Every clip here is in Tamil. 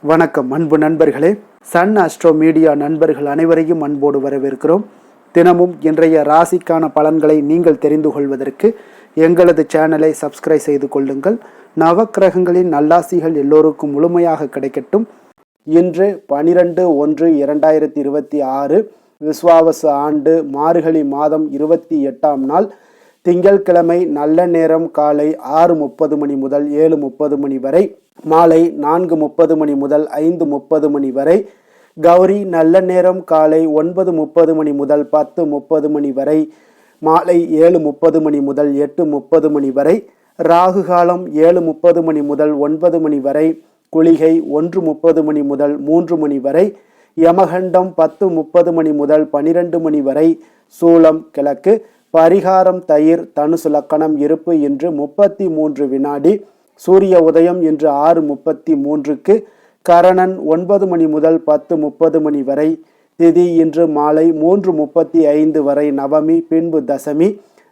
வணக்கம் அன்பு நண்பர்களே. சன் அஸ்ட்ரோ மீடியா நண்பர்கள் அனைவரையும் அன்போடு வரவேற்கிறோம். தினமும் இன்றைய ராசிக்கான பலன்களை நீங்கள் தெரிந்து கொள்வதற்கு எங்களது சேனலை சப்ஸ்கிரைப் செய்து கொள்ளுங்கள். நவக்கிரகங்களின் நல்லாசிகள் எல்லோருக்கும் முழுமையாக கிடைக்கட்டும். இன்று 12/1/2026 விஸ்வாவசு ஆண்டு மார்கழி மாதம் 28ஆம் நாள் திங்கட்கிழமை. நல்ல நேரம் காலை 6:30 மணி முதல் 7:30 மணி வரை, மாலை 4:30 மணி முதல் 5:30 மணி வரை. கௌரி நல்ல நேரம் காலை 9:30 மணி முதல் 10:30 மணி வரை, மாலை 7:30 மணி முதல் 8:30 மணி வரை. ராகு காலம் 7:30 மணி முதல் 9 மணி வரை, குளிகை 1:30 மணி முதல் 3 மணி வரை, யமகண்டம் 10:30 மணி முதல் 12 மணி வரை, சூலம் கிழக்கு, பரிகாரம் தயிர், தனுசு லக்கணம், இருப்பு இன்று 33 வினாடி. சூரிய உதயம் இன்று 6:33க்கு, கரணன் 9 மணி முதல் 10:30 மணி வரை, திதி இன்று மாலை 3:35 வரை நவமி, பின்பு தசமி.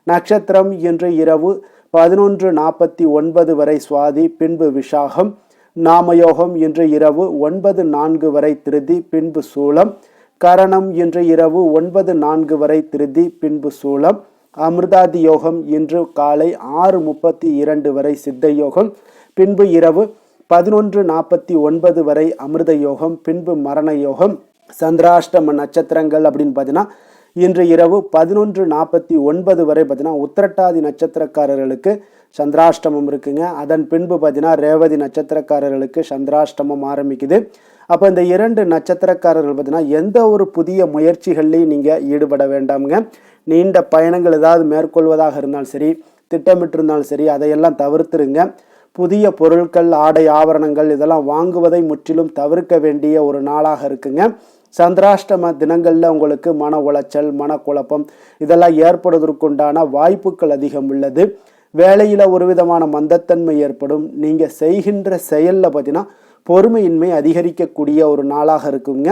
நட்சத்திரம் இன்று இரவு 11:49 வரை சுவாதி, பின்பு விஷாகம். நாமயோகம் இன்று இரவு 9:04 வரை திருதி, பின்பு சூலம். கரணம் இன்று இரவு 9:04 வரை திருதி, பின்பு சூலம். அமிர்தாதி யோகம் இன்று காலை 6:32 வரை சித்த யோகம், பின்பு இரவு 11:49 வரை அமிர்த யோகம், பின்பு மரண யோகம். சந்திராஷ்டம நட்சத்திரங்கள் அப்படின்னு பார்த்தீங்கன்னா இன்று இரவு 11:49 வரை பார்த்தீங்கன்னா உத்திரட்டாதி நட்சத்திரக்காரர்களுக்கு சந்திராஷ்டமம் இருக்குங்க. அதன் பின்பு பார்த்தீங்கன்னா ரேவதி நட்சத்திரக்காரர்களுக்கு சந்திராஷ்டமம் ஆரம்பிக்குது. அப்போ இந்த 2 நட்சத்திரக்காரர்கள் பார்த்தீங்கன்னா எந்த ஒரு புதிய முயற்சிகள்லையும் நீங்கள் ஈடுபட வேண்டாமுங்க. நீண்ட பயணங்கள் ஏதாவது மேற்கொள்வதாக இருந்தாலும் சரி, திட்டமிட்டு இருந்தாலும் சரி, அதையெல்லாம் தவிர்த்துருங்க. புதிய பொருட்கள், ஆடை, ஆபரணங்கள் இதெல்லாம் வாங்குவதை முற்றிலும் தவிர்க்க வேண்டிய ஒரு நாளாக இருக்குங்க. சந்திராஷ்டம தினங்களில் உங்களுக்கு மன உளைச்சல், மனக்குழப்பம் இதெல்லாம் ஏற்படுவதற்குண்டான வாய்ப்புகள் அதிகம் உள்ளது. வேலையில் ஒரு விதமான மந்தத்தன்மை ஏற்படும். நீங்கள் செய்கின்ற செயலில் பார்த்தீங்கன்னா பொறுமையின்மை அதிகரிக்கக்கூடிய ஒரு நாளாக இருக்குங்க.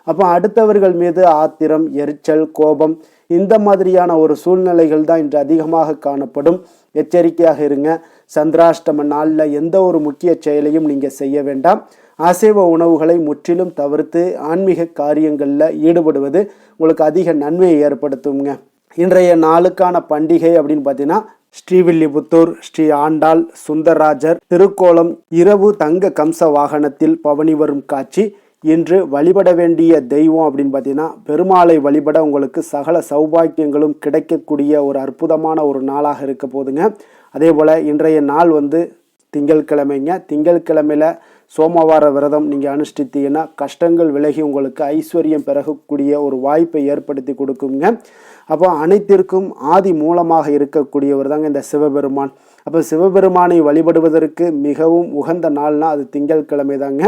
அப்போ அடுத்தவர்கள் மீது ஆத்திரம், எரிச்சல், கோபம் இந்த மாதிரியான ஒரு சூழ்நிலைகள் தான் இன்று அதிகமாக காணப்படும். எச்சரிக்கையாக இருங்க. சந்திராஷ்டம நாளில் எந்த ஒரு முக்கிய செயலையும் நீங்கள் செய்ய வேண்டாம். அசைவ உணவுகளை முற்றிலும் தவிர்த்து ஆன்மீக காரியங்களில் ஈடுபடுவது உங்களுக்கு அதிக நன்மையை ஏற்படுத்துங்க. இன்றைய நாளுக்கான பண்டிகை அப்படின்னு பார்த்தீங்கன்னா ஸ்ரீவில்லிபுத்தூர் ஸ்ரீ ஆண்டாள் சுந்தரராஜர் திருக்கோலம் இரவு தங்க கம்ச வாகனத்தில் பவனி வரும் காட்சி. இன்று வழிபட வேண்டிய தெய்வம் அப்படின்னு பார்த்தீங்கன்னா பெருமாளை வழிபட உங்களுக்கு சகல சௌபாக்கியங்களும் கிடைக்கக்கூடிய ஒரு அற்புதமான ஒரு நாளாக இருக்க போதுங்க. அதே போல் இன்றைய நாள் திங்கட்கிழமைங்க. திங்கட்கிழமையில் சோமவார விரதம் நீங்கள் அனுஷ்டித்தீங்கன்னா கஷ்டங்கள் விலகி உங்களுக்கு ஐஸ்வர்யம் பெறக்கூடிய ஒரு வாய்ப்பை ஏற்படுத்தி கொடுக்குங்க. அப்போ அனைத்திற்கும் ஆதி மூலமாக இருக்கக்கூடியவர் தாங்க இந்த சிவபெருமான். அப்போ சிவபெருமானை வழிபடுவதற்கு மிகவும் உகந்த நாள்னா அது திங்கட்கிழமை தாங்க.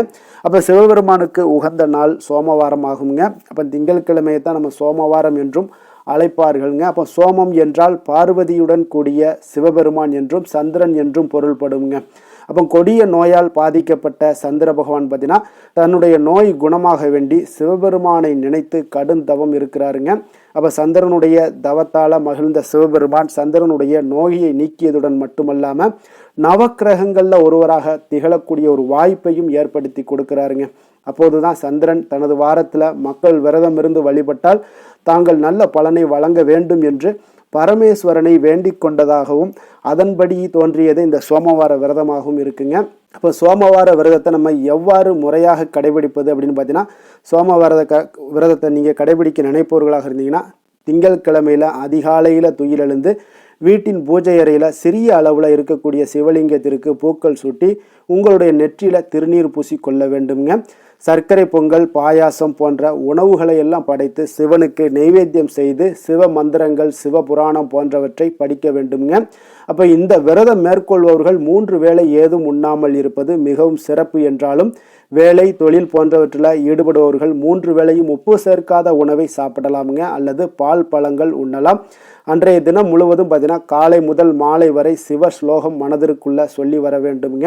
அப்போ சிவபெருமானுக்கு உகந்த நாள் சோமவாரம் ஆகுங்க. அப்போ திங்கட்கிழமையை தான் நம்ம சோமவாரம் என்றும் அழைப்பார்கள்ங்க. அப்போ சோமம் என்றால் பார்வதியுடன் கூடிய சிவபெருமான் என்றும் சந்திரன் என்றும் பொருள்படுங்க. அப்போ கொடிய நோயால் பாதிக்கப்பட்ட சந்திர பகவான் பார்த்தீங்கன்னா தன்னுடைய நோய் குணமாக வேண்டி சிவபெருமானை நினைத்து கடும் தவம் இருக்கிறாருங்க. அப்போ சந்திரனுடைய தவத்தால் மகிழ்ந்த சிவபெருமான் சந்திரனுடைய நோயை நீக்கியதுடன் மட்டுமல்லாமல் நவக்கிரகங்களில் ஒருவராக திகழக்கூடிய ஒரு வாய்ப்பையும் ஏற்படுத்தி கொடுக்கிறாருங்க. அப்போதுதான் சந்திரன் தனது வாரத்தில் மக்கள் விரதம் இருந்து வழிபட்டால் தாங்கள் நல்ல பலனை வழங்க வேண்டும் என்று பரமேஸ்வரனை வேண்டிக் கொண்டதாகவும் அதன்படி தோன்றியது இந்த சோமவார விரதமாகவும் இருக்குங்க. அப்போ சோமவார விரதத்தை நம்ம எவ்வாறு முறையாக கடைபிடிப்பது அப்படின்னு பார்த்தீங்கன்னா விரதத்தை நீங்கள் கடைபிடிக்க நினைப்பவர்களாக இருந்தீங்கன்னா திங்கட்கிழமையில் அதிகாலையில் துயிலெழுந்து வீட்டின் பூஜை அறையில் சிறிய அளவில் இருக்கக்கூடிய சிவலிங்கத்திற்கு பூக்கள் சூட்டி உங்களுடைய நெற்றியில் திருநீர் பூசி கொள்ள வேண்டுங்க. சர்க்கரை பொங்கல், பாயாசம் போன்ற உணவுகளை எல்லாம் படைத்து சிவனுக்கு நெய்வேத்தியம் செய்து சிவ மந்திரங்கள், சிவ புராணம் போன்றவற்றை படிக்க வேண்டுங்க. அப்போ இந்த விரதம் மேற்கொள்பவர்கள் 3 வேளை ஏதும் உண்ணாமல் இருப்பது மிகவும் சிறப்பு என்றாலும் வேலை, தொழில் போன்றவற்றில் ஈடுபடுபவர்கள் 3 வேளையும் உப்பு சேர்க்காத உணவை சாப்பிடலாமுங்க. அல்லது பால், பழங்கள் உண்ணலாம். அன்றைய தினம் முழுவதும் பார்த்தீங்கன்னா காலை முதல் மாலை வரை சிவ ஸ்லோகம் மனதிற்குள்ள சொல்லி வர வேண்டுங்க.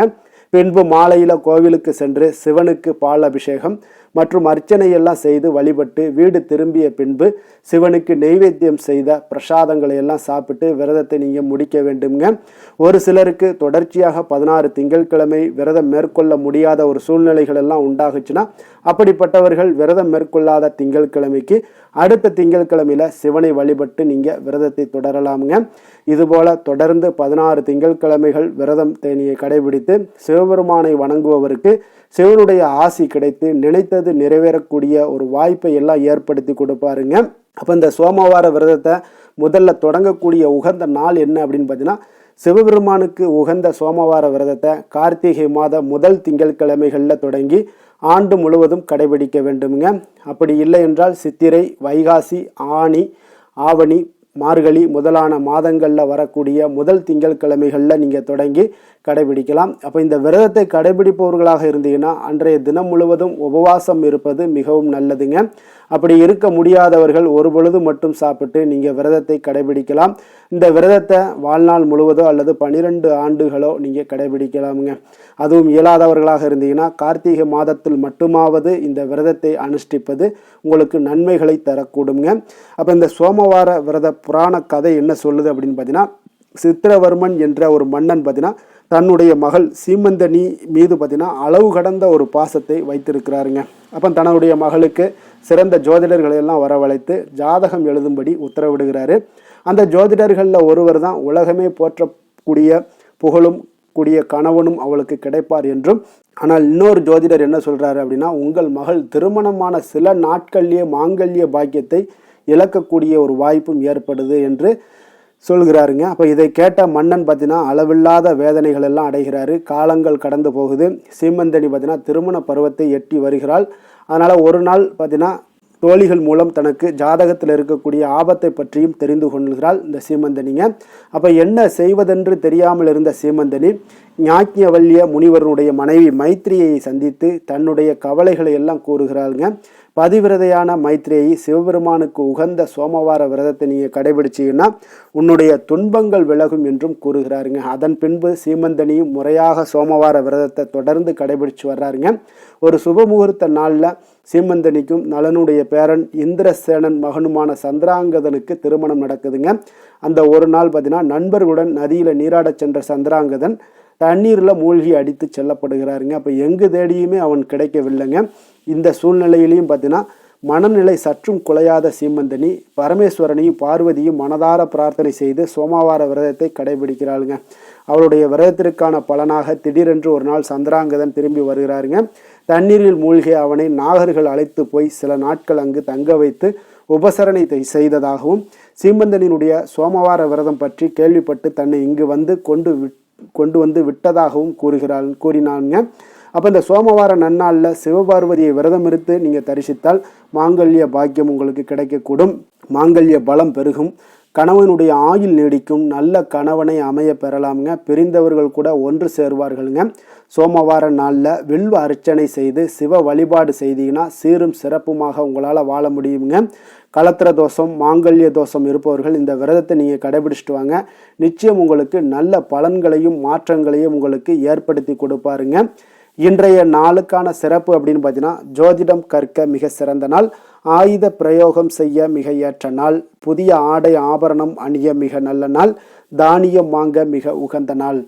பின்பு மாலையில் கோவிலுக்கு சென்று சிவனுக்கு பால் அபிஷேகம், மற்றும் அர்ச்சனை எல்லாம் செய்து வழிபட்டு வீடு திரும்பிய பின்பு சிவனுக்கு நெய்வேத்தியம் செய்த பிரசாதங்களை எல்லாம் சாப்பிட்டு விரதத்தை நீங்கள் முடிக்க வேண்டுங்க. ஒரு சிலருக்கு தொடர்ச்சியாக 16 திங்கட்கிழமை விரதம் மேற்கொள்ள முடியாத ஒரு சூழ்நிலைகள் எல்லாம் உண்டாகுச்சுன்னா அப்படிப்பட்டவர்கள் விரதம் மேற்கொள்ளாத திங்கட்கிழமைக்கு அடுத்த திங்கட்கிழமையில சிவனை வழிபட்டு நீங்க விரதத்தை தொடரலாமுங்க. இதுபோல தொடர்ந்து 16 திங்கட்கிழமைகள் விரதம் தேனியை கடைபிடித்து சிவபெருமானை வணங்குபவருக்கு சிவனுடைய ஆசி கிடைத்து நினைத்தது நிறைவேறக்கூடிய ஒரு வாய்ப்பை எல்லாம் ஏற்படுத்தி கொடுப்பாருங்க. அப்போ இந்த சோமவார விரதத்தை முதல்ல தொடங்கக்கூடிய உகந்த நாள் என்ன அப்படின்னு பார்த்தீங்கன்னா, சிவபெருமானுக்கு உகந்த சோமவார விரதத்தை கார்த்திகை மாத முதல் திங்கட்கிழமைகளில் தொடங்கி ஆண்டு முழுவதும் கடைபிடிக்க வேண்டுங்க. அப்படி இல்லை என்றால் சித்திரை, வைகாசி, ஆனி, ஆவணி, மார்கழி முதலான மாதங்களில் வரக்கூடிய முதல் திங்கட்கிழமைகளில் நீங்கள் தொடங்கி கடைபிடிக்கலாம். அப்போ இந்த விரதத்தை கடைபிடிப்பவர்களாக இருந்தீங்கன்னா அன்றைய தினம் முழுவதும் உபவாசம் இருப்பது மிகவும் நல்லதுங்க. அப்படி இருக்க முடியாதவர்கள் ஒரு பொழுது மட்டும் சாப்பிட்டு நீங்கள் விரதத்தை கடைபிடிக்கலாம். இந்த விரதத்தை வாழ்நாள் முழுவதோ அல்லது 12 ஆண்டுகளோ நீங்கள் கடைபிடிக்கலாமுங்க. அதுவும் இயலாதவர்களாக இருந்தீங்கன்னா கார்த்திகை மாதத்தில் மட்டுமாவது இந்த விரதத்தை அனுஷ்டிப்பது உங்களுக்கு நன்மைகளை தரக்கூடுங்க. அப்போ இந்த சோமவார விரத புராண கதை என்ன சொல்லுது அப்படின்னு பார்த்தீங்கன்னா, சித்திரவர்மன் என்ற ஒரு மன்னன் பார்த்தீங்கன்னா தன்னுடைய மகள் சீமந்தனி மீது பார்த்தீங்கன்னா அளவு கடந்த ஒரு பாசத்தை வைத்திருக்கிறாருங்க. அப்போ தன்னுடைய மகளுக்கு சிறந்த ஜோதிடர்களை எல்லாம் வரவழைத்து ஜாதகம் எழுதும்படி உத்தரவிடுகிறாரு. அந்த ஜோதிடர்களில் ஒருவர் தான் உலகமே போற்றக்கூடிய புகழும் கூடிய கணவனும் அவளுக்கு கிடைப்பார் என்றும், ஆனால் இன்னொரு ஜோதிடர் என்ன சொல்றாரு அப்படின்னா, உங்கள் மகள் திருமணமான சில நாட்களிலேயே மாங்கல்ய பாக்கியத்தை இழக்கக்கூடிய ஒரு வாய்ப்பும் ஏற்படுது என்று சொல்கிறாருங்க. அப்போ இதை கேட்ட மன்னன் பார்த்தீங்கன்னா அளவில்லாத வேதனைகள் எல்லாம் அடைகிறாரு. காலங்கள் கடந்து போகுது. சீமந்தனி பார்த்தீங்கன்னா திருமண பருவத்தை எட்டி வருகிறாள். அதனால் ஒரு நாள் பார்த்தீங்கன்னா தோழிகள் மூலம் தனக்கு ஜாதகத்தில் இருக்கக்கூடிய ஆபத்தை பற்றியும் தெரிந்து கொள்கிறாள் இந்த சீமந்தனிங்க. அப்போ என்ன செய்வதென்று தெரியாமல் இருந்த சீமந்தனி ஞாக்கியவல்லிய முனிவருடைய மனைவி மைத்ரியை சந்தித்து தன்னுடைய கவலைகளை எல்லாம் கூறுகிறாளுங்க. பதிவிரதையான மைத்ரேயி, சிவபெருமானுக்கு உகந்த சோமவார விரதத்தை நீங்கள் கடைபிடிச்சீங்கன்னா உன்னுடைய துன்பங்கள் விலகும் என்றும் கூறுகிறாருங்க. அதன் பின்பு சீமந்தனியும் முறையாக சோமவார விரதத்தை தொடர்ந்து கடைபிடிச்சு வர்றாருங்க. ஒரு சுபமுகூர்த்த நாளில் சீமந்தனிக்கும் நலனுடைய பேரன் இந்திரசேனன் மகனுமான சந்திராங்கதனுக்கு திருமணம் நடக்குதுங்க. அந்த ஒரு நாள் பார்த்தீங்கன்னா நண்பர்களுடன் நதியில் நீராடச் சென்ற சந்திராங்கதன் தண்ணீரில் மூழ்கி அடித்து செல்லப்படுகிறாருங்க. அப்போ எங்கு தேடியுமே அவன் கிடைக்கவில்லைங்க. இந்த சூழ்நிலையிலையும் பார்த்தீங்கன்னா மனநிலை சற்றும் குலையாத சீமந்தனி பரமேஸ்வரனையும் பார்வதியும் மனதார பிரார்த்தனை செய்து சோமவார விரதத்தை கடைபிடிக்கிறாளுங்க. அவருடைய விரதத்திற்கான பலனாக திடீரென்று ஒரு நாள் சந்திராங்கதன் திரும்பி வருகிறாருங்க. தண்ணீரில் மூழ்கிய அவனை நாகர்கள் அழைத்து போய் சில நாட்கள் அங்கு தங்க வைத்து உபசரணை செய்ததாகவும், சீமந்தனினுடைய சோமவார விரதம் பற்றி கேள்விப்பட்டு தன்னை இங்கு வந்து கொண்டு வந்து விட்டதாகவும் கூறினாங்க. அப்போ இந்த சோமவார நன்னாளில் சிவபார்வதியை விரதம் இருந்து நீங்கள் தரிசித்தால் மாங்கல்ய பாக்கியம் உங்களுக்கு கிடைக்கக்கூடும். மாங்கல்ய பலம் பெருகும். கணவனுடைய ஆயுள் நீடிக்கும். நல்ல கணவனை அமைய பெறலாமுங்க. பிரிந்தவர்கள் கூட ஒன்று சேருவார்களுங்க. சோமவார நாளில் வில்வ அர்ச்சனை செய்து சிவ வழிபாடு செய்தீங்கன்னா சீரும் சிறப்புமாக உங்களால் வாழ முடியுங்க. கலத்திர தோஷம், மாங்கல்ய தோஷம் இருப்பவர்கள் இந்த விரதத்தை நீங்கள் கடைபிடிச்சிட்டு வாங்க. நிச்சயம் உங்களுக்கு நல்ல பலன்களையும் மாற்றங்களையும் உங்களுக்கு ஏற்படுத்தி கொடுப்பாருங்க. இன்றைய நாளுக்கான சிறப்பு அப்படின்னு பார்த்தீங்கன்னா, ஜோதிடம் கற்க மிக சிறந்த நாள், ஆயுத பிரயோகம் செய்ய மிக ஏற்ற நாள், புதிய ஆடை ஆபரணம் அணிய மிக நல்ல நாள், தானியம் வாங்க மிக உகந்த நாள்.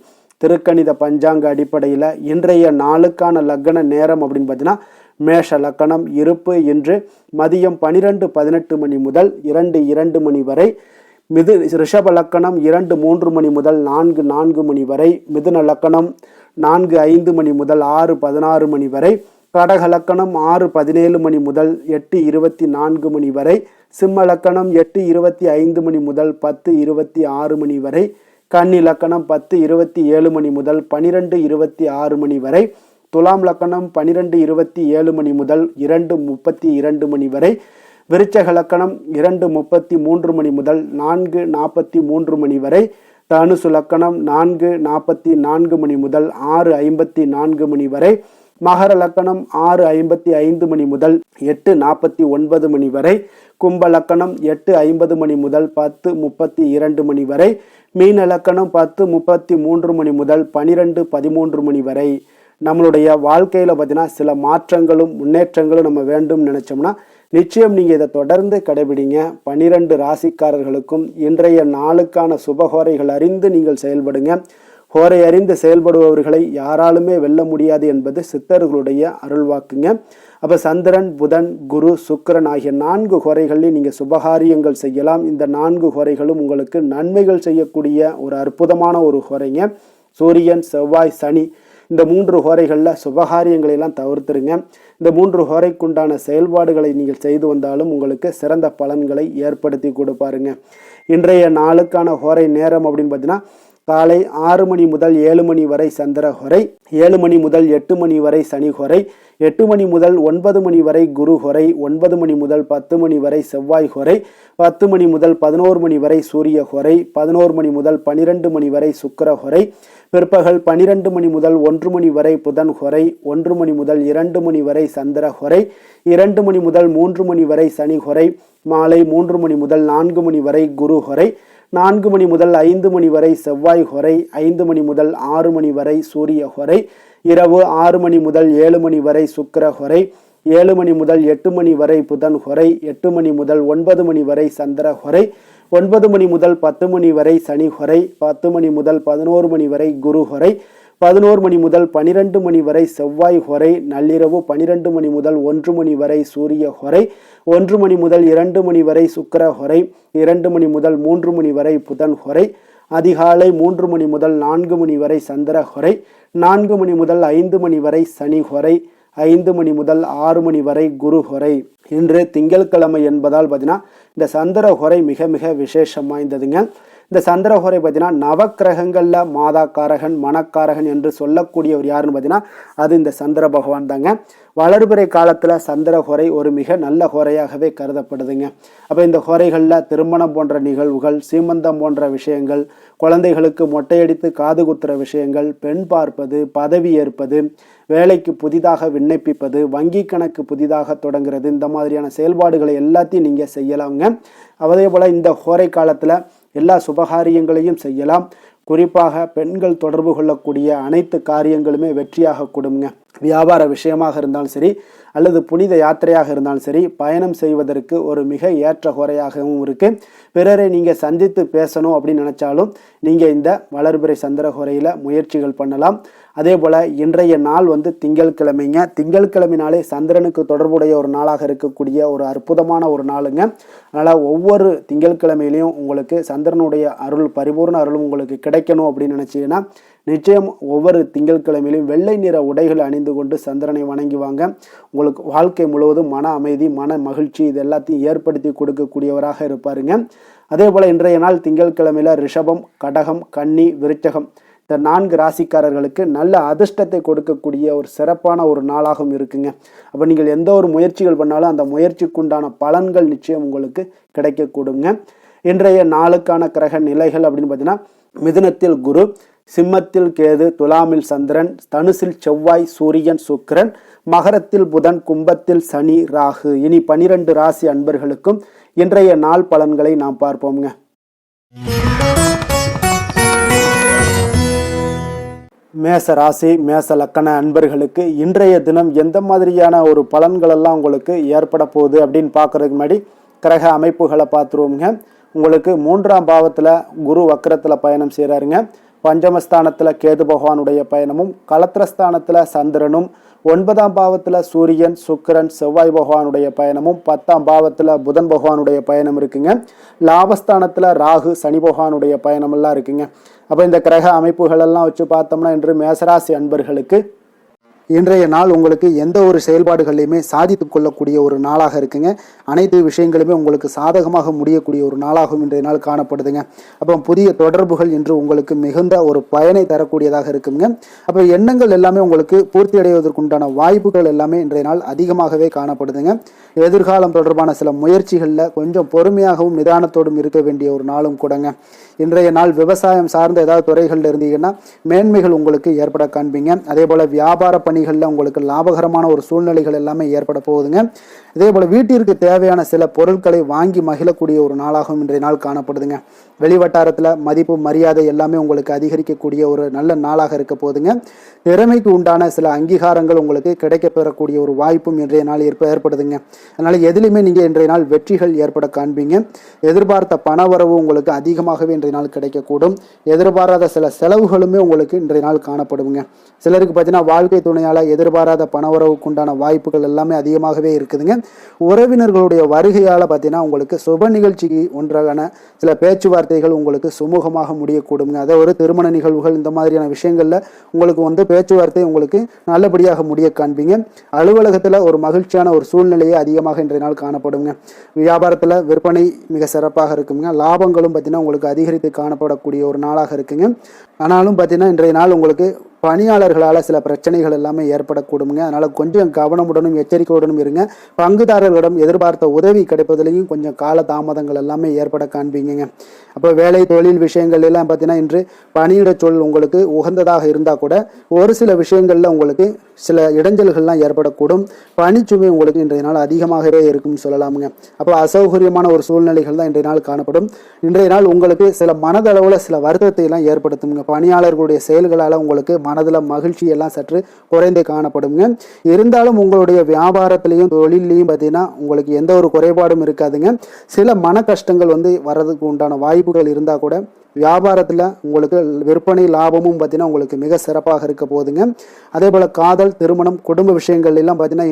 திருக்கணித பஞ்சாங்க அடிப்படையில் இன்றைய நாளுக்கான லக்ன நேரம் அப்படின்னு பார்த்தீங்கன்னா, மேஷ லக்கணம் இருப்பு இன்று மதியம் 12:18 மணி முதல் 2:02 மணி வரை. ரிஷப லக்கணம் 2:03 மணி முதல் 4:04 மணி வரை. மிதுன லக்கணம் 4:05 மணி முதல் 6:16 மணி வரை. கடக லக்கணம் 6:17 மணி முதல் 8:24 மணி வரை. சிம்ம லக்கணம் 8:25 மணி முதல் 10:26 மணி வரை. கன்னி லக்கணம் 10:27 மணி முதல் 12:26 மணி வரை. துலாம் லக்கணம் 12:27 மணி முதல் 2:32 மணி வரை. விருச்சக லக்கணம் 2:33 மணி முதல் 4:43 மணி வரை. தனுசு லக்கணம் 4:44 மணி முதல் 6:54 மணி வரை. மகர லக்கணம் 6:55 மணி முதல் 8:49 மணி வரை. கும்ப லக்கணம் 8:50 மணி முதல் 10:32 மணி வரை. மீன லக்கணம் 10:33 மணி முதல் 12:13 மணி வரை. நம்மளுடைய வாழ்க்கையில் பார்த்தீங்கன்னா சில மாற்றங்களும் முன்னேற்றங்களும் நம்ம வேண்டும் நினச்சோம்னா நிச்சயம் நீங்கள் இதை தொடர்ந்து கடைபிடிங்க. 12 ராசிக்காரர்களுக்கும் இன்றைய நாளுக்கான சுபஹோரைகள் அறிந்து நீங்கள் செயல்படுங்க. ஹோரை அறிந்து செயல்படுபவர்களை யாராலுமே வெல்ல முடியாது என்பது சித்தர்களுடைய அருள்வாக்குங்க. அப்போ சந்திரன், புதன், குரு, சுக்கிரன் ஆகிய 4 ஹோரைகளில் நீங்கள் சுபகாரியங்கள் செய்யலாம். இந்த 4 ஹோரைகளும் உங்களுக்கு நன்மைகள் செய்யக்கூடிய ஒரு அற்புதமான ஒரு ஹோரைங்க. சூரியன், செவ்வாய், சனி இந்த 3 ஹோரைகளில் சுபகாரியங்களை எல்லாம் தவிர்த்துருங்க. இந்த 3 ஹோரைக்குண்டான செயல்பாடுகளை நீங்கள் செய்து வந்தாலும் உங்களுக்கு சிறந்த பலன்களை ஏற்படுத்தி கொடுப்பாருங்க. இன்றைய நாளுக்கான ஹோரை நேரம் அப்படின்னு பார்த்தீங்கன்னா காலை 6 மணி முதல் 7 மணி வரை சந்திர ஹோரை, 7 மணி முதல் 8 மணி வரை சனி ஹோரை, 8 மணி முதல் 9 மணி வரை குரு ஹோரை, 9 மணி முதல் 10 மணி வரை செவ்வாய் ஹோரை, 10 மணி முதல் 11 மணி வரை சூரிய ஹோரை, 11 மணி முதல் 12 மணி வரை சுக்கிர ஹோரை, பிற்பகல் 12 மணி முதல் 1 மணி வரை புதன் ஹோரை, 1 மணி முதல் 2 மணி வரை சந்திர ஹோரை, 2 மணி முதல் 3 மணி வரை சனி ஹோரை, மாலை 3 மணி முதல் 4 மணி வரை குரு ஹோரை, 4 மணி முதல் 5 மணி வரை செவ்வாய் ஹோரை, 5 மணி முதல் 6 மணி வரை சூரிய ஹோரை, இரவு 6 மணி முதல் 7 மணி வரை சுக்கிர ஹோரை, 7 மணி முதல் 8 மணி வரை புதன் ஹோரை, 8 மணி முதல் 9 மணி வரை சந்திர ஹோரை, 9 மணி முதல் 10 மணி வரை சனி ஹோரை, 10 மணி முதல் 11 மணி வரை குரு ஹோரை, 11 மணி முதல் 12 மணி வரை செவ்வாய் ஹோரை, நள்ளிரவு 12 மணி முதல் 1 மணி வரை சூரிய ஹோரை, 1 மணி முதல் 2 மணி வரை சுக்கிர ஹோரை, 2 மணி முதல் 3 மணி வரை புதன் ஹோரை, அதிகாலை 3 மணி முதல் 4 மணி வரை சந்திர ஹோரை, 4 மணி முதல் 5 மணி வரை சனி ஹோரை, 5 மணி முதல் 6 மணி வரை குரு ஹோரை. இன்று திங்கட்கிழமை என்பதால் பார்த்தீங்கன்னா இந்த சந்திர ஹோரை மிக மிக விசேஷம் வாய்ந்ததுங்க. இந்த சந்திர ஹோரை பார்த்தீங்கன்னா நவக்கிரகங்களில் மாதாக்காரகன், மனக்காரகன் என்று சொல்லக்கூடியவர் யாருன்னு பார்த்தீங்கன்னா அது இந்த சந்திர பகவான் தாங்க. வளர்பிறை காலத்தில் சந்திர ஹோரை ஒரு மிக நல்ல ஹோரையாகவே கருதப்படுதுங்க. அப்போ இந்த ஹோரைகளில் திருமணம் போன்ற நிகழ்வுகள், சீமந்தம் போன்ற விஷயங்கள், குழந்தைகளுக்கு மொட்டையடித்து காது குத்துற விஷயங்கள், பெண் பார்ப்பது, பதவி ஏற்பது, வேலைக்கு புதிதாக விண்ணப்பிப்பது, வங்கி கணக்கு புதிதாக தொடங்குறது, இந்த மாதிரியான செயல்பாடுகளை எல்லாத்தையும் நீங்கள் செய்யலாங்க. அதே போல் இந்த ஹோரை காலத்தில் எல்லா சுபகாரியங்களையும் செய்யலாம். குறிப்பாக பெண்கள் தொடர்பு கொள்ளக்கூடிய அனைத்து காரியங்களுமே வெற்றியாக கொடுங்க. வியாபார விஷயமாக இருந்தாலும் சரி, அல்லது புனித யாத்திரையாக இருந்தாலும் சரி, பயணம் செய்வதற்கு ஒரு மிக ஏற்ற ஹோரையாகவும் இருக்குது. பிறரை நீங்கள் சந்தித்து பேசணும் அப்படின்னு நினச்சாலும் நீங்கள் இந்த வளர்பிறை சந்திர ஹோரையில் முயற்சிகள் பண்ணலாம். அதே போல் இன்றைய நாள் திங்கட்கிழமைங்க. திங்கட்கிழமைனாலே சந்திரனுக்கு தொடர்புடைய ஒரு நாளாக இருக்கக்கூடிய ஒரு அற்புதமான ஒரு நாளுங்க. அதனால் ஒவ்வொரு திங்கட்கிழமையிலையும் உங்களுக்கு சந்திரனுடைய அருள், பரிபூர்ண அருளும் உங்களுக்கு கிடைக்கணும் அப்படின்னு நினச்சிங்கன்னா நிச்சயம் ஒவ்வொரு திங்கட்கிழமையிலும் வெள்ளை நிற உடைகள் அணிந்து கொண்டு சந்திரனை வணங்கி வாங்க. உங்களுக்கு வாழ்க்கை முழுவதும் மன அமைதி, மன மகிழ்ச்சி இது எல்லாத்தையும் ஏற்படுத்தி கொடுக்கக்கூடியவராக இருப்பாருங்க. அதே போல் இன்றைய நாள் திங்கட்கிழமையில் ரிஷபம், கடகம், கன்னி, விருச்சகம் இந்த 4 ராசிக்காரர்களுக்கு நல்ல அதிர்ஷ்டத்தை கொடுக்கக்கூடிய ஒரு சிறப்பான ஒரு நாளாகவும் இருக்குங்க. அப்போ நீங்கள் எந்த ஒரு முயற்சிகள் பண்ணாலும் அந்த முயற்சிக்குண்டான பலன்கள் நிச்சயம் உங்களுக்கு கிடைக்கக்கூடுங்க. இன்றைய நாளுக்கான கிரக நிலைகள் அப்படின்னு பார்த்தீங்கன்னா மிதுனத்தில் குரு, சிம்மத்தில் கேது, துலாமில் சந்திரன், தனுசில் செவ்வாய், சூரியன், சுக்கிரன், மகரத்தில் புதன், கும்பத்தில் சனி, ராகு. இனி 12 ராசி அன்பர்களுக்கும் இன்றைய நாள் பலன்களை நாம் பார்ப்போம்ங்க. மேச ராசி, மேச லக்கண அன்பர்களுக்கு இன்றைய தினம் எந்த மாதிரியான ஒரு பலன்களெல்லாம் உங்களுக்கு ஏற்பட போகுது அப்படின்னு பார்க்கறதுக்கு முன்னாடி கிரக அமைப்புகளை பார்த்துருவோங்க. உங்களுக்கு 3ஆம் பாவத்தில் குரு வக்கரத்தில் பயணம் செய்கிறாருங்க. பஞ்சமஸ்தானத்தில் கேது பகவானுடைய பயணமும், கலத்திரஸ்தானத்தில் சந்திரனும், 9ஆம் பாவத்தில் சூரியன், சுக்கிரன், செவ்வாய் பகவானுடைய பயணமும், 10ஆம் பாவத்தில் புதன் பகவானுடைய பயணம் இருக்குங்க. லாபஸ்தானத்தில் ராகு, சனி பகவானுடைய பயணமெல்லாம் இருக்குங்க. அப்போ இந்த கிரக அமைப்புகளெல்லாம் வச்சு பார்த்தோம்னா இன்று மேசராசி அன்பர்களுக்கு இன்றைய நாள் உங்களுக்கு எந்த ஒரு செயல்பாடுகளையுமே சாதித்து கொள்ளக்கூடிய ஒரு நாளாக இருக்குங்க. அனைத்து விஷயங்களுமே உங்களுக்கு சாதகமாக முடியக்கூடிய ஒரு நாளாகவும் இன்றைய நாள் காணப்படுதுங்க. அப்போ புதிய தொடர்புகள் இன்று உங்களுக்கு மிகுந்த ஒரு பயனை தரக்கூடியதாக இருக்குங்க. அப்போ எண்ணங்கள் எல்லாமே உங்களுக்கு பூர்த்தி அடைவதற்குண்டான வாய்ப்புகள் எல்லாமே இன்றைய நாள் அதிகமாகவே காணப்படுதுங்க. எதிர்காலம் தொடர்பான சில முயற்சிகளில் கொஞ்சம் பொறுமையாகவும் நிதானத்தோடும் இருக்க வேண்டிய ஒரு நாளும் கூடங்க. இன்றைய நாள் விவசாயம் சார்ந்த ஏதாவது துறைகளில் இருந்தீங்கன்னா மேன்மைகள் உங்களுக்கு ஏற்பட காண்பீங்க. அதே போல் வியாபார பணி பணிகளில் உங்களுக்கு லாபகரமான ஒரு சூழ்நிலைகள் எல்லாமே ஏற்பட போகுதுங்க. இதே போல் வீட்டிற்கு தேவையான சில பொருட்களை வாங்கி மகிழக்கூடிய ஒரு நாளாகவும் இன்றைய நாள் காணப்படுதுங்க. வெளிவட்டாரத்தில் மதிப்பு மரியாதை எல்லாமே உங்களுக்கு அதிகரிக்கக்கூடிய ஒரு நல்ல நாளாக இருக்க போகுதுங்க. திறமைக்கு உண்டான சில அங்கீகாரங்கள் உங்களுக்கு கிடைக்க பெறக்கூடிய ஒரு வாய்ப்பும் இன்றைய நாள் ஏற்படுதுங்க. அதனால் எதிலுமே நீங்கள் இன்றைய நாள் வெற்றிகள் ஏற்பட காண்பீங்க. எதிர்பார்த்த பணவரவு உங்களுக்கு அதிகமாகவே இன்றைய நாள் கிடைக்கக்கூடும். எதிர்பாராத சில செலவுகளுமே உங்களுக்கு இன்றைய நாள் காணப்படுங்க. சிலருக்கு பார்த்தீங்கன்னா வாழ்க்கை துணையால் எதிர்பாராத பணவரவுக்கு உண்டான வாய்ப்புகள் எல்லாமே அதிகமாகவே இருக்குதுங்க. உறவினர்களுடைய வருகையால் பார்த்தீங்கன்னா உங்களுக்கு சுப நிகழ்ச்சிக்கு ஒன்றான சில பேச்சுவார்த்தைகள் உங்களுக்கு சுமூகமாக முடியக்கூடுங்க. அதாவது ஒரு திருமண நிகழ்வுகள் இந்த மாதிரியான விஷயங்கள்ல உங்களுக்கு பேச்சுவார்த்தை உங்களுக்கு நல்லபடியாக முடிய காண்பீங்க. அலுவலகத்தில் ஒரு மகிழ்ச்சியான ஒரு சூழ்நிலையே அதிகமாக இன்றைய நாள் காணப்படுங்க. வியாபாரத்தில் விற்பனை மிக சிறப்பாக இருக்குங்க. லாபங்களும் பார்த்தீங்கன்னா உங்களுக்கு அதிகரித்து காணப்படக்கூடிய ஒரு நாளாக இருக்குங்க. ஆனாலும் பார்த்தீங்கன்னா இன்றைய நாள் உங்களுக்கு பணியாளர்களால் சில பிரச்சனைகள் எல்லாமே ஏற்படக்கூடுங்க. அதனால் கொஞ்சம் கவனமுடனும் எச்சரிக்கையுடனும் இருங்க. பங்குதாரர்களிடம் எதிர்பார்த்த உதவி கிடைப்பதிலையும் கொஞ்சம் கால தாமதங்கள் எல்லாமே ஏற்பட காண்பீங்க. அப்போ வேலை தொழில் விஷயங்கள் எல்லாம் பார்த்தீங்கன்னா இன்று பணியிட சூழல் உங்களுக்கு உகந்ததாக இருந்தால் கூட ஒரு சில விஷயங்களில் உங்களுக்கு சில இடைஞ்சல்கள்லாம் ஏற்படக்கூடும். பணிச்சுமை உங்களுக்கு இன்றைய நாள் அதிகமாகவே இருக்கும்னு சொல்லலாமுங்க. அப்போ அசௌகரியமான ஒரு சூழ்நிலைகள் தான் இன்றைய நாள் காணப்படும். இன்றைய நாள் உங்களுக்கு சில மனதளவில் சில வருத்தத்தை எல்லாம் ஏற்படுத்துங்க. பணியாளர்களுடைய செயல்களால் உங்களுக்கு மனதில் மகிழ்ச்சி எல்லாம் சற்று குறைந்து காணப்படுங்க. இருந்தாலும் உங்களுடைய வியாபாரத்திலையும் தொழிலையும் பார்த்தீங்கன்னா உங்களுக்கு எந்த ஒரு குறைபாடும் இருக்காதுங்க. சில மன கஷ்டங்கள் வர்றதுக்கு உண்டான வாய்ப்புகள் இருந்தால் கூட வியாபாரத்தில் உங்களுக்கு விற்பனை லாபமும் பார்த்தீங்கன்னா உங்களுக்கு மிக சிறப்பாக இருக்க போகுதுங்க. அதே போல் காதல், திருமணம், குடும்ப விஷயங்கள் எல்லாம் பார்த்தீங்கன்னா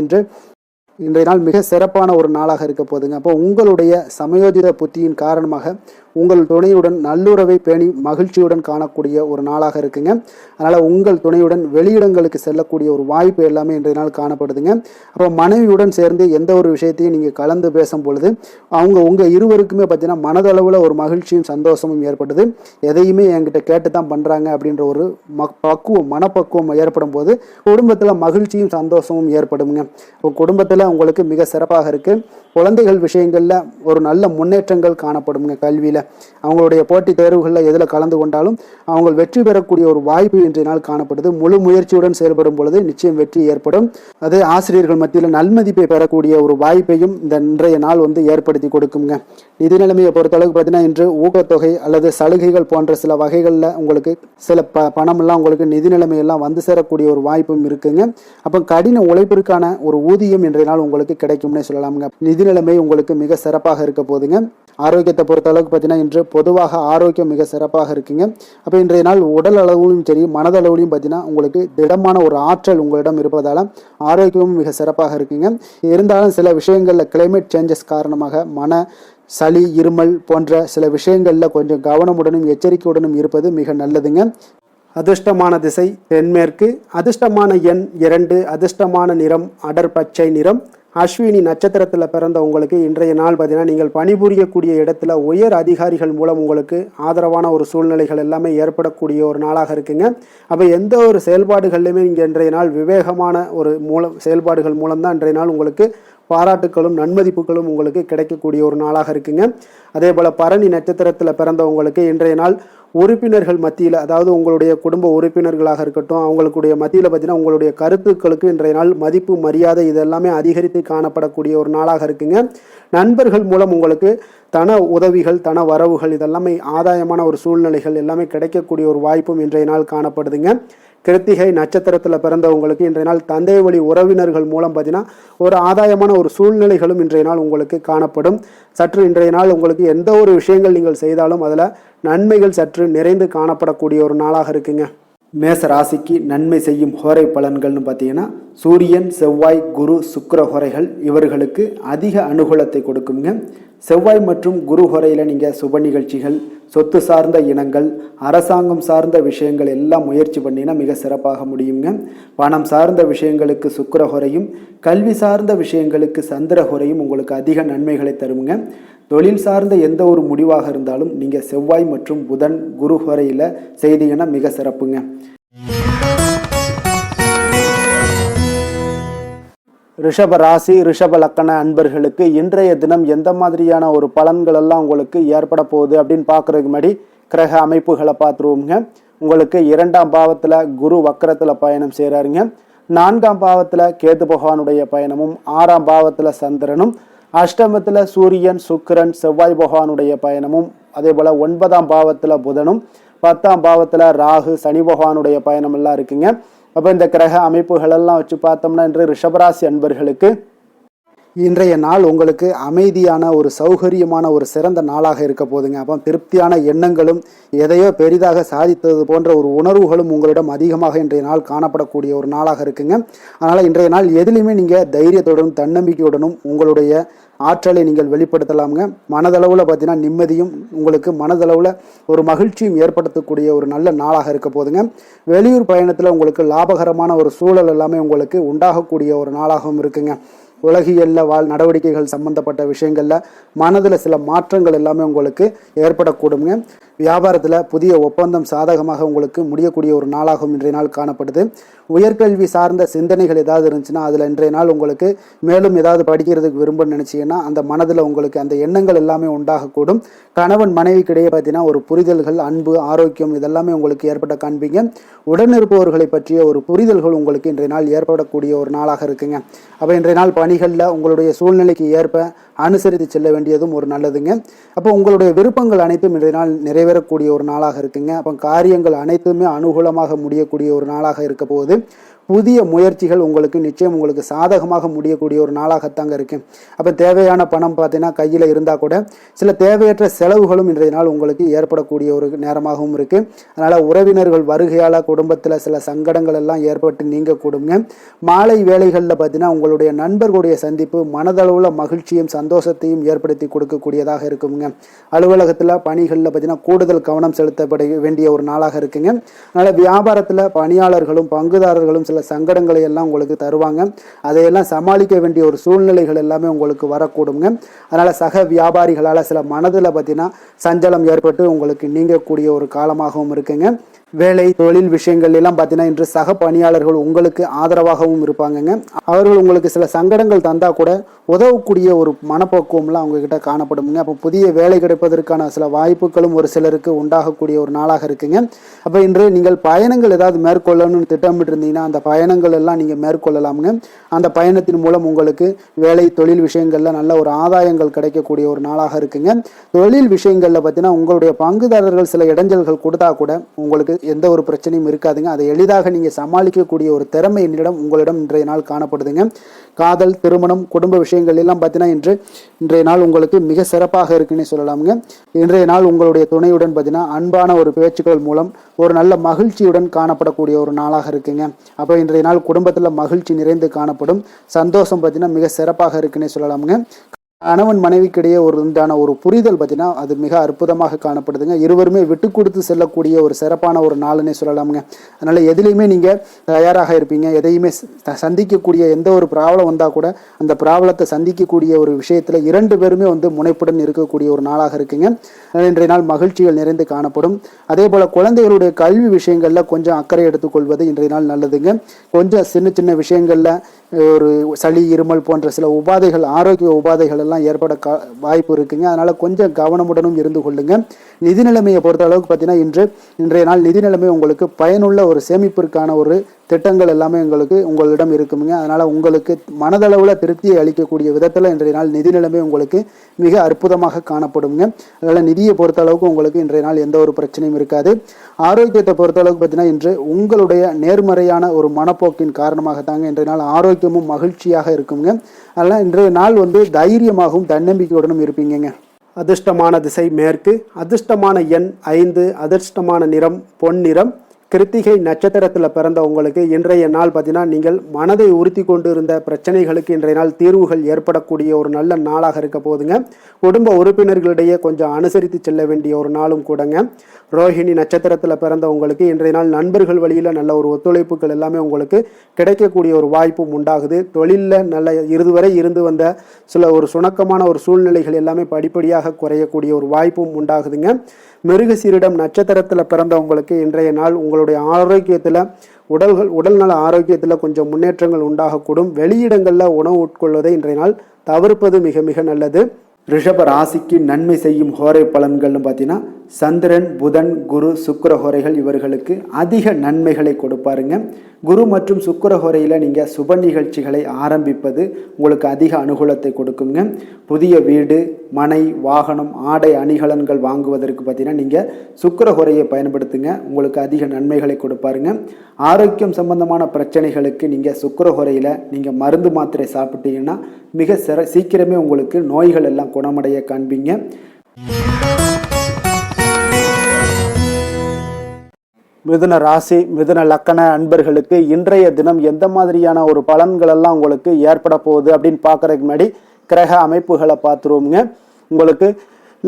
இன்றைய நாள் மிக சிறப்பான ஒரு நாளாக இருக்க போகுதுங்க. அப்போ உங்களுடைய சமயோஜித புத்தியின் காரணமாக உங்கள் துணையுடன் நல்லுறவை பேணி மகிழ்ச்சியுடன் காணக்கூடிய ஒரு நாளாக இருக்குங்க. அதனால் உங்கள் துணையுடன் வெளியிடங்களுக்கு செல்லக்கூடிய ஒரு வாய்ப்பு எல்லாமே இன்றைய நாள் காணப்படுதுங்க. அப்போ மனைவியுடன் சேர்ந்து எந்த ஒரு விஷயத்தையும் நீங்கள் கலந்து பேசும் பொழுது உங்கள் இருவருக்குமே பார்த்தீங்கன்னா மனதளவில் ஒரு மகிழ்ச்சியும் சந்தோஷமும் ஏற்படுது. எதையுமே என்கிட்ட கேட்டு தான் பண்ணுறாங்க அப்படின்ற ஒரு மனப்பக்குவம் ஏற்படும் போது குடும்பத்தில் மகிழ்ச்சியும் சந்தோஷமும் ஏற்படுங்க. இப்போ குடும்பத்தில் உங்களுக்கு மிக சிறப்பாக இருக்குது. குழந்தைகள் விஷயங்களில் ஒரு நல்ல முன்னேற்றங்கள் காணப்படுங்க. கல்வியில் அவங்களுடைய போட்டித் தேர்வுகளில் எதில் கலந்து கொண்டாலும் அவங்க வெற்றி பெறக்கூடிய ஒரு வாய்ப்பு இன்றைய நாள் காணப்படுது. முழு முயற்சியுடன் செயல்படும் பொழுது நிச்சயம் வெற்றி ஏற்படும். அது ஆசிரியர்கள் மத்தியில் நல்மதிப்பை பெறக்கூடிய ஒரு வாய்ப்பையும் இந்த இன்றைய நாள் ஏற்படுத்தி கொடுக்குங்க. நிதி நிலைமையை பொறுத்தளவுக்கு பார்த்தீங்கன்னா இன்று ஊக்கத்தொகை அல்லது சலுகைகள் போன்ற சில வகைகளில் உங்களுக்கு சில பணமெல்லாம் உங்களுக்கு நிதி நிலைமையெல்லாம் சேரக்கூடிய ஒரு வாய்ப்பும் இருக்குங்க. அப்போ கடின உழைப்பிற்கான ஒரு ஊதியம் இன்றைய நாள் உங்களுக்கு கிடைக்கும்னே சொல்லலாமுங்க. நிதி நிலைமை உங்களுக்கு மிக சிறப்பாக இருக்க போதுங்க. ஆரோக்கியத்தை பொறுத்த அளவுக்கு பார்த்தீங்கன்னா இன்று பொதுவாக ஆரோக்கியம் மிக சிறப்பாக இருக்குங்க. அப்போ இன்றைய நாள் உடல் அளவிலும் சரி மனதளவிலும் பார்த்தீங்கன்னா உங்களுக்கு திடமான ஒரு ஆற்றல் உங்களிடம் இருப்பதால் ஆரோக்கியமும் மிக சிறப்பாக இருக்குங்க. இருந்தாலும் சில விஷயங்களில் கிளைமேட் சேஞ்சஸ் காரணமாக சளி, இருமல் போன்ற சில விஷயங்களில் கொஞ்சம் கவனமுடனும் எச்சரிக்கையுடனும் இருப்பது மிக நல்லதுங்க. அதிர்ஷ்டமான திசை தென்மேற்கு. அதிர்ஷ்டமான எண் 2. அதிர்ஷ்டமான நிறம் அடர் பச்சை நிறம். அஸ்வினி நட்சத்திரத்தில் பிறந்த உங்களுக்கு இன்றைய நாள் பார்த்தீங்கன்னா நீங்கள் பணிபுரியக்கூடிய இடத்துல உயர் அதிகாரிகள் மூலம் உங்களுக்கு ஆதரவான ஒரு சூழ்நிலைகள் எல்லாமே ஏற்படக்கூடிய ஒரு நாளாக இருக்குங்க. அப்போ எந்த ஒரு செயல்பாடுகள்லையுமே நீங்கள் இன்றைய நாள் விவேகமான ஒரு செயல்பாடுகள் மூலம்தான் இன்றைய நாள் உங்களுக்கு பாராட்டுக்களும் நன்மதிப்புகளும் உங்களுக்கு கிடைக்கக்கூடிய ஒரு நாளாக இருக்குங்க. அதே போல் பரணி நட்சத்திரத்தில் பிறந்தவங்களுக்கு இன்றைய நாள் உறுப்பினர்கள் மத்தியில், அதாவது உங்களுடைய குடும்ப உறுப்பினர்களாக இருக்கட்டும், அவங்களுடைய மத்தியில் பார்த்தீங்கன்னா உங்களுடைய கருத்துக்களுக்கு இன்றைய நாள் மதிப்பு மரியாதை இதெல்லாமே அதிகரித்து காணப்படக்கூடிய ஒரு நாளாக இருக்குங்க. நண்பர்கள் மூலம் உங்களுக்கு தன உதவிகள், தன வரவுகள் இதெல்லாமே ஆதாயமான ஒரு சூழ்நிலைகள் எல்லாமே கிடைக்கக்கூடிய ஒரு வாய்ப்பும் இன்றைய நாள் காணப்படுதுங்க. கிருத்திகை நட்சத்திரத்தில் பிறந்தவங்களுக்கு இன்றைய நாள் தந்தை வழி உறவினர்கள் மூலம் பார்த்தீங்கன்னா ஒரு ஆதாயமான ஒரு சூழ்நிலைகளும் இன்றைய நாள் உங்களுக்கு காணப்படும். சற்று இன்றைய நாள் உங்களுக்கு எந்த ஒரு விஷயங்கள் நீங்கள் செய்தாலும் அதில் நன்மைகள் சற்று நிறைந்து காணப்படக்கூடிய ஒரு நாளாக இருக்குங்க. மேச ராசிக்கு நன்மை செய்யும் ஹோரை பலன்கள்னு பார்த்தீங்கன்னா சூரியன், செவ்வாய், குரு, சுக்கிர ஹோரைகள் இவர்களுக்கு அதிக அனுகூலத்தை கொடுக்குங்க. செவ்வாய் மற்றும் குரு ஹோரையில் நீங்கள் சுப நிகழ்ச்சிகள், சொத்து சார்ந்த இனங்கள், அரசாங்கம் சார்ந்த விஷயங்கள் எல்லாம் முயற்சி பண்ணினா மிக சிறப்பாக முடியுங்க. பணம் சார்ந்த விஷயங்களுக்கு சுக்கிர ஹோரையும், கல்வி சார்ந்த விஷயங்களுக்கு சந்திர ஹோரையும் உங்களுக்கு அதிக நன்மைகளை தருங்க. தொழில் சார்ந்த எந்த ஒரு முடிவாக இருந்தாலும் நீங்கள் செவ்வாய் மற்றும் புதன், குரு ஹோரையில் செய்தீங்கன்னா மிக சிறப்புங்க. ரிஷப ராசி, ரிஷப லக்கண அன்பர்களுக்கு இன்றைய தினம் எந்த மாதிரியான ஒரு பலன்கள் எல்லாம் உங்களுக்கு ஏற்பட போகுது அப்படின்னு பார்க்குறதுக்கு முன்னாடி கிரக அமைப்புகளை பார்த்துருவோங்க. உங்களுக்கு 2ஆம் பாவத்தில் குரு வக்கரத்தில் பயணம் செய்கிறாருங்க. 4ஆம் பாவத்தில் கேது பகவானுடைய பயணமும் 6ஆம் பாவத்தில் சந்திரனும் அஷ்டமத்தில் சூரியன் சுக்கிரன் செவ்வாய் பகவானுடைய பயணமும் அதே போல் 9ஆம் பாவத்தில் புதனும் 10ஆம் பாவத்தில் ராகு சனி பகவானுடைய பயணம் எல்லாம் இருக்குங்க. அப்போ இந்த கிரக அமைப்புகள் எல்லாம் வச்சு பார்த்தோம்னா இன்று ரிஷபராசி அன்பர்களுக்கு இன்றைய நாள் உங்களுக்கு அமைதியான ஒரு சௌகரியமான ஒரு சிறந்த நாளாக இருக்க போதுங்க. அப்போ திருப்தியான எண்ணங்களும் எதையோ பெரிதாக சாதித்தது போன்ற ஒரு உணர்வுகளும் உங்களிடம் அதிகமாக இன்றைய நாள் காணப்படக்கூடிய ஒரு நாளாக இருக்குங்க. அதனால் இன்றைய நாள் எதிலையுமே நீங்கள் தைரியத்துடனும் தன்னம்பிக்கையுடனும் உங்களுடைய ஆற்றலை நீங்கள் வெளிப்படுத்தலாமுங்க. மனதளவில் பார்த்தீங்கன்னா நிம்மதியும் உங்களுக்கு மனதளவில் ஒரு மகிழ்ச்சியும் ஏற்படுத்தக்கூடிய ஒரு நல்ல நாளாக இருக்க போதுங்க. வெளியூர் பயணத்தில் உங்களுக்கு லாபகரமான ஒரு சூழல் எல்லாமே உங்களுக்கு உண்டாகக்கூடிய ஒரு நாளாகவும் இருக்குங்க. உலகியல்ல நடவடிக்கைகள் சம்பந்தப்பட்ட விஷயங்களில் மனதில் சில மாற்றங்கள் எல்லாமே உங்களுக்கு ஏற்படக்கூடுங்க. வியாபாரத்தில் புதிய ஒப்பந்தம் சாதகமாக உங்களுக்கு முடியக்கூடிய ஒரு நாளாகவும் இன்றைய நாள் காணப்படுது. உயர்கல்வி சார்ந்த சிந்தனைகள் ஏதாவது இருந்துச்சுன்னா அதில் இன்றைய நாள் உங்களுக்கு மேலும் ஏதாவது படிக்கிறதுக்கு விரும்ப நினச்சிங்கன்னா அந்த மனதில் உங்களுக்கு அந்த எண்ணங்கள் எல்லாமே உண்டாகக்கூடும். கணவன் மனைவிக்கிடையே பார்த்தீங்கன்னா ஒரு புரிதல்கள், அன்பு, ஆரோக்கியம் இதெல்லாமே உங்களுக்கு ஏற்பட்ட காண்பீங்க. உடனிருப்பவர்களை பற்றிய ஒரு புரிதல்கள் உங்களுக்கு இன்றைய நாள் ஏற்படக்கூடிய ஒரு நாளாக இருக்குங்க. அப்போ இன்றைய நாள் பணிகளில் உங்களுடைய சூழ்நிலைக்கு ஏற்ப அனுசரித்து செல்ல வேண்டியதும் ஒரு நல்லதுங்க. அப்போ உங்களுடைய விருப்பங்கள் அனைத்தும் இன்றைய நாள் நிறைவேறக்கூடிய ஒரு நாளாக இருக்குங்க. அப்போ காரியங்கள் அனைத்துமே அனுகூலமாக முடியக்கூடிய ஒரு நாளாக இருக்க போகுது. புதிய முயற்சிகள் உங்களுக்கு நிச்சயம் உங்களுக்கு சாதகமாக முடியக்கூடிய ஒரு நாளாகத்தாங்க இருக்கு. அப்போ தேவையான பணம் பார்த்தீங்கன்னா கையில் இருந்தால் கூட சில தேவையற்ற செலவுகளும் இன்றைய நாள் உங்களுக்கு ஏற்படக்கூடிய ஒரு நேரமாகவும் இருக்கு. அதனால உறவினர்கள் வருகையால் குடும்பத்தில் சில சங்கடங்கள் எல்லாம் ஏற்பட்டு நீங்கக்கூடுங்க. மாலை வேளைகளில் பார்த்தீங்கன்னா உங்களுடைய நண்பர்களுடைய சந்திப்பு மனதளவில் மகிழ்ச்சியும் சந்தோஷத்தையும் ஏற்படுத்தி கொடுக்கக்கூடியதாக இருக்குங்க. அலுவலகத்தில் பணிகளில் பார்த்தீங்கன்னா கூடுதல் கவனம் செலுத்தப்பட வேண்டிய ஒரு நாளாக இருக்குங்க. அதனால வியாபாரத்தில் பணியாளர்களும் பங்குதாரர்களும் சில சங்கடங்களை எல்லாம் உங்களுக்கு தருவாங்க. அதையெல்லாம் சமாளிக்க வேண்டிய ஒரு சூழ்நிலைகள் எல்லாமே உங்களுக்கு வரக்கூடுங்க. அதனால சக வியாபாரிகளால் சில மனதில் பார்த்தீங்கன்னா சஞ்சலம் ஏற்பட்டு உங்களுக்கு நீங்கக்கூடிய ஒரு காலமாகவும் இருக்குங்க. வேலை தொழில் விஷயங்கள் எல்லாம் பார்த்தீங்கன்னா இன்று சக பணியாளர்கள் உங்களுக்கு ஆதரவாகவும் இருப்பாங்கங்க. அவர்கள் உங்களுக்கு சில சங்கடங்கள் தந்தா கூட உதவக்கூடிய ஒரு மனப்போக்குவம்லாம் அவங்க கிட்ட காணப்படுங்க. அப்போ புதிய வேலை கிடைப்பதற்கான சில வாய்ப்புகளும் ஒரு சிலருக்கு உண்டாகக்கூடிய ஒரு நாளாக இருக்குங்க. அப்போ இன்று நீங்கள் பயணங்கள் ஏதாவது மேற்கொள்ளணும்னு திட்டமிட்டு இருந்தீங்கன்னா அந்த பயணங்கள் எல்லாம் நீங்கள் மேற்கொள்ளலாமுங்க. அந்த பயணத்தின் மூலம் உங்களுக்கு வேலை தொழில் விஷயங்கள்ல நல்ல ஒரு ஆதாயங்கள் கிடைக்கக்கூடிய ஒரு நாளாக இருக்குங்க. தொழில் விஷயங்கள்ல பார்த்தீங்கன்னா உங்களுடைய பங்குதாரர்கள் சில இடைஞ்சல்கள் கொடுத்தா கூட உங்களுக்கு எந்த ஒரு பிரச்சனையும் இருக்காதுங்க. அதை எளிதாக நீங்க சமாளிக்கக்கூடிய ஒரு திறமை உங்களிடம் இன்றைய நாள் காணப்படுதுங்க. காதல், திருமணம், குடும்ப விஷயங்கள் எல்லாம் பார்த்தீங்கன்னா இன்றைய நாள் உங்களுக்கு மிக சிறப்பாக இருக்குன்னு சொல்லலாமுங்க. இன்றைய நாள் உங்களுடைய துணையுடன் பார்த்தீங்கன்னா அன்பான ஒரு பேச்சுக்கள் மூலம் ஒரு நல்ல மகிழ்ச்சியுடன் காணப்படக்கூடிய ஒரு நாளாக இருக்குங்க. அப்போ இன்றைய நாள் குடும்பத்தில் மகிழ்ச்சி நிறைந்து காணப்படும். சந்தோஷம் பார்த்தீங்கன்னா மிக சிறப்பாக இருக்குன்னு சொல்லலாமுங்க. கணவன் மனைவிக்கிடையே உண்டான ஒரு புரிதல் பார்த்தீங்கன்னா அது மிக அற்புதமாக காணப்படுதுங்க. இருவருமே விட்டு கொடுத்து செல்லக்கூடிய ஒரு சிறப்பான ஒரு நாளுன்னே சொல்லலாமுங்க. அதனால எதுலையுமே நீங்க தயாராக இருப்பீங்க. எதையுமே சந்திக்கக்கூடிய எந்த ஒரு ப்ராப்ளம் வந்தா கூட அந்த ப்ராப்ளத்தை சந்திக்கக்கூடிய ஒரு விஷயத்துல 2 பேருமே முனைப்புடன் இருக்கக்கூடிய ஒரு நாளாக இருக்குங்க. இன்றைய நாள் மகிழ்ச்சிகள் நிறைந்து காணப்படும். அதே போல குழந்தைகளுடைய கல்வி விஷயங்கள்ல கொஞ்சம் அக்கறை எடுத்துக்கொள்வது இன்றைய நாள் நல்லதுங்க. கொஞ்சம் சின்ன சின்ன விஷயங்கள்ல ஒரு சளி, இருமல் போன்ற சில உபாதைகள், ஆரோக்கிய உபாதைகள் எல்லாம் ஏற்பட வாய்ப்பு இருக்குங்க. அதனால கொஞ்சம் கவனமுடனும் இருந்து கொள்ளுங்க. நிதி நிலைமையை பொறுத்த அளவுக்கு பார்த்தீங்கன்னா இன்றைய நாள் நிதி நிலைமை உங்களுக்கு பயனுள்ள ஒரு சேமிப்பிற்கான ஒரு திட்டங்கள் எல்லாமே உங்களிடம் இருக்குங்க. அதனால உங்களுக்கு மனதளவில் திருப்தியை அளிக்கக்கூடிய விதத்தில் இன்றைய நாள் நிதி நிலைமை உங்களுக்கு மிக அற்புதமாக காணப்படுங்க. அதனால நிதியை பொறுத்த அளவுக்கு உங்களுக்கு இன்றைய நாள் எந்த ஒரு பிரச்சனையும் இருக்காது. ஆரோக்கியத்தை பொறுத்த அளவுக்கு பார்த்தீங்கன்னா இன்று உங்களுடைய நேர்மறையான ஒரு மனப்போக்கின் காரணமாக தாங்க இன்றைய நாள் ஆரோக்கியமும் மகிழ்ச்சியாக இருக்குங்க. அதனால இன்றைய நாள் தைரியமாகவும் தன்னம்பிக்கையுடனும் இருப்பீங்க. அதிர்ஷ்டமான திசை மேற்கு, அதிர்ஷ்டமான எண் 5, அதிர்ஷ்டமான நிறம் பொன்னிறம். கிருத்திகை நட்சத்திரத்தில் பிறந்த உங்களுக்கு இன்றைய நாள் பார்த்தீங்கன்னா நீங்கள் மனதை உறுத்தி கொண்டு இருந்த பிரச்சனைகளுக்கு இன்றைய நாள் தீர்வுகள் ஏற்படக்கூடிய ஒரு நல்ல நாளாக இருக்க போதுங்க. குடும்ப உறுப்பினர்களிடையே கொஞ்சம் அனுசரித்து செல்ல வேண்டிய ஒரு நாளும் கூடங்க. ரோஹிணி நட்சத்திரத்தில் பிறந்த உங்களுக்கு இன்றைய நாள் நண்பர்கள் வழியில் நல்ல ஒரு ஒத்துழைப்புகள் எல்லாமே உங்களுக்கு கிடைக்கக்கூடிய ஒரு வாய்ப்பும் உண்டாகுது. தொழிலில் நல்ல இதுவரை இருந்து வந்த சில ஒரு சுணக்கமான ஒரு சூழ்நிலைகள் எல்லாமே படிப்படியாக குறையக்கூடிய ஒரு வாய்ப்பும் உண்டாகுதுங்க. மிருகசீரிடம் நட்சத்திரத்தில் பிறந்தவங்களுக்கு இன்றைய நாள் உங்களுடைய ஆரோக்கியத்தில் உடல்நல ஆரோக்கியத்தில் கொஞ்சம் முன்னேற்றங்கள் உண்டாகக்கூடும். வெளியிடங்களில் உணவு உட்கொள்வதை இன்றைய நாள் தவிர்ப்பது மிக மிக நல்லது. ரிஷப ராசிக்கு நன்மை செய்யும் ஹோரை பலன்கள்னு பார்த்தீங்கன்னா சந்திரன், புதன், குரு, சுக்கிர ஹோரைகள் இவர்களுக்கு அதிக நன்மைகளை கொடுப்பாருங்க. குரு மற்றும் சுக்கிர ஹோரையில் நீங்கள் சுப நிகழ்ச்சிகளை ஆரம்பிப்பது உங்களுக்கு அதிக அனுகூலத்தை கொடுக்குங்க. புதிய வீடு, மனை, வாகனம், ஆடை அணிகலன்கள் வாங்குவதற்கு பார்த்தீங்கன்னா நீங்கள் சுக்கிர ஹோரையை பயன்படுத்துங்க, உங்களுக்கு அதிக நன்மைகளை கொடுப்பாருங்க. ஆரோக்கியம் சம்பந்தமான பிரச்சனைகளுக்கு நீங்கள் சுக்கிர ஹோரையில் நீங்கள் மருந்து மாத்திரை சாப்பிட்டீங்கன்னா மிக சீக்கிரமே உங்களுக்கு நோய்கள் எல்லாம் குணமடைய காண்பீங்க. மிதுன ராசி, மிதுன லக்கண அன்பர்களுக்கு இன்றைய தினம் எந்த மாதிரியான ஒரு பலன்கள் எல்லாம் உங்களுக்கு ஏற்பட போகுது அப்படின்னு பார்க்கறதுக்கு முன்னாடி கிரக அமைப்புகளை பார்த்துருவோங்க. உங்களுக்கு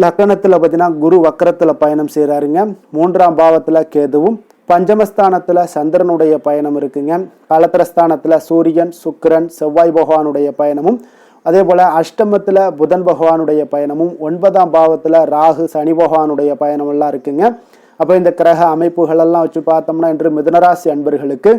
லக்கணத்தில் பார்த்தீங்கன்னா குரு வக்கரத்தில் பயணம் செய்கிறாருங்க. 3ஆம் பாவத்தில் கேதுவும், பஞ்சமஸ்தானத்தில் சந்திரனுடைய பயணம் இருக்குங்க. கலத்திரஸ்தானத்தில் சூரியன், சுக்கிரன், செவ்வாய் பகவானுடைய பயணமும், அதே போல் அஷ்டமத்தில் புதன் பகவானுடைய பயணமும், 9ஆம் பாவத்தில் ராகு, சனி பகவானுடைய பயணம் எல்லாம் இருக்குங்க. அப்போ இந்த கிரக அமைப்புகளெல்லாம் வச்சு பார்த்தோம்னா இன்று மிதுனராசி அன்பர்களுக்கு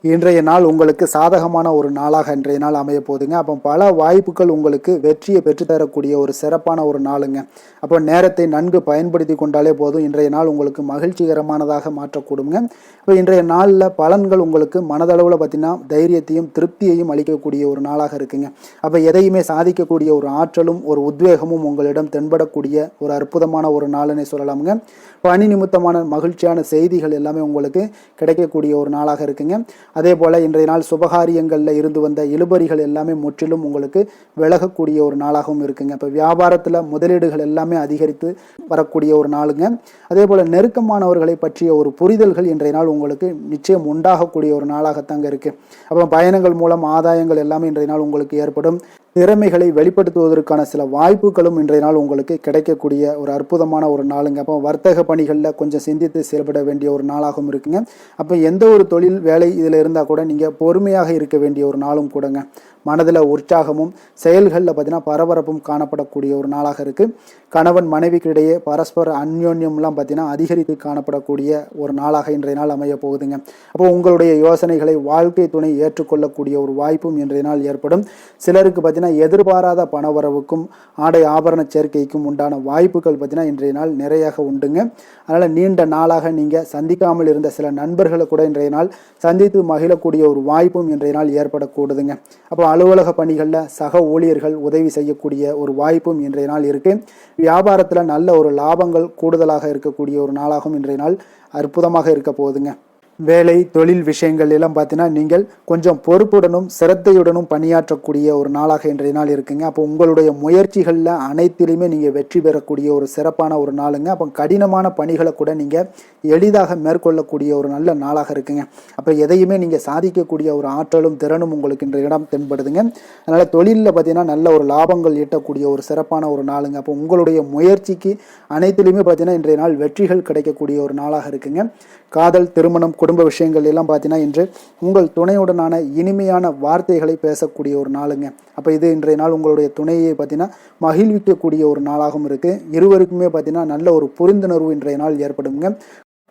இன்றைய நாள் உங்களுக்கு சாதகமான ஒரு நாளாக இன்றைய நாள் அமைய போகுதுங்க. அப்போ பல வாய்ப்புகள் உங்களுக்கு வெற்றியை பெற்றுத்தரக்கூடிய ஒரு சிறப்பான ஒரு நாளுங்க. அப்போ நேரத்தை நன்கு பயன்படுத்தி கொண்டாலே போதும், இன்றைய நாள் உங்களுக்கு மகிழ்ச்சிகரமானதாக மாற்றக்கூடுங்க. இப்போ இன்றைய நாளில் பலன்கள் உங்களுக்கு மனதளவில் பார்த்திங்கன்னா தைரியத்தையும் திருப்தியையும் அளிக்கக்கூடிய ஒரு நாளாக இருக்குங்க. அப்போ எதையுமே சாதிக்கக்கூடிய ஒரு ஆற்றலும் ஒரு உத்வேகமும் உங்களிடம் தென்படக்கூடிய ஒரு அற்புதமான ஒரு நாளுன்னு சொல்லலாமுங்க. பணி நிமித்தமான மகிழ்ச்சியான செய்திகள் எல்லாமே உங்களுக்கு கிடைக்கக்கூடிய ஒரு நாளாக இருக்குங்க. அதே போல் இன்றைய நாள் சுபகாரியங்களில் இருந்து வந்த இழுபறிகள் எல்லாமே முற்றிலும் உங்களுக்கு விலகக்கூடிய ஒரு நாளாகவும் இருக்குங்க. இப்போ வியாபாரத்தில் முதலீடுகள் எல்லாமே அதிகரித்து வரக்கூடிய ஒரு நாளுங்க. அதே போல் நெருக்கமானவர்களை பற்றிய ஒரு புரிதல்கள் இன்றைய நாள் உங்களுக்கு நிச்சயம் உண்டாகக்கூடிய ஒரு நாளாகத்தாங்க இருக்குது. அப்போ பயணங்கள் மூலம் ஆதாயங்கள் எல்லாமே இன்றைய நாள் உங்களுக்கு ஏற்படும். திறமைகளை வெளிப்படுத்துவதற்கான சில வாய்ப்புகளும் இன்றைய நாள் உங்களுக்கு கிடைக்கக்கூடிய ஒரு அற்புதமான ஒரு நாளுங்க. அப்போ வர்த்தக பணிகளில் கொஞ்சம் சிந்தித்து செயல்பட வேண்டிய ஒரு நாளாகவும் இருக்குங்க. அப்போ எந்த ஒரு தொழில் வேலை இதில் இருந்தால் கூட நீங்கள் பொறுமையாக இருக்க வேண்டிய ஒரு நாளும் கூடங்க. மனதில் உற்சாகமும் செயல்களில் பார்த்தீங்கன்னா பரபரப்பும் காணப்படக்கூடிய ஒரு நாளாக இருக்குது. கணவன் மனைவிக்கிடையே பரஸ்பர அந்யோன்யம்லாம் பார்த்தீங்கன்னா அதிகரித்து காணப்படக்கூடிய ஒரு நாளாக இன்றைய நாள் அமைய போகுதுங்க. அப்போ உங்களுடைய யோசனைகளை வாழ்க்கை துணை ஏற்றுக்கொள்ளக்கூடிய ஒரு வாய்ப்பும் இன்றைய நாள் ஏற்படும். சிலருக்கு பார்த்தீங்கன்னா எதிர்பாராத பணவரவுக்கும் ஆடை ஆபரண சேர்க்கைக்கும் உண்டான வாய்ப்புகள் பார்த்தீங்கன்னா இன்றைய நாள் நிறையாக உண்டுங்க. அதனால் நீண்ட நாளாக நீங்கள் சந்திக்காமல் இருந்த சில நண்பர்களை கூட இன்றைய நாள் சந்தித்து மகிழக்கூடிய ஒரு வாய்ப்பும் இன்றைய நாள் ஏற்படக்கூடுதுங்க. அப்போ அலுவலக பணிகளில் சக ஊழியர்கள் உதவி செய்யக்கூடிய ஒரு வாய்ப்பும் இன்றைய நாள் இருக்குது. வியாபாரத்தில் நல்ல ஒரு லாபங்கள் கூடுதலாக இருக்கக்கூடிய ஒரு நாளாகவும் இன்றைய நாள் அற்புதமாக இருக்க போகுதுங்க. வேலை தொழில் விஷயங்கள் எல்லாம் பார்த்தீங்கன்னா நீங்கள் கொஞ்சம் பொறுப்புடனும் சிரத்தையுடனும் பணியாற்றக்கூடிய ஒரு நாளாக இன்றைய நாள் இருக்குங்க. அப்போ உங்களுடைய முயற்சிகளில் அனைத்திலுமே நீங்கள் வெற்றி பெறக்கூடிய ஒரு சிறப்பான ஒரு நாளுங்க. அப்போ கடினமான பணிகளை கூட நீங்கள் எளிதாக மேற்கொள்ளக்கூடிய ஒரு நல்ல நாளாக இருக்குங்க. அப்போ எதையுமே நீங்கள் சாதிக்கக்கூடிய ஒரு ஆற்றலும் திறனும் உங்களுக்கு இன்றைய இடம் தென்படுதுங்க. அதனால் தொழிலில் பார்த்தீங்கன்னா நல்ல ஒரு லாபங்கள் ஈட்டக்கூடிய ஒரு சிறப்பான ஒரு நாளுங்க. அப்போ உங்களுடைய முயற்சிக்கு அனைத்திலுமே பார்த்தீங்கன்னா இன்றைய நாள் வெற்றிகள் கிடைக்கக்கூடிய ஒரு நாளாக இருக்குங்க. காதல், திருமணம், குடும்ப விஷயங்கள் எல்லாம் பார்த்தீங்கன்னா இன்று உங்கள் துணையுடனான இனிமையான வார்த்தைகளை பேசக்கூடிய ஒரு நாளுங்க. அப்போ இது இன்றைய நாள் உங்களுடைய துணையை பார்த்தீங்கன்னா மகிழ்விக்கக்கூடிய ஒரு நாளாகவும் இருக்குது. இருவருக்குமே பார்த்தீங்கன்னா நல்ல ஒரு புரிந்துணர்வு இன்றைய நாள் ஏற்படுங்க.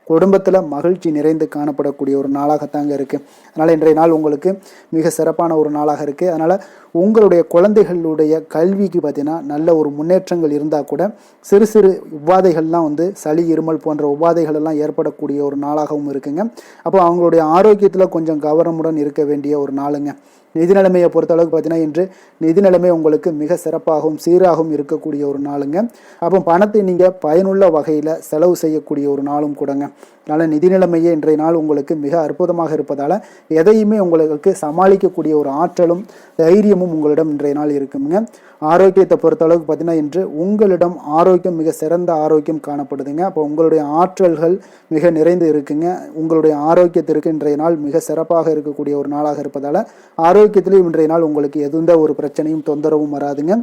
குடும்பத்தில் மகிழ்ச்சி நிறைந்து காணப்படக்கூடிய ஒரு நாளாகத்தாங்க இருக்குது. அதனால் இன்றைய நாள் உங்களுக்கு மிக சிறப்பான ஒரு நாளாக இருக்குது. அதனால் உங்களுடைய குழந்தைகளுடைய கல்விக்கு பார்த்தீங்கன்னா நல்ல ஒரு முன்னேற்றங்கள் இருந்தால் கூட சிறு சிறு உபாதைகள்லாம் சளி, இருமல் போன்ற உபாதைகள் எல்லாம் ஏற்படக்கூடிய ஒரு நாளாகவும் இருக்குங்க. அப்போ அவங்களுடைய ஆரோக்கியத்தில் கொஞ்சம் கவனமுடன் இருக்க வேண்டிய ஒரு நாளுங்க. நிதி நிலைமையை பொறுத்தளவுக்கு பார்த்தீங்கன்னா இன்று நிதி நிலைமை உங்களுக்கு மிக சிறப்பாகவும் சீராகவும் இருக்கக்கூடிய ஒரு நாளுங்க. அப்போ பணத்தை நீங்கள் பயனுள்ள வகையில் செலவு செய்யக்கூடிய ஒரு நாளும் கூடங்க. அதனால் நிதி நிலைமையே இன்றைய நாள் உங்களுக்கு மிக அற்புதமாக இருப்பதால் எதையுமே உங்களுக்கு சமாளிக்கக்கூடிய ஒரு ஆற்றலும் தைரியமும் உங்களிடம் இன்றைய நாள் இருக்குங்க. ஆரோக்கியத்தை பொறுத்தளவுக்கு பார்த்தீங்கன்னா இன்று உங்களிடம் ஆரோக்கியம் மிக சிறந்த ஆரோக்கியம் காணப்படுதுங்க. அப்போ உங்களுடைய ஆற்றல்கள் மிக நிறைந்து இருக்குங்க. உங்களுடைய ஆரோக்கியத்திற்கு இன்றைய நாள் மிக சிறப்பாக இருக்கக்கூடிய ஒரு நாளாக இருப்பதால் ஆரோக்கியத்திலையும் இன்றைய நாள் உங்களுக்கு எந்த ஒரு பிரச்சனையும் தொந்தரவும் வராதுங்க.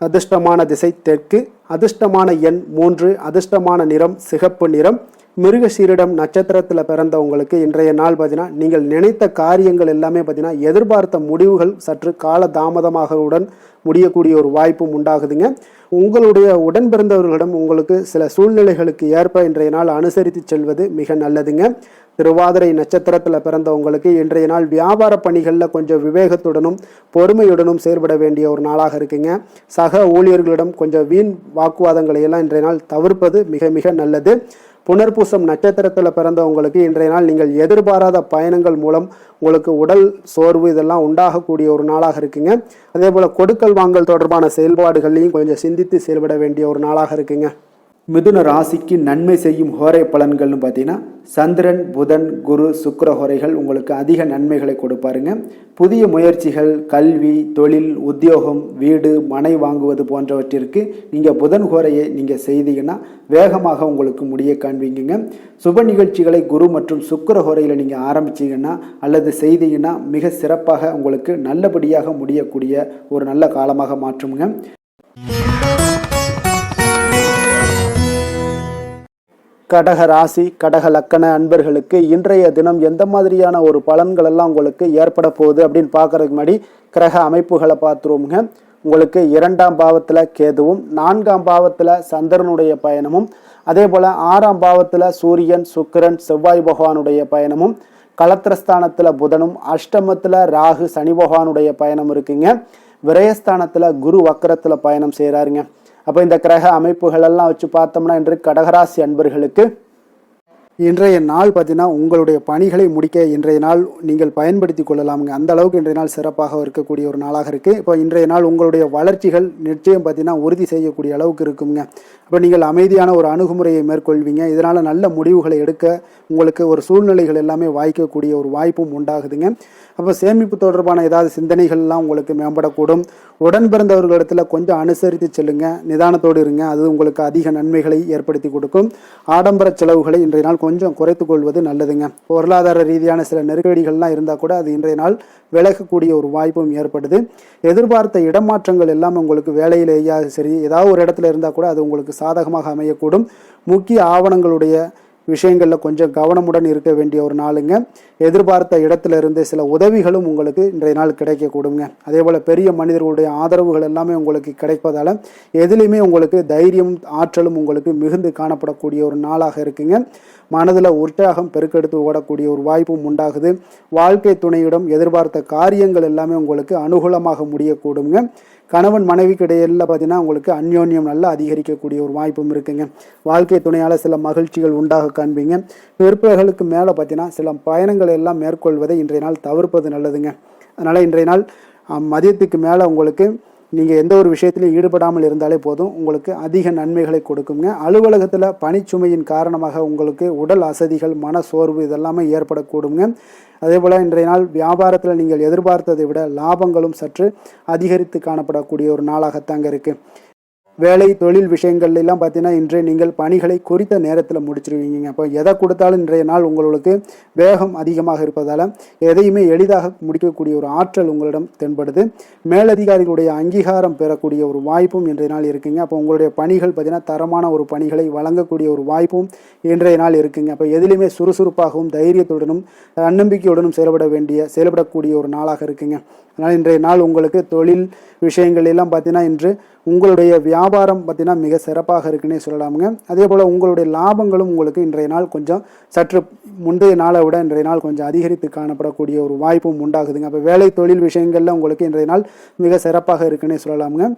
அதிர்ஷ்டமான திசை தெற்கு, அதிர்ஷ்டமான எண் 3, அதிர்ஷ்டமான நிறம் சிகப்பு நிறம். மிருகசீரிடம் நட்சத்திரத்தில் பிறந்தவங்களுக்கு இன்றைய நாள் பார்த்தீங்கன்னா நீங்கள் நினைத்த காரியங்கள் எல்லாமே பார்த்தீங்கன்னா எதிர்பார்த்த முடிவுகள் சற்று கால தாமதமாகவுடன் முடியக்கூடிய ஒரு வாய்ப்பும் உண்டாகுதுங்க. உங்களுடைய உடன் பிறந்தவர்களிடம் உங்களுக்கு சில சூழ்நிலைகளுக்கு ஏற்ப இன்றைய நாள் அனுசரித்து செல்வது மிக நல்லதுங்க. திருவாதிரை நட்சத்திரத்தில் பிறந்தவங்களுக்கு இன்றைய நாள் வியாபார பணிகளில் கொஞ்சம் விவேகத்துடனும் பொறுமையுடனும் செயல்பட வேண்டிய ஒரு நாளாக இருக்குங்க. சக ஊழியர்களிடம் கொஞ்சம் வீண் வாக்குவாதங்களை எல்லாம் இன்றைய நாள் தவிர்ப்பது மிக மிக நல்லது. புனர்பூசம் நட்சத்திரத்தில் பிறந்தவங்களுக்கு இன்றைய நாள் நீங்கள் எதிர்பாராத பயணங்கள் மூலம் உங்களுக்கு உடல் சோர்வு இதெல்லாம் உண்டாகக்கூடிய ஒரு நாளாக இருக்குங்க. அதே போல் கொடுக்கல் வாங்கல் தொடர்பான செயல்பாடுகளையும் கொஞ்சம் சிந்தித்து செயல்பட வேண்டிய ஒரு நாளாக இருக்குங்க. மிதுன ராசிக்கு நன்மை செய்யும் ஹோரை பலன்கள்னு பார்த்தீங்கன்னா சந்திரன், புதன், குரு, சுக்கிர ஹோரைகள் உங்களுக்கு அதிக நன்மைகளை கொடுப்பாருங்க. புதிய முயற்சிகள், கல்வி, தொழில், உத்தியோகம், வீடு, மனை வாங்குவது போன்றவற்றிற்கு நீங்கள் புதன் ஹோரையை நீங்கள் செய்தீங்கன்னா வேகமாக உங்களுக்கு முடிய காண்பீங்க. சுப நிகழ்ச்சிகளை குரு மற்றும் சுக்கிர ஹோரையில் நீங்கள் ஆரம்பிச்சிங்கன்னா அல்லது செய்தீங்கன்னா மிக சிறப்பாக உங்களுக்கு நல்லபடியாக முடியக்கூடிய ஒரு நல்ல காலமாக மாற்றுங்க. கடக ராசி, கடக லக்கண அன்பர்களுக்கு இன்றைய தினம் எந்த மாதிரியான ஒரு பலன்கள் எல்லாம் உங்களுக்கு ஏற்பட போகுது அப்படின்னு பார்க்கறதுக்கு முன்னாடி கிரக அமைப்புகளை பார்த்துருவோங்க. உங்களுக்கு 2ஆம் பாவத்தில் கேதுவும், 4ஆம் பாவத்தில் சந்திரனுடைய பயணமும், அதே போல் 6ஆம் பாவத்தில் சூரியன், சுக்கிரன், செவ்வாய் பகவானுடைய பயணமும், களத்திரஸ்தானத்தில் புதனும், அஷ்டமத்தில் ராகு, சனி பகவானுடைய பயணம் இருக்குங்க. விரயஸ்தானத்தில் குரு வக்கரத்தில் பயணம் செய்கிறாருங்க. அப்போ இந்த கிரக அமைப்புகள் எல்லாம் வச்சு பார்த்தோம்னா இன்று கடகராசி அன்பர்களுக்கு இன்றைய நாள் பார்த்தீங்கன்னா உங்களுடைய பணிகளை முடிக்க இன்றைய நாள் நீங்கள் பயன்படுத்தி கொள்ளலாமுங்க. அந்த அளவுக்கு இன்றைய நாள் சிறப்பாக இருக்கக்கூடிய ஒரு நாளாக இருக்குது. இப்போ இன்றைய நாள் உங்களுடைய வளர்ச்சிகள் நிச்சயம் பார்த்தீங்கன்னா உறுதி செய்யக்கூடிய அளவுக்கு இருக்குங்க. இப்போ நீங்கள் அமைதியான ஒரு அணுகுமுறையை மேற்கொள்வீங்க. இதனால் நல்ல முடிவுகளை எடுக்க உங்களுக்கு ஒரு சூழ்நிலைகள் எல்லாமே வாய்க்கக்கூடிய ஒரு வாய்ப்பும் உண்டாகுதுங்க. அப்போ சேமிப்பு தொடர்பான ஏதாவது சிந்தனைகள்லாம் உங்களுக்கு மேம்படக்கூடும். உடன் பிறந்தவர்களிடத்தில் கொஞ்சம் அனுசரித்து செல்லுங்க, நிதானத்தோடு இருங்க. அது உங்களுக்கு அதிக நன்மைகளை ஏற்படுத்தி கொடுக்கும். ஆடம்பர செலவுகளை இன்றைய நாள் கொஞ்சம் குறைத்து கொள்வது நல்லதுங்க. பொருளாதார ரீதியான சில நெருக்கடிகள்லாம் இருந்தால் கூட அது இன்றைய நாள் விலகக்கூடிய ஒரு வாய்ப்பும் ஏற்படுது. எதிர்பார்த்த இடமாற்றங்கள் எல்லாம் உங்களுக்கு வேலையிலேயே சரி ஏதாவது ஒரு இடத்துல இருந்தால் கூட அது உங்களுக்கு சாதகமாக அமையக்கூடும். முக்கிய ஆவணங்களுடைய விஷயங்களில் கொஞ்சம் கவனமுடன் இருக்க வேண்டிய ஒரு நாளுங்க. எதிர்பார்த்த இடத்துல இருந்து சில உதவிகளும் உங்களுக்கு இன்றைய நாள் கிடைக்கக்கூடுங்க. அதே போல் பெரிய மனிதர்களுடைய ஆதரவுகள் எல்லாமே உங்களுக்கு கிடைப்பதால் எதுலேயுமே உங்களுக்கு தைரியம், ஆற்றலும் உங்களுக்கு மிகுந்து காணப்படக்கூடிய ஒரு நாளாக இருக்குங்க. மனதில் உற்சாகம் பெருக்கெடுத்து ஓடக்கூடிய ஒரு வாய்ப்பும் உண்டாகுது. வாழ்க்கை துணையிடம் எதிர்பார்த்த காரியங்கள் எல்லாமே உங்களுக்கு அனுகூலமாக முடியக்கூடுங்க. கணவன் மனைவிக்கு இடையில பார்த்தீங்கன்னா உங்களுக்கு அந்யோன்யம் நல்லா அதிகரிக்கக்கூடிய ஒரு வாய்ப்பும் இருக்குங்க. வாழ்க்கை துணையால் சில மகிழ்ச்சிகள் உண்டாக காண்பீங்க. பிற்பகலுக்கு மேலே பார்த்தீங்கன்னா சில பயணங்களை எல்லாம் மேற்கொள்வதை இன்றைய நாள் தவிர்ப்பது நல்லதுங்க. அதனால் இன்றைய நாள் மதியத்துக்கு மேலே உங்களுக்கு நீங்கள் எந்த ஒரு விஷயத்திலையும் ஈடுபடாமல் இருந்தாலே போதும், உங்களுக்கு அதிக நன்மைகளை கொடுக்குங்க. அலுவலகத்தில் பணிச்சுமையின் காரணமாக உங்களுக்கு உடல் அசதிகள், மன சோர்வு இதெல்லாமே ஏற்படக்கூடுங்க. அதே போல் இன்றைய நாள் வியாபாரத்தில் நீங்கள் எதிர்பார்த்ததை விட லாபங்களும் சற்று அதிகரித்து காணப்படக்கூடிய ஒரு நாளாகத்தாங்க இருக்குது. வேலை தொழில் விஷயங்கள்லாம் பார்த்தீங்கன்னா இன்று நீங்கள் பணிகளை குறித்த நேரத்தில் முடிச்சிருவீங்க. அப்போ எதை கொடுத்தாலும் இன்றைய நாள் உங்களுக்கு வேகம் அதிகமாக இருப்பதால் எதையுமே எளிதாக முடிக்கக்கூடிய ஒரு ஆற்றல் உங்களிடம் தென்படுது. மேலதிகாரிகளுடைய அங்கீகாரம் பெறக்கூடிய ஒரு வாய்ப்பும் இன்றைய நாள் இருக்குங்க. அப்போ உங்களுடைய பணிகள் பார்த்தீங்கன்னா தரமான ஒரு பணிகளை வழங்கக்கூடிய ஒரு வாய்ப்பும் இன்றைய நாள் இருக்குங்க. அப்போ எதிலுமே சுறுசுறுப்பாகவும் தைரியத்துடனும் தன்னம்பிக்கையுடனும் செயல்படக்கூடிய ஒரு நாளாக இருக்குங்க. அதனால் இன்றைய நாள் உங்களுக்கு தொழில் விஷயங்கள் எல்லாம் பார்த்தீங்கன்னா இன்று உங்களுடைய வியாபாரம் பார்த்தீங்கன்னா மிக சிறப்பாக இருக்குன்னே சொல்லலாமுங்க. அதே போல் உங்களுடைய லாபங்களும் உங்களுக்கு இன்றைய நாள் கொஞ்சம் சற்று முந்தைய நாளை விட இன்றைய நாள் கொஞ்சம் அதிகரித்து காணப்படக்கூடிய ஒரு வாய்ப்பும் உண்டாகுதுங்க. அப்போ வேலை தொழில் விஷயங்கள்ல உங்களுக்கு இன்றைய நாள் மிக சிறப்பாக இருக்குன்னே சொல்லலாமுங்க.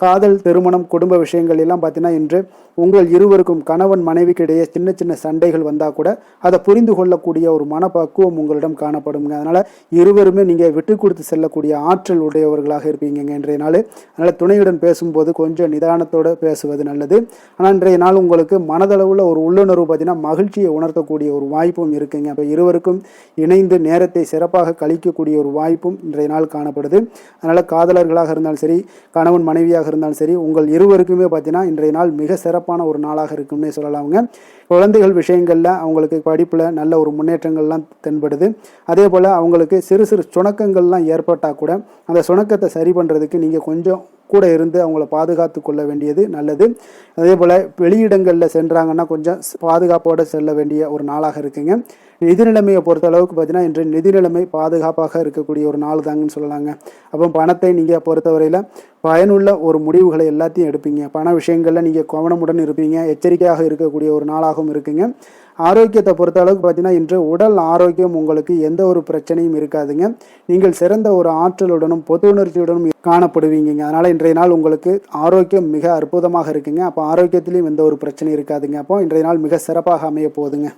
காதல், திருமணம், குடும்ப விஷயங்கள் எல்லாம் பார்த்தீங்கன்னா இன்று உங்கள் இருவருக்கும் கணவன் மனைவிக்கு இடையே சின்ன சின்ன சண்டைகள் வந்தால் கூட அதை புரிந்து கொள்ளக்கூடிய ஒரு மனப்பக்குவம் உங்களிடம் காணப்படுங்க. அதனால் இருவருமே நீங்கள் விட்டு கொடுத்து செல்லக்கூடிய ஆற்றல் உடையவர்களாக இருப்பீங்க இன்றைய நாள். அதனால் துணையுடன் பேசும்போது கொஞ்சம் நிதானத்தோடு பேசுவது நல்லது. ஆனால் இன்றைய நாள் உங்களுக்கு மனதளவில் ஒரு உள்ளுணர்வு பார்த்தீங்கன்னா மகிழ்ச்சியை உணர்த்தக்கூடிய ஒரு வாய்ப்பும் இருக்குங்க. அப்போ இருவருக்கும் இணைந்து நேரத்தை சிறப்பாக கழிக்கக்கூடிய ஒரு வாய்ப்பும் இன்றைய நாள் காணப்படுது. அதனால் காதலர்களாக இருந்தாலும் சரி, கணவன் மனைவியாக இருந்தாலும் சரி, உங்கள் இருவருக்குமே பார்த்தீங்கன்னா இன்றைய நாள் மிக சிறப்பான ஒரு நாளாக இருக்கும்னே சொல்லலாமுங்க. குழந்தைகள் விஷயங்களில் அவங்களுக்கு படிப்பில் நல்ல ஒரு முன்னேற்றங்கள்லாம் தென்படுது. அதே போல் அவங்களுக்கு சிறு சிறு சுணக்கங்கள்லாம் ஏற்பட்டால் கூட அந்த சுணக்கத்தை சரி பண்ணுறதுக்கு நீங்கள் கொஞ்சம் கூட இருந்து அவங்கள பாதுகாத்து கொள்ள வேண்டியது நல்லது. அதே போல் வெளியிடங்களில் சென்றாங்கன்னா கொஞ்சம் பாதுகாப்போடு செல்ல வேண்டிய ஒரு நாளாக இருக்குங்க. நிதி நிலைமையை பொறுத்த அளவுக்கு பார்த்தீங்கன்னா இன்று நிதி நிலைமை பாதுகாப்பாக இருக்கக்கூடிய ஒரு நாள் தாங்கன்னு சொல்லலாங்க. அப்போ பணத்தை நீங்கள் பொறுத்தவரையில் பயனுள்ள ஒரு முடிவுகளை எல்லாத்தையும் எடுப்பீங்க. பண விஷயங்களில் நீங்கள் கவனமுடன் இருப்பீங்க. எச்சரிக்கையாக இருக்கக்கூடிய ஒரு நாளாகவும் இருக்குங்க. ஆரோக்கியத்தை பொறுத்த அளவுக்கு பார்த்தீங்கன்னா இன்று உடல் ஆரோக்கியம் உங்களுக்கு எந்த ஒரு பிரச்சனையும் இருக்காதுங்க. நீங்கள் சிறந்த ஒரு ஆற்றலுடனும் புத்துணர்ச்சியுடனும் காணப்படுவீங்க. அதனால் இன்றைய நாள் உங்களுக்கு ஆரோக்கியம் மிக அற்புதமாக இருக்குங்க. அப்போ ஆரோக்கியத்திலையும் எந்த ஒரு பிரச்சனையும் இருக்காதுங்க. அப்போ இன்றைய நாள் மிக சிறப்பாக அமைய போகுதுங்க.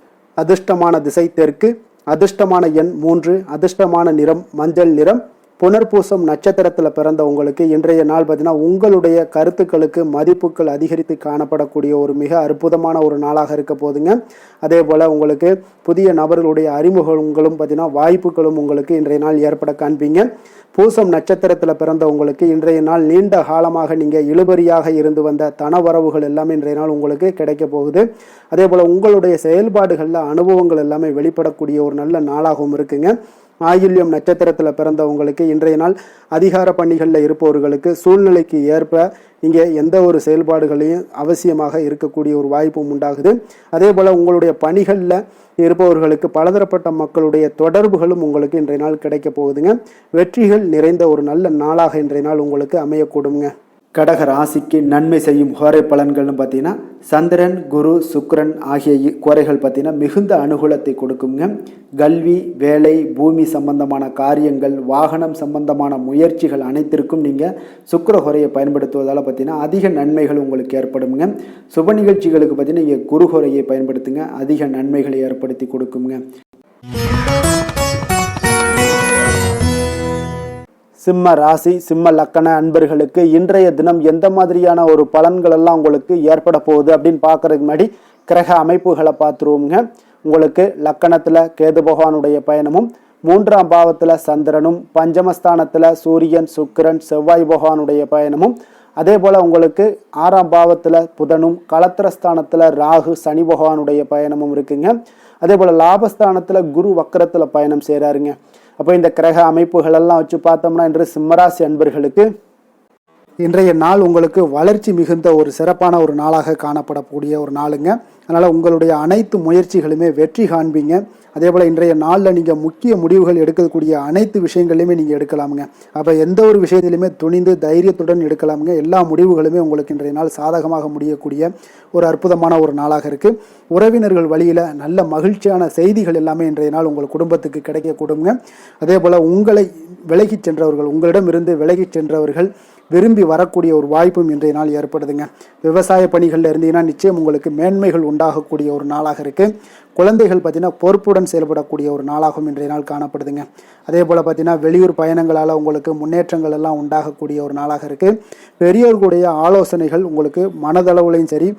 அதிர்ஷ்டமான திசை தெற்கு, அதிர்ஷ்டமான எண் 3, அதிர்ஷ்டமான நிறம் மஞ்சள் நிறம். புனர்பூசம் நட்சத்திரத்தில் பிறந்த உங்களுக்கு இன்றைய நாள் பார்த்தீங்கன்னா உங்களுடைய கருத்துக்களுக்கு மதிப்புகள் அதிகரித்து காணப்படக்கூடிய ஒரு மிக அற்புதமான ஒரு நாளாக இருக்க போதுங்க. அதே போல் உங்களுக்கு புதிய நபர்களுடைய அறிமுகங்களும் பார்த்தீங்கன்னா வாய்ப்புகளும் உங்களுக்கு இன்றைய நாள் ஏற்பட காண்பீங்க. பூசம் நட்சத்திரத்தில் பிறந்த உங்களுக்கு இன்றைய நாள் நீண்ட காலமாக நீங்கள் இழுபறியாக இருந்து வந்த தனவரவுகள் எல்லாமே இன்றைய நாள் உங்களுக்கு கிடைக்க போகுது. அதே போல் உங்களுடைய செயல்பாடுகளில் அனுபவங்கள் எல்லாமே வெளிப்படக்கூடிய ஒரு நல்ல நாளாகவும் இருக்குங்க. ஆயில்யம் நட்சத்திரத்தில் பிறந்தவங்களுக்கு இன்றைய நாள் அதிகார பணிகளில் இருப்பவர்களுக்கு சூழ்நிலைக்கு ஏற்ப நீங்கள் எந்த ஒரு செயல்பாடுகளையும் அவசியமாக இருக்கக்கூடிய ஒரு வாய்ப்பும் உண்டாகுது. அதே போல் உங்களுடைய பணிகளில் இருப்பவர்களுக்கு பலதரப்பட்ட மக்களுடைய தொடர்புகளும் உங்களுக்கு இன்றைய நாள் கிடைக்க போகுதுங்க. வெற்றிகள் நிறைந்த ஒரு நல்ல நாளாக இன்றைய நாள் உங்களுக்கு அமையக்கூடுங்க. கடக ராசிக்கு நன்மை செய்யும் ஹோரை பலன்கள்னு பார்த்தீங்கன்னா சந்திரன், குரு, சுக்கிரன் ஆகிய குறைகள் பார்த்தீங்கன்னா மிகுந்த அனுகூலத்தை கொடுக்குங்க. கல்வி, வேலை, பூமி சம்பந்தமான காரியங்கள், வாகனம் சம்பந்தமான முயற்சிகள் அனைத்திற்கும் நீங்கள் சுக்கிர ஹோரையை பயன்படுத்துவதால் பார்த்தீங்கன்னா அதிக நன்மைகள் உங்களுக்கு ஏற்படுங்க. சுப நிகழ்ச்சிகளுக்கு பார்த்தீங்கன்னா நீங்கள் குரு ஹோரையை பயன்படுத்துங்க, அதிக நன்மைகளை ஏற்படுத்தி கொடுக்குங்க. சிம்ம ராசி, சிம்ம லக்கண அன்பர்களுக்கு இன்றைய தினம் எந்த மாதிரியான ஒரு பலன்கள் எல்லாம் உங்களுக்கு ஏற்பட போகுது அப்படின்னு பார்க்கறதுக்கு முன்னாடி கிரக அமைப்புகளை பார்த்துருவோங்க. உங்களுக்கு லக்கணத்தில் கேது பகவானுடைய பயணமும், 3ஆம் பாவத்தில் சந்திரனும், பஞ்சமஸ்தானத்தில் சூரியன், சுக்கிரன், செவ்வாய் பகவானுடைய பயணமும், அதே போல் உங்களுக்கு 6ஆம் பாவத்தில் புதனும், களத்திரஸ்தானத்தில் ராகு, சனி பகவானுடைய பயணமும் இருக்குங்க. அதே போல் லாபஸ்தானத்தில் குரு வக்கரத்தில் பயணம் செய்கிறாருங்க. அப்போ இந்த கிரக அமைப்புகள் எல்லாம் வச்சு பார்த்தோம்னா இன்று சிம்மராசி அன்பர்களுக்கு இன்றைய நாள் உங்களுக்கு வளர்ச்சி மிகுந்த ஒரு சிறப்பான ஒரு நாளாக காணப்படக்கூடிய ஒரு நாளுங்க. அதனால் உங்களுடைய அனைத்து முயற்சிகளுமே வெற்றி காண்பீங்க. அதே போல் இன்றைய நாளில் நீங்கள் முக்கிய முடிவுகள் எடுக்கக்கூடிய அனைத்து விஷயங்களையுமே நீங்கள் எடுக்கலாமுங்க. அப்போ எந்த ஒரு விஷயத்திலையுமே துணிந்து தைரியத்துடன் எடுக்கலாமுங்க. எல்லா முடிவுகளுமே உங்களுக்கு இன்றைய நாள் சாதகமாக முடியக்கூடிய ஒரு அற்புதமான ஒரு நாளாக இருக்குது. உறவினர்கள் வழியில் நல்ல மகிழ்ச்சியான செய்திகள் எல்லாமே இன்றைய நாள் உங்கள் குடும்பத்துக்கு கிடைக்க கொடுங்க. அதே போல் உங்களை விலகிச் சென்றவர்கள், உங்களிடமிருந்து விலகிச் சென்றவர்கள் விரும்பி வரக்கூடிய ஒரு வாய்ப்பும் இன்றைய நாள் ஏற்படுதுங்க. விவசாய பணிகளில் இருந்தீங்கன்னா நிச்சயம் உங்களுக்கு மேன்மைகள் உண்டாகக்கூடிய ஒரு நாளாக இருக்குது. குழந்தைகள் பார்த்தீங்கன்னா பொறுப்புடன் செயல்படக்கூடிய ஒரு நாளாகவும் இன்றைய நாள் காணப்படுதுங்க. அதே போல் பார்த்தீங்கன்னா வெளியூர் பயணங்களால் உங்களுக்கு முன்னேற்றங்கள் எல்லாம் உண்டாகக்கூடிய ஒரு நாளாக இருக்குது. பெரியோர்களுடைய ஆலோசனைகள் உங்களுக்கு மனதளவுலையும் சரி,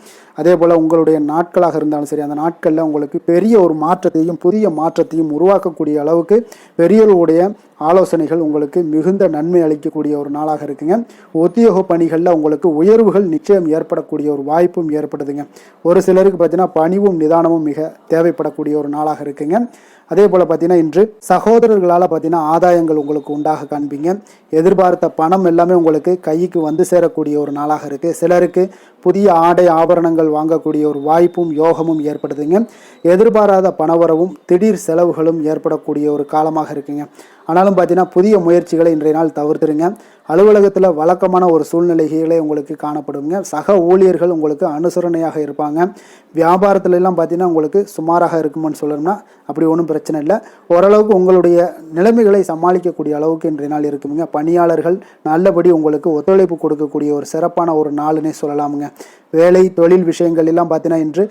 அதே போல் உங்களுடைய நாட்களாக இருந்தாலும் சரி, அந்த நாட்களில் உங்களுக்கு பெரிய ஒரு மாற்றத்தையும் புதிய மாற்றத்தையும் உருவாக்கக்கூடிய அளவுக்கு பெரியோர்களுடைய ஆலோசனைகள் உங்களுக்கு மிகுந்த நன்மை அளிக்கக்கூடிய ஒரு நாளாக இருக்குங்க. உத்தியோக பணிகளில் உங்களுக்கு உயர்வுகள் நிச்சயம் ஏற்படக்கூடிய ஒரு வாய்ப்பும் ஏற்படுதுங்க. ஒரு சிலருக்கு பார்த்தீங்கன்னா பணிவும் நிதானமும் மிக தேவைப்படக்கூடிய ஒரு நாளாக இருக்குங்க. அதே போல் பார்த்தீங்கன்னா இன்று சகோதரர்களால் பார்த்தீங்கன்னா ஆதாயங்கள் உங்களுக்கு உண்டாக காண்பீங்க. எதிர்பார்த்த பணம் எல்லாமே உங்களுக்கு கைக்கு வந்து சேரக்கூடிய ஒரு நாளாக இருக்குது. சிலருக்கு புதிய ஆடை ஆபரணங்கள் வாங்கக்கூடிய ஒரு வாய்ப்பும் யோகமும் ஏற்படுதுங்க. எதிர்பாராத பணவரவும் திடீர் செலவுகளும் ஏற்படக்கூடிய ஒரு காலமாக இருக்குங்க. ஆனாலும் பார்த்தீங்கன்னா புதிய முயற்சிகளை இன்றைய நாள் தவிர்த்துருங்க. அலுவலகத்தில் வழக்கமான ஒரு சூழ்நிலைகளே உங்களுக்கு காணப்படுங்க. சக ஊழியர்கள் உங்களுக்கு அனுசரணையாக இருப்பாங்க. வியாபாரத்துல எல்லாம் பார்த்தீங்கன்னா உங்களுக்கு சுமாராக இருக்குமான்னு சொல்லணும்னா அப்படி ஒன்றும் பிரச்சனை இல்லை. ஓரளவுக்கு உங்களுடைய நிலைமைகளை சமாளிக்கக்கூடிய அளவுக்கு இன்றைய நாள் இருக்குங்க. பணியாளர்கள் நல்லபடி உங்களுக்கு ஒத்துழைப்பு கொடுக்கக்கூடிய ஒரு சிறப்பான ஒரு நாளுன்னே சொல்லலாமுங்க. வேலை தொழில் விஷயங்கள் எல்லாம் பார்த்தீங்கன்னா இன்று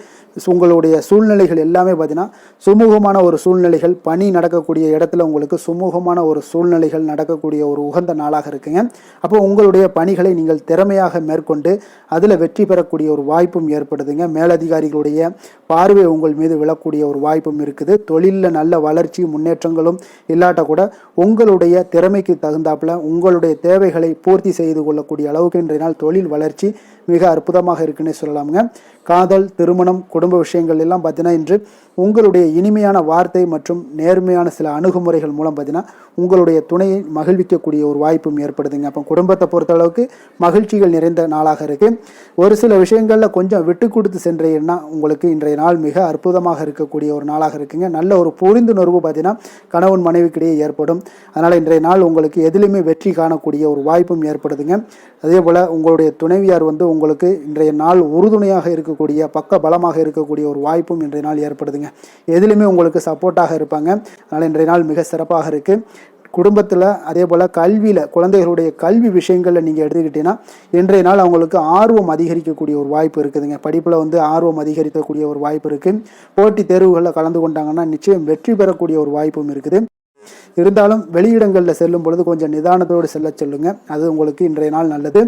உங்களுடைய சூழ்நிலைகள் எல்லாமே பார்த்தீங்கன்னா சுமூகமான ஒரு சூழ்நிலைகள், பணி நடக்கக்கூடிய இடத்துல உங்களுக்கு சுமூகமான ஒரு சூழ்நிலைகள் நடக்கக்கூடிய ஒரு உகந்த நாளாக இருக்குங்க. அப்போ உங்களுடைய பணிகளை நீங்கள் திறமையாக மேற்கொண்டு அதில் வெற்றி பெறக்கூடிய ஒரு வாய்ப்பும் ஏற்படுதுங்க. மேலதிகாரிகளுடைய பார்வை உங்கள் மீது விழக்கூடிய ஒரு வாய்ப்பும் இருக்குது. தொழிலில் நல்ல வளர்ச்சி முன்னேற்றங்களும் இல்லாட்ட கூட உங்களுடைய திறமைக்கு தகுந்தாப்புல உங்களுடைய தேவைகளை பூர்த்தி செய்து கொள்ளக்கூடிய அளவுக்கு இன்றைய நாள் தொழில் வளர்ச்சி மிக அற்புதமாக இருக்குன்னே சொல்லலாமுங்க. காதல், திருமணம், குடும்ப விஷயங்கள் எல்லாம் பார்த்தீங்கன்னா இன்று உங்களுடைய இனிமையான வார்த்தை மற்றும் நேர்மையான சில அணுகுமுறைகள் மூலம் பார்த்தீங்கன்னா உங்களுடைய துணையை மகிழ்விக்கக்கூடிய ஒரு வாய்ப்பும் ஏற்படுது. ஏற்படுதுங்க. அப்போ குடும்பத்தை பொறுத்தளவுக்கு மகிழ்ச்சிகள் நிறைந்த நாளாக இருக்குது. ஒரு சில விஷயங்களில் கொஞ்சம் விட்டு கொடுத்து சென்றீங்கன்னா உங்களுக்கு இன்றைய நாள் மிக அற்புதமாக இருக்கக்கூடிய ஒரு நாளாக இருக்குங்க. நல்ல ஒரு புரிந்துணர்வு பார்த்தீங்கன்னா கணவன் மனைவிக்கிடையே ஏற்படும். அதனால் இன்றைய நாள் உங்களுக்கு எதிலுமே வெற்றி காணக்கூடிய ஒரு வாய்ப்பும் ஏற்படுதுங்க. அதே போல் உங்களுடைய துணைவியார் உங்களுக்கு இன்றைய நாள் உறுதுணையாக இருக்கக்கூடிய பக்க பலமாக இருக்கக்கூடிய ஒரு வாய்ப்பும் இன்றைய நாள் ஏற்படுதுங்க. எதிலுமே உங்களுக்கு சப்போர்ட்டாக இருப்பாங்க. அதனால் இன்றைய நாள் மிக சிறப்பாக இருக்குது. குடும்பத்தில் அதே போல் கல்வியில் குழந்தைகளுடைய கல்வி விஷயங்களில் நீங்கள் எடுத்துக்கிட்டீங்கன்னா இன்றைய நாள் அவங்களுக்கு ஆர்வம் அதிகரிக்கக்கூடிய ஒரு வாய்ப்பு இருக்குதுங்க. படிப்பில் ஆர்வம் அதிகரிக்கக்கூடிய ஒரு வாய்ப்பு இருக்குது. போட்டித் தேர்வுகளில் கலந்து கொண்டாங்கன்னா நிச்சயம் வெற்றி பெறக்கூடிய ஒரு வாய்ப்பும் இருக்குது. இருந்தாலும் வெளியிடங்களில் செல்லும் பொழுது கொஞ்சம் நிதானத்தோடு செல்ல சொல்லுங்கள். அது உங்களுக்கு இன்றைய நாள் நல்லது.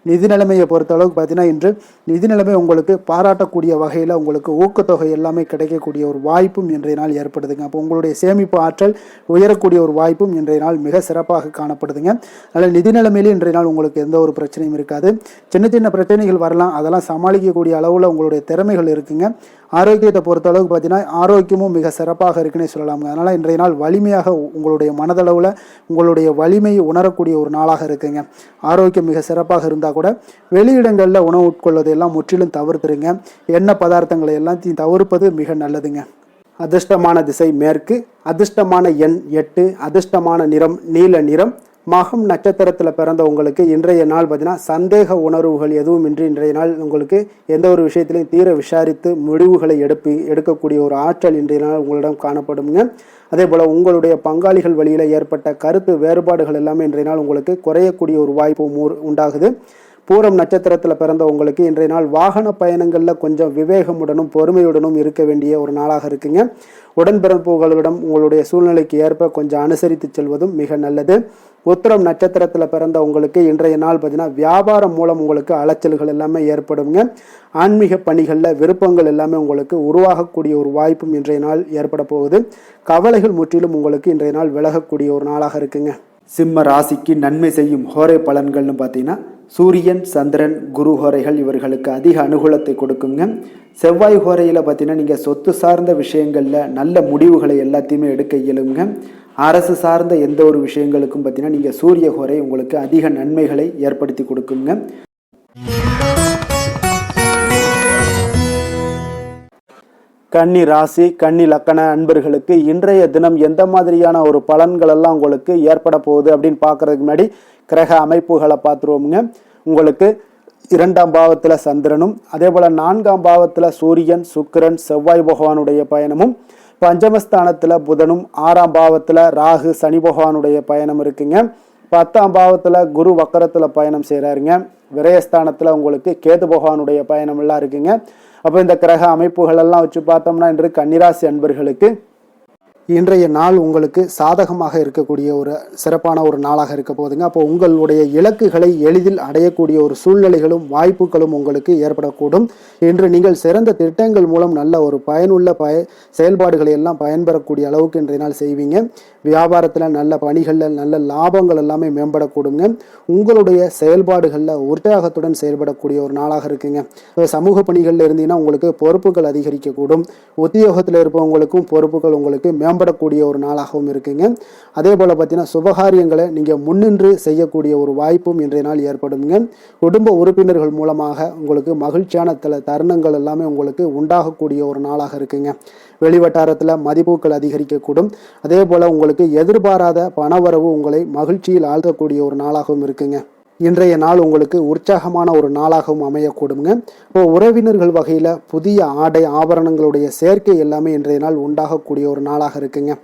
நிதி நிலைமையை பொறுத்த அளவுக்கு பார்த்தீங்கன்னா இன்று நிதி நிலைமை உங்களுக்கு பாராட்டக்கூடிய வகையில் உங்களுக்கு ஊக்கத்தொகை எல்லாமே கிடைக்கக்கூடிய ஒரு வாய்ப்பும் இன்றைய நாள் ஏற்படுதுங்க. அப்போ உங்களுடைய சேமிப்பு ஆற்றல் உயரக்கூடிய ஒரு வாய்ப்பும் இன்றைய நாள் மிக சிறப்பாக காணப்படுதுங்க. அதனால் நிதி நிலைமையிலே இன்றைய நாள் உங்களுக்கு எந்த ஒரு பிரச்சனையும் இருக்காது. சின்ன சின்ன பிரச்சனைகள் வரலாம், அதெல்லாம் சமாளிக்கக்கூடிய அளவில் உங்களுடைய திறமைகள் இருக்குங்க. ஆரோக்கியத்தை பொறுத்த அளவுக்கு பார்த்தீங்கன்னா ஆரோக்கியமும் மிக சிறப்பாக இருக்குன்னே சொல்லலாமுங்க. அதனால் இன்றைய நாள் வலிமையாக உங்களுடைய மனதளவில் உங்களுடைய வலிமையை உணரக்கூடிய ஒரு நாளாக இருக்குங்க. ஆரோக்கியம் மிக சிறப்பாக இருந்தால் கூட வெளியிடங்களில் உணவு உட்கொள்வதையெல்லாம் முற்றிலும் தவிர்த்துருங்க. எண்ணெய் பதார்த்தங்களை எல்லாத்தையும் தவிர்ப்பது மிக நல்லதுங்க. அதிர்ஷ்டமான திசை மேற்கு, அதிர்ஷ்டமான எண் 8, அதிர்ஷ்டமான நிறம் நீல நிறம். மகம் நட்சத்திரத்தில் பிறந்த உங்களுக்கு இன்றைய நாள் பார்த்தீங்கன்னா சந்தேக உணர்வுகள் எதுவும் இன்றி இன்றைய நாள் உங்களுக்கு எந்த ஒரு விஷயத்திலையும் தீர விசாரித்து முடிவுகளை எடுக்கக்கூடிய ஒரு ஆற்றல் இன்றைய நாள் உங்களிடம் காணப்படுங்க. அதே போல் உங்களுடைய பங்காளிகள் வழியில் ஏற்பட்ட கருத்து வேறுபாடுகள் எல்லாமே இன்றைய நாள் உங்களுக்கு குறையக்கூடிய ஒரு வாய்ப்பு உண்டாகுது. பூரம் நட்சத்திரத்தில் பிறந்த உங்களுக்கு இன்றைய நாள் வாகன பயணங்களில் கொஞ்சம் விவேகமுடனும் பொறுமையுடனும் இருக்க வேண்டிய ஒரு நாளாக இருக்குங்க. உடன்பிறப்புகளிடம் உங்களுடைய சூழ்நிலைக்கு ஏற்ப கொஞ்சம் அனுசரித்து செல்வதும் மிக நல்லது. உத்திரம் நட்சத்திரத்தில் பிறந்த உங்களுக்கு இன்றைய நாள் பார்த்தீங்கன்னா வியாபாரம் மூலம் உங்களுக்கு அலைச்சல்கள் எல்லாமே ஏற்படுங்க. ஆன்மீக பணிகளில் விருப்பங்கள் எல்லாமே உங்களுக்கு உருவாகக்கூடிய ஒரு வாய்ப்பும் இன்றைய நாள் ஏற்பட போகுது. கவலைகள் முற்றிலும் உங்களுக்கு இன்றைய நாள் விலகக்கூடிய ஒரு நாளாக இருக்குங்க. சிம்ம ராசிக்கு நன்மை செய்யும் ஹோரை பலன்கள்னு பார்த்தீங்கன்னா சூரியன், சந்திரன், குரு ஹோரைகள் இவர்களுக்கு அதிக அனுகூலத்தை கொடுக்குங்க. செவ்வாய் ஹோரையில் பார்த்தீங்கன்னா நீங்கள் சொத்து சார்ந்த விஷயங்களில் நல்ல முடிவுகளை எல்லாத்தையுமே எடுக்க இயலுங்க. அரசு சார்ந்த எந்த ஒரு விஷயங்களுக்கும் பார்த்தீங்கன்னா நீங்கள் சூரிய ஹோரை உங்களுக்கு அதிக நன்மைகளை ஏற்படுத்தி கொடுக்குங்க. கன்னி ராசி, கன்னி லக்கண அன்பர்களுக்கு இன்றைய தினம் எந்த மாதிரியான ஒரு பலன்கள் எல்லாம் உங்களுக்கு ஏற்பட போகுது அப்படின்னு பார்க்கறதுக்கு முன்னாடி கிரக அமைப்புகளை பார்த்துருவோமுங்க. உங்களுக்கு 2ஆம் பாவத்தில் சந்திரனும் அதே போல் 4ஆம் பாவத்தில் சூரியன், சுக்கிரன், செவ்வாய் பகவானுடைய பயணமும், பஞ்சமஸ்தானத்தில் புதனும், 6ஆம் பாவத்தில் ராகு, சனி பகவானுடைய பயணம் இருக்குங்க. 10ஆம் பாவத்தில் குரு வக்கரத்தில் பயணம் செய்கிறாருங்க. விரயஸ்தானத்தில் உங்களுக்கு கேது பகவானுடைய பயணம் எல்லாம் இருக்குங்க. அப்போ இந்த கிரக அமைப்புகள் எல்லாம் வச்சு பார்த்தோம்னா இன்று கன்னிராசி அன்பர்களுக்கு இன்றைய நாள் உங்களுக்கு சாதகமாக இருக்கக்கூடிய ஒரு சிறப்பான ஒரு நாளாக இருக்க போகுதுங்க. அப்போ உங்களுடைய இலக்குகளை எளிதில் அடையக்கூடிய ஒரு சூழ்நிலைகளும் வாய்ப்புகளும் உங்களுக்கு ஏற்படக்கூடும். இன்று நீங்கள் சிறந்த திட்டங்கள் மூலம் நல்ல ஒரு பயனுள்ள செயல்பாடுகளை எல்லாம் பயன்பெறக்கூடிய அளவுக்கு இன்றைய நாள் செய்வீங்க. வியாபாரத்தில் நல்ல பணிகளில் நல்ல லாபங்கள் எல்லாமே மேம்படக்கூடுங்க. உங்களுடைய செயல்பாடுகளில் உற்சாகத்துடன் செயல்படக்கூடிய ஒரு நாளாக இருக்குங்க. சமூக பணிகளில் இருந்தீங்கன்னா உங்களுக்கு பொறுப்புகள் அதிகரிக்கக்கூடும். உத்தியோகத்தில் இருப்பவங்களுக்கும் பொறுப்புகள் உங்களுக்கு மேம்படக்கூடிய ஒரு நாளாகவும் இருக்குங்க. அதே போல் பார்த்தீங்கன்னா சுபகாரியங்களை நீங்கள் முன்னின்று செய்யக்கூடிய ஒரு வாய்ப்பும் இன்றைய நாள் ஏற்படுங்க. குடும்ப உறுப்பினர்கள் மூலமாக உங்களுக்கு மகிழ்ச்சியான தருணங்கள் எல்லாமே உங்களுக்கு உண்டாகக்கூடிய ஒரு நாளாக இருக்குங்க. வெளிவட்டாரத்தில் மதிப்புகள் அதிகரிக்கக்கூடும். அதே போல் உங்களுக்கு எதிர்பாராத பணவரவு உங்களை மகிழ்ச்சியில் ஆழ்த்தக்கூடிய ஒரு நாளாகவும் இருக்குங்க. இன்றைய நாள் உங்களுக்கு உற்சாகமான ஒரு நாளாகவும் அமையக்கூடுங்க. இப்போ உறவினர்கள் வகையில் புதிய ஆடை ஆபரணங்களுடைய சேர்க்கை எல்லாமே இன்றைய நாள் உண்டாகக்கூடிய ஒரு நாளாக இருக்குங்க.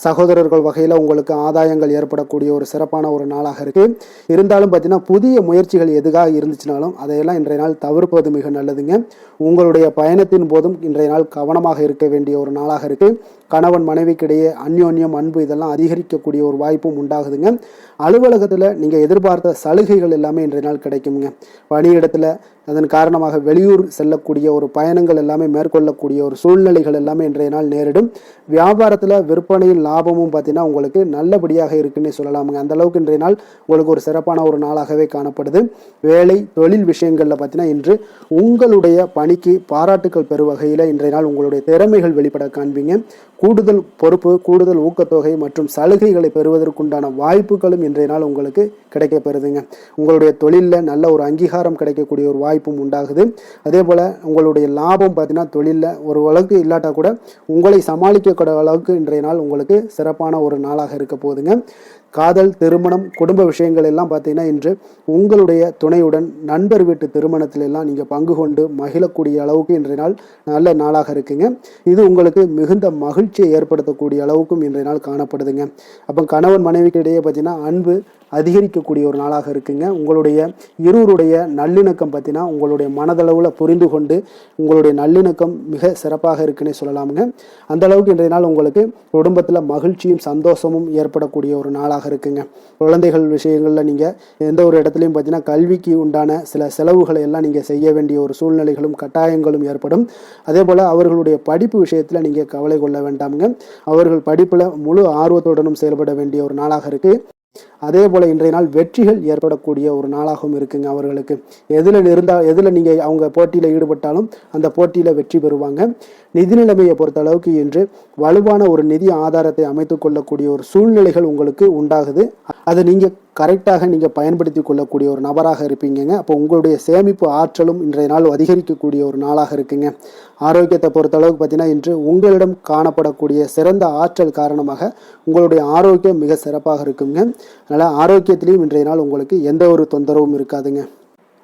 சகோதரர்கள் வகையில் உங்களுக்கு ஆதாயங்கள் ஏற்படக்கூடிய ஒரு சிறப்பான ஒரு நாளாக இருக்கு. இருந்தாலும் பார்த்தீங்கன்னா புதிய முயற்சிகள் எதுக்காக இருந்துச்சுனாலும் அதையெல்லாம் இன்றைய நாள் தவிர்ப்பது மிக நல்லதுங்க. உங்களுடைய பயணத்தின் போதும் இன்றைய நாள் கவனமாக இருக்க வேண்டிய ஒரு நாளாக இருக்கு. கணவன் மனைவிக்கிடையே அந்யோன்யம், அன்பு இதெல்லாம் அதிகரிக்கக்கூடிய ஒரு வாய்ப்பும் உண்டாகுதுங்க. அலுவலகத்தில் நீங்கள் எதிர்பார்த்த சலுகைகள் எல்லாமே இன்றைய நாள் கிடைக்குங்க. பணியிடத்தில் அதன் காரணமாக வெளியூர் செல்லக்கூடிய ஒரு பயணங்கள் எல்லாமே மேற்கொள்ளக்கூடிய ஒரு சூழ்நிலைகள் எல்லாமே இன்றைய நாள் நேரிடும். வியாபாரத்தில் விற்பனையின் லாபமும் பார்த்தீங்கன்னா உங்களுக்கு நல்லபடியாக இருக்குன்னே சொல்லலாமுங்க. அந்த அளவுக்கு இன்றைய நாள் உங்களுக்கு ஒரு சிறப்பான ஒரு நாளாகவே காணப்படுது. வேலை தொழில் விஷயங்களில் பார்த்தீங்கன்னா இன்று உங்களுடைய பணிக்கு பாராட்டுக்கள் பெறும் வகையில் இன்றைய நாள் உங்களுடைய திறமைகள் வெளிப்பட காண்பீங்க. கூடுதல் பொறுப்பு, கூடுதல் ஊக்கத்தொகை மற்றும் சலுகைகளை பெறுவதற்குண்டான வாய்ப்புகளும் இன்றைய நாள் உங்களுக்கு கிடைக்க பெறுதுங்க. உங்களுடைய தொழிலில் நல்ல ஒரு அங்கீகாரம் கிடைக்கக்கூடிய ஒரு வாய்ப்பும் உண்டாகுது. அதே போல் உங்களுடைய லாபம் பார்த்தீங்கன்னா தொழிலில் ஒரு அளவுக்கு இல்லாட்டா கூட உங்களை சமாளிக்கக்கூடிய அளவுக்கு இன்றைய நாள் உங்களுக்கு சிறப்பான ஒரு நாளாக இருக்க போகுதுங்க. காதல், திருமணம், குடும்ப விஷயங்கள் எல்லாம் பார்த்தீங்கன்னா இன்று உங்களுடைய துணையுடன் நண்பர் வீட்டு திருமணத்தில் எல்லாம் நீங்கள் பங்கு கொண்டு மகிழக்கூடிய அளவுக்கு இன்றைய நாள் நல்ல நாளாக இருக்குங்க. இது உங்களுக்கு மிகுந்த மகிழ்ச்சியை ஏற்படுத்தக்கூடிய அளவுக்கும் இன்றைய நாள் காணப்படுதுங்க. அப்போ கணவன் மனைவிக்கு இடையே பார்த்தீங்கன்னா அன்பு அதிகரிக்கக்கூடிய ஒரு நாளாக இருக்குங்க. உங்களுடைய இருவருடைய நல்லிணக்கம் பார்த்தீங்கன்னா உங்களுடைய மனதளவில் புரிந்து கொண்டு உங்களுடைய நல்லிணக்கம் மிக சிறப்பாக இருக்குன்னே சொல்லலாமுங்க. அந்த அளவுக்கு இன்றைய நாள் உங்களுக்கு குடும்பத்தில் மகிழ்ச்சியும் சந்தோஷமும் ஏற்படக்கூடிய ஒரு நாளாக இருக்குங்க. குழந்தைகள் விஷயங்களில் நீங்கள் எந்த ஒரு இடத்துலையும் பார்த்தீங்கன்னா கல்விக்கு உண்டான சில செலவுகளை எல்லாம் நீங்கள் செய்ய வேண்டிய ஒரு சூழ்நிலைகளும் கட்டாயங்களும் ஏற்படும். அதே போல் அவர்களுடைய படிப்பு விஷயத்தில் நீங்கள் கவலை கொள்ள வேண்டாமுங்க. அவர்கள் படிப்பில் முழு ஆர்வத்துடனும் செயல்பட வேண்டிய ஒரு நாளாக இருக்குது. அதே போல் இன்றைய நாள் வெற்றிகள் ஏற்படக்கூடிய ஒரு நாளாகவும் இருக்குங்க. அவர்களுக்கு எதில் நீங்கள் அவங்க போட்டியில் ஈடுபட்டாலும் அந்த போட்டியில் வெற்றி பெறுவாங்க. நிதி நிலைமையை பொறுத்த அளவுக்கு இன்று வலுவான ஒரு நிதி ஆதாரத்தை அமைத்து கொள்ளக்கூடிய ஒரு சூழ்நிலைகள் உங்களுக்கு உண்டாகுது. அதை நீங்கள் கரெக்டாக நீங்கள் பயன்படுத்தி கொள்ளக்கூடிய ஒரு நபராக இருப்பீங்க. அப்போ உங்களுடைய சேமிப்பு ஆற்றலும் இன்றைய நாள் அதிகரிக்கக்கூடிய ஒரு நாளாக இருக்குங்க. ஆரோக்கியத்தை பொறுத்த அளவுக்கு பார்த்தீங்கன்னா இன்று உங்களிடம் காணப்படக்கூடிய சிறந்த ஆற்றல் காரணமாக உங்களுடைய ஆரோக்கியம் மிக சிறப்பாக இருக்குங்க. அதனால் ஆரோக்கியத்திலையும் இன்றைய நாள் உங்களுக்கு எந்த ஒரு தொந்தரவும் இருக்காதுங்க.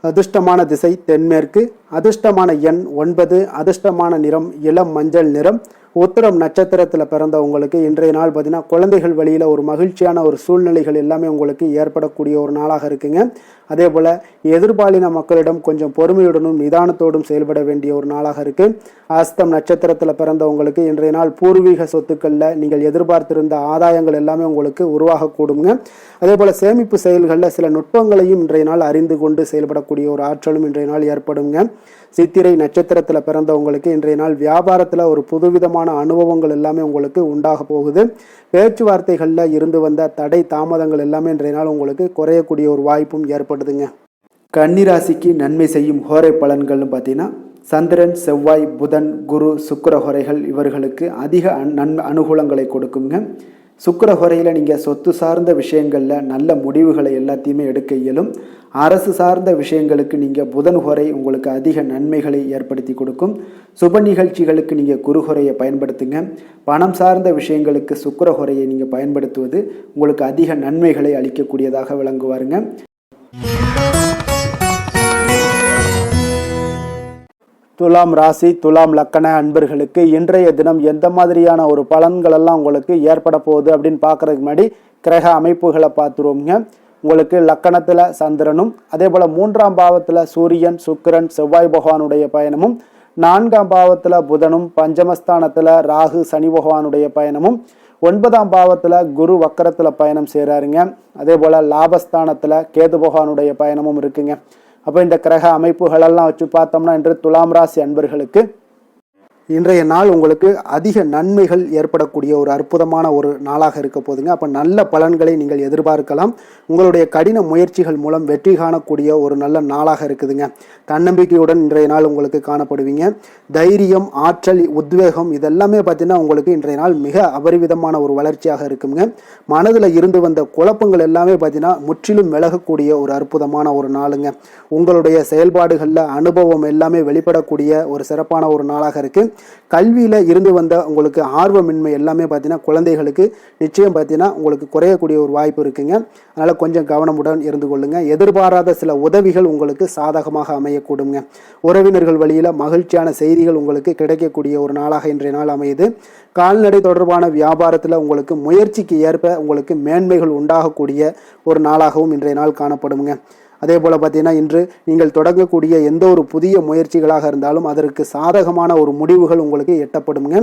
அதிர்ஷ்டமான திசை தென்மேற்கு, அதிர்ஷ்டமான எண் 9, அதிர்ஷ்டமான நிறம் இளம் மஞ்சள் நிறம். உத்திரம் நட்சத்திரத்தில் பிறந்த உங்களுக்கு இன்றைய நாள் பார்த்தீங்கன்னா குழந்தைகள் வழியில் ஒரு மகிழ்ச்சியான ஒரு சூழ்நிலைகள் எல்லாமே உங்களுக்கு ஏற்படக்கூடிய ஒரு நாளாக இருக்குங்க. அதே போல் எதிர்பாலின மக்களிடம் கொஞ்சம் பொறுமையுடனும் நிதானத்தோடும் செயல்பட வேண்டிய ஒரு நாளாக இருக்குது. அஸ்தம் நட்சத்திரத்தில் பிறந்தவங்களுக்கு இன்றைய நாள் பூர்வீக சொத்துக்களில் நீங்கள் எதிர்பார்த்திருந்த ஆதாயங்கள் எல்லாமே உங்களுக்கு உருவாகக்கூடுங்க. அதே போல் சேமிப்பு செயல்களில் சில நுட்பங்களையும் இன்றைய நாள் அறிந்து கொண்டு செயல்படக்கூடிய ஒரு ஆற்றலும் இன்றைய நாள் ஏற்படுங்க. சித்திரை நட்சத்திரத்தில் பிறந்தவங்களுக்கு இன்றைய நாள் வியாபாரத்தில் ஒரு புதுவிதமான அனுபவங்கள் எல்லாமே உங்களுக்கு உண்டாக போகுது. பேச்சுவார்த்தைகளில் இருந்து வந்த தடை தாமதங்கள் எல்லாமே இன்றைய நாள் உங்களுக்கு குறையக்கூடிய ஒரு வாய்ப்பும் ஏற்படுதுங்க. கன்னிராசிக்கு நன்மை செய்யும் ஹோரை பலன்கள்னு பார்த்தீங்கன்னா சந்திரன், செவ்வாய், புதன், குரு, சுக்கிர ஹோரைகள் இவர்களுக்கு அதிக அனுகூலங்களை கொடுக்குங்க. சுக்கிர ஹோரையில் நீங்கள் சொத்து சார்ந்த விஷயங்களில் நல்ல முடிவுகளை எல்லாத்தையுமே எடுக்க இயலும். அரசு சார்ந்த விஷயங்களுக்கு நீங்கள் புதன் ஹோரை உங்களுக்கு அதிக நன்மைகளை ஏற்படுத்தி கொடுக்கும். சுப நிகழ்ச்சிகளுக்கு நீங்கள் குரு ஹோரையை பயன்படுத்துங்க. பணம் சார்ந்த விஷயங்களுக்கு சுக்கிர ஹோரையை நீங்கள் பயன்படுத்துவது உங்களுக்கு அதிக நன்மைகளை அளிக்கக்கூடியதாக விளங்குவாருங்க. துலாம் ராசி, துலாம் லக்கண அன்பர்களுக்கு இன்றைய தினம் எந்த மாதிரியான ஒரு பலன்கள் எல்லாம் உங்களுக்கு ஏற்பட போகுது அப்படின்னு பார்க்கறதுக்கு முன்னாடி கிரக அமைப்புகளை பார்த்துருவோங்க. உங்களுக்கு லக்கணத்தில் சந்திரனும், அதே போல் 3ஆம் பாவத்தில் சூரியன், சுக்கிரன், செவ்வாய் பகவானுடைய பயணமும், 4ஆம் பாவத்தில் புதனும், பஞ்சமஸ்தானத்தில் ராகு, சனி பகவானுடைய பயணமும், 9ஆம் பாவத்தில் குரு வக்கரத்தில் பயணம் செய்கிறாருங்க. அதே போல் லாபஸ்தானத்தில் கேது பகவானுடைய பயணமும் இருக்குங்க. அப்போ இந்த கிரக அமைப்புகளெல்லாம் வச்சு பார்த்தோம்னா இன்று துலாம் ராசி அன்பர்களுக்கு இன்றைய நாள் உங்களுக்கு அதிக நன்மைகள் ஏற்படக்கூடிய ஒரு அற்புதமான ஒரு நாளாக இருக்க போதுங்க. அப்போ நல்ல பலன்களை நீங்கள் எதிர்பார்க்கலாம். உங்களுடைய கடின முயற்சிகள் மூலம் வெற்றி காணக்கூடிய ஒரு நல்ல நாளாக இருக்குதுங்க. தன்னம்பிக்கையுடன் இன்றைய நாள் உங்களுக்கு காணப்படுவீங்க. தைரியம், ஆற்றல், உத்வேகம் இதெல்லாமே பார்த்தீங்கன்னா உங்களுக்கு இன்றைய நாள் மிக அபரிவிதமான ஒரு வளர்ச்சியாக இருக்குங்க. மனதில் இருந்து வந்த குழப்பங்கள் எல்லாமே பார்த்தீங்கன்னா முற்றிலும் விலகக்கூடிய ஒரு அற்புதமான ஒரு நாளுங்க. உங்களுடைய செயல்பாடுகளில் அனுபவம் எல்லாமே வெளிப்படக்கூடிய ஒரு சிறப்பான ஒரு நாளாக இருக்குது. கல்வியில் இருந்து வந்த உங்களுக்கு ஆர்வமின்மை எல்லாமே பார்த்தீங்கன்னா குழந்தைகளுக்கு நிச்சயம் பார்த்தீங்கன்னா உங்களுக்கு குறையக்கூடிய ஒரு வாய்ப்பு இருக்குங்க. அதனால் கொஞ்சம் கவனமுடன் இருந்து கொள்ளுங்க. எதிர்பாராத சில உதவிகள் உங்களுக்கு சாதகமாக அமையக்கூடுங்க. உறவினர்கள் வழியில் மகிழ்ச்சியான செய்திகள் உங்களுக்கு கிடைக்கக்கூடிய ஒரு நாளாக இன்றைய நாள் அமையுது. கால்நடை தொடர்பான வியாபாரத்தில் உங்களுக்கு முயற்சிக்கு ஏற்ப உங்களுக்கு மேன்மைகள் உண்டாகக்கூடிய ஒரு நாளாகவும் இன்றைய நாள் காணப்படுங்க. அதே போல் பார்த்தீங்கன்னா இன்று நீங்கள் தொடங்கக்கூடிய எந்த ஒரு புதிய முயற்சிகளாக இருந்தாலும் அதற்கு சாதகமான ஒரு முடிவுகள் உங்களுக்கு எட்டப்படுங்க.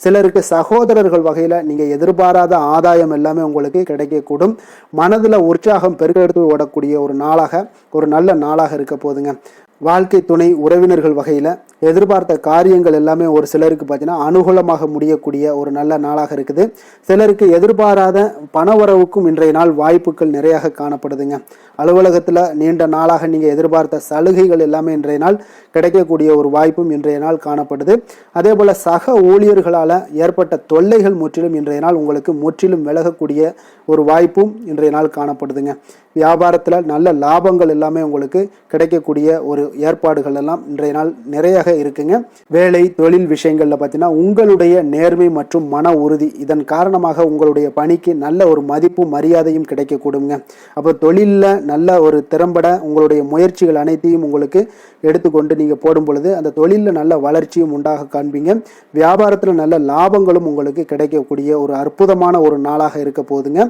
சிலருக்கு சகோதரர்கள் வகையில் நீங்கள் எதிர்பாராத ஆதாயம் எல்லாமே உங்களுக்கு கிடைக்கக்கூடும். மனதில் உற்சாகம் பெருக்கெடுத்து ஓடக்கூடிய ஒரு நாளாக, ஒரு நல்ல நாளாக இருக்க போதுங்க. வாழ்க்கை துணை, உறவினர்கள் வகையில் எதிர்பார்த்த காரியங்கள் எல்லாமே ஒரு சிலருக்கு பார்த்தீங்கன்னா அனுகூலமாக முடியக்கூடிய ஒரு நல்ல நாளாக இருக்குது. சிலருக்கு எதிர்பாராத பணவரவுக்கும் இன்றைய நாள் வாய்ப்புகள் நிறையாக காணப்படுதுங்க. அலுவலகத்தில் நீண்ட நாளாக நீங்கள் எதிர்பார்த்த சலுகைகள் எல்லாமே இன்றைய நாள் கிடைக்கக்கூடிய ஒரு வாய்ப்பும் இன்றைய நாள் காணப்படுது. அதே போல் சக ஊழியர்களால் ஏற்பட்ட தொல்லைகள் முற்றிலும் இன்றைய நாள் உங்களுக்கு முற்றிலும் விலகக்கூடிய ஒரு வாய்ப்பும் இன்றைய நாள் காணப்படுதுங்க. வியாபாரத்தில் நல்ல லாபங்கள் எல்லாமே உங்களுக்கு கிடைக்கக்கூடிய ஒரு ஏற்பாடுகள் எல்லாம் இன்றைய நாள் நிறையாக இருக்குங்க. வேலை தொழில் விஷயங்களில் பார்த்தீங்கன்னா உங்களுடைய நேர்மை மற்றும் மன உறுதி இதன் காரணமாக உங்களுடைய பணிக்கு நல்ல ஒரு மதிப்பும் மரியாதையும் கிடைக்கக்கூடுங்க. அப்போ தொழிலில் நல்ல ஒரு திறம்பட உங்களுடைய முயற்சிகள் அனைத்தையும் உங்களுக்கு எடுத்துக்கொண்டு நீங்கள் போடும் பொழுது அந்த தொழிலில் நல்ல வளர்ச்சியும் உண்டாக காண்பீங்க. வியாபாரத்தில் நல்ல லாபங்களும் உங்களுக்கு கிடைக்கக்கூடிய ஒரு அற்புதமான ஒரு நாளாக இருக்க போகுதுங்க.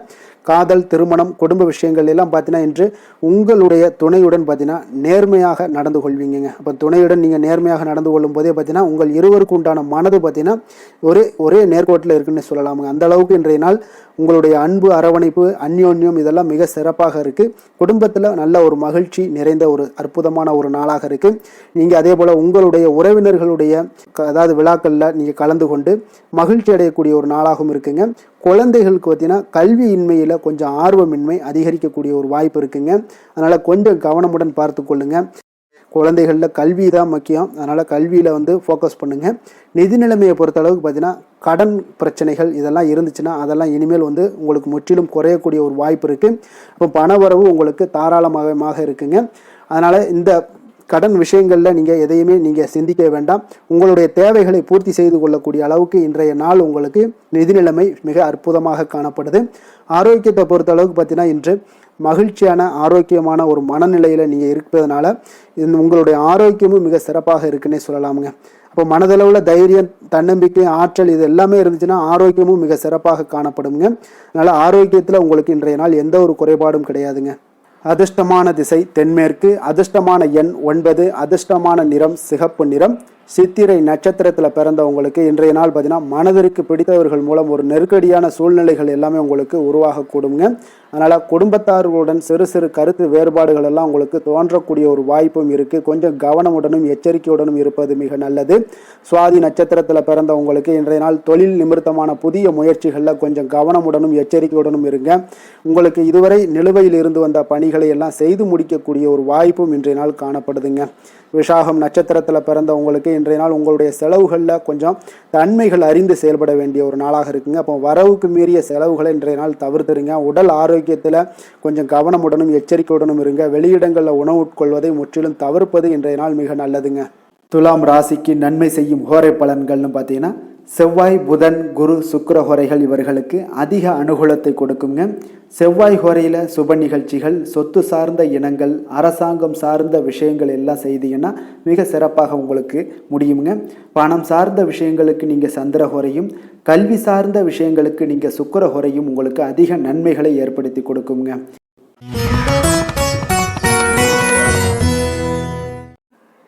காதல், திருமணம், குடும்ப விஷயங்கள் எல்லாம் பார்த்தீங்கன்னா இன்று உங்களுடைய துணையுடன் பார்த்தீங்கன்னா நேர்மையாக நடந்து கொள்வீங்க. அப்போ துணையுடன் நீங்கள் நேர்மையாக நடந்து கொள்ளும் போதே பார்த்தீங்கன்னா உங்கள் இருவருக்கு உண்டான மனது பார்த்தீங்கன்னா ஒரே நேர்கோட்டில் இருக்குன்னு சொல்லலாமுங்க. அந்த அளவுக்கு இன்றைய நாள் உங்களுடைய அன்பு, அரவணைப்பு, அந்யோன்யம் இதெல்லாம் மிக சிறப்பாக இருக்குது. குடும்பத்தில் நல்ல ஒரு மகிழ்ச்சி நிறைந்த ஒரு அற்புதமான ஒரு நாளாக இருக்குது. நீங்கள் அதே போல் உங்களுடைய உறவினர்களுடைய அதாவது விழாக்களில் நீங்கள் கலந்து கொண்டு மகிழ்ச்சி அடையக்கூடிய ஒரு நாளாகவும் இருக்குங்க. குழந்தைகளுக்கு பார்த்தீங்கன்னா கல்வியின்மையில் கொஞ்சம் ஆர்வமின்மை அதிகரிக்கக்கூடிய ஒரு வாய்ப்பு இருக்குங்க. அதனால் கொஞ்சம் கவனமுடன் பார்த்து கொள்ளுங்க. குழந்தைகளில் கல்வி தான் முக்கியம். அதனால் கல்வியில் ஃபோக்கஸ் பண்ணுங்கள். நிதி நிலைமையை பொறுத்த அளவுக்கு பார்த்தீங்கன்னா கடன் பிரச்சனைகள் இதெல்லாம் இருந்துச்சுன்னா அதெல்லாம் இனிமேல் உங்களுக்கு முற்றிலும் குறையக்கூடிய ஒரு வாய்ப்பு இருக்குது. இப்போ பணவரவு உங்களுக்கு தாராளமாக இருக்குங்க. அதனால் இந்த கடன் விஷயங்களில் நீங்கள் எதையுமே நீங்கள் சிந்திக்க வேண்டாம். உங்களுடைய தேவைகளை பூர்த்தி செய்து கொள்ளக்கூடிய அளவுக்கு இன்றைய நாள் உங்களுக்கு நிதி நிலைமை மிக அற்புதமாக காணப்படுது. ஆரோக்கியத்தை பொறுத்த அளவுக்கு பார்த்தீங்கன்னா இன்று மகிழ்ச்சியான ஆரோக்கியமான ஒரு மனநிலையில் நீங்கள் இருப்பதனால உங்களுடைய ஆரோக்கியமும் மிக சிறப்பாக இருக்குன்னே சொல்லலாமுங்க. அப்போ மனதளவில் தைரியம், தன்னம்பிக்கை, ஆற்றல் இது எல்லாமே இருந்துச்சுன்னா ஆரோக்கியமும் மிக சிறப்பாக காணப்படுங்க. அதனால் ஆரோக்கியத்தில் உங்களுக்கு இன்றைய நாள் எந்த ஒரு குறைபாடும் கிடையாதுங்க. அதிர்ஷ்டமான திசை தென்மேற்கு, அதிர்ஷ்டமான எண் 9, அதிர்ஷ்டமான நிறம் சிகப்பு நிறம். சித்திரை நட்சத்திரத்தில் பிறந்தவங்களுக்கு இன்றைய நாள் பார்த்தீங்கன்னா மனதிற்கு பிடித்தவர்கள் மூலம் ஒரு நெருக்கடியான சூழ்நிலைகள் எல்லாமே உங்களுக்கு உருவாகக்கூடுங்க. அதனால் குடும்பத்தார்களுடன் சிறு சிறு கருத்து வேறுபாடுகள் எல்லாம் உங்களுக்கு தோன்றக்கூடிய ஒரு வாய்ப்பும் இருக்குது. கொஞ்சம் கவனமுடனும் எச்சரிக்கையுடனும் இருப்பது மிக நல்லது. சுவாதி நட்சத்திரத்தில் பிறந்தவங்களுக்கு இன்றைய நாள் தொழில் நிமித்தமான புதிய முயற்சிகளில் கொஞ்சம் கவனமுடனும் எச்சரிக்கையுடனும் இருங்க. உங்களுக்கு இதுவரை நிலுவையில் இருந்து வந்த பணிகளை எல்லாம் செய்து முடிக்கக்கூடிய ஒரு வாய்ப்பும் இன்றைய நாள் காணப்படுதுங்க. விஷாகம் நட்சத்திரத்தில் பிறந்தவங்களுக்கு இன்றைய நாள் உங்களுடைய செலவுகளில் கொஞ்சம் தன்மைகள் அறிந்து செயல்பட வேண்டிய ஒரு நாளாக இருக்குங்க. அப்போ வரவுக்கு மீறிய செலவுகளை இன்றைய நாள் தவிர்த்துருங்க. உடல் ஆரோக்கியத்தில் கொஞ்சம் கவனமுடனும் எச்சரிக்கையுடனும் இருங்க. வெளியிடங்களில் உணவு உட்கொள்வதை முற்றிலும் தவிர்ப்பது இன்றைய நாள் மிக நல்லதுங்க. துலாம் ராசிக்கு நன்மை செய்யும் ஹோரை பலன்கள்னு பார்த்தீங்கன்னா செவ்வாய், புதன், குரு, சுக்கிர ஹோரைகள் இவர்களுக்கு அதிக அனுகூலத்தை கொடுக்குங்க. செவ்வாய் ஹோரையில் சுப நிகழ்ச்சிகள், சொத்து சார்ந்த இனங்கள், அரசாங்கம் சார்ந்த விஷயங்கள் எல்லாம் செய்தீங்கன்னா மிக சிறப்பாக உங்களுக்கு முடியுங்க. பணம் சார்ந்த விஷயங்களுக்கு நீங்கள் சந்திர ஹோரையும், கல்வி சார்ந்த விஷயங்களுக்கு நீங்கள் சுக்கிர ஹோரையும் உங்களுக்கு அதிக நன்மைகளை ஏற்படுத்தி கொடுக்குங்க.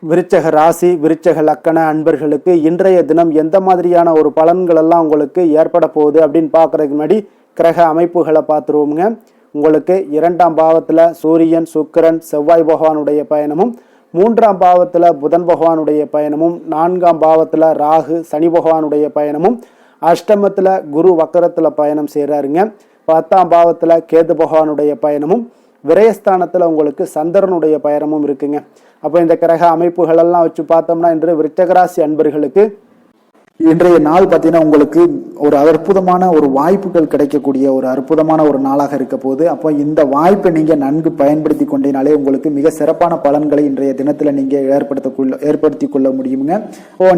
விருச்சக ராசி, விருச்சக லக்கண அன்பர்களுக்கு இன்றைய தினம் எந்த மாதிரியான ஒரு பலன்கள் எல்லாம் உங்களுக்கு ஏற்பட போகுது அப்படின்னு பார்க்கறதுக்கு முன்னாடி கிரக அமைப்புகளை பார்த்துருவோங்க. உங்களுக்கு 2ஆம் பாவத்தில் சூரியன், சுக்கிரன், செவ்வாய் பகவானுடைய பயணமும், 3ஆம் பாவத்தில் புதன் பகவானுடைய பயணமும், 4ஆம் பாவத்தில் ராகு, சனி பகவானுடைய பயணமும், அஷ்டமத்தில் குரு வக்கரத்தில் பயணம் செய்கிறாருங்க. 10ஆம் பாவத்தில் கேது பகவானுடைய பயணமும், விரயஸ்தானத்தில் உங்களுக்கு சந்திரனுடைய பயணமும் இருக்குங்க. அப்போ இந்த கிரக அமைப்புகள் எல்லாம் வச்சு பார்த்தோம்னா இன்று விருச்சகராசி அன்பர்களுக்கு இன்றைய நாள் பார்த்தீங்கன்னா உங்களுக்கு ஒரு அற்புதமான ஒரு வாய்ப்புகள் கிடைக்கக்கூடிய ஒரு அற்புதமான ஒரு நாளாக இருக்க போகுது. அப்போ இந்த வாய்ப்பை நீங்கள் நன்கு பயன்படுத்தி கொண்டீனாலே உங்களுக்கு மிக சிறப்பான பலன்களை இன்றைய தினத்தில் நீங்கள் ஏற்படுத்தி கொள்ள முடியுங்க.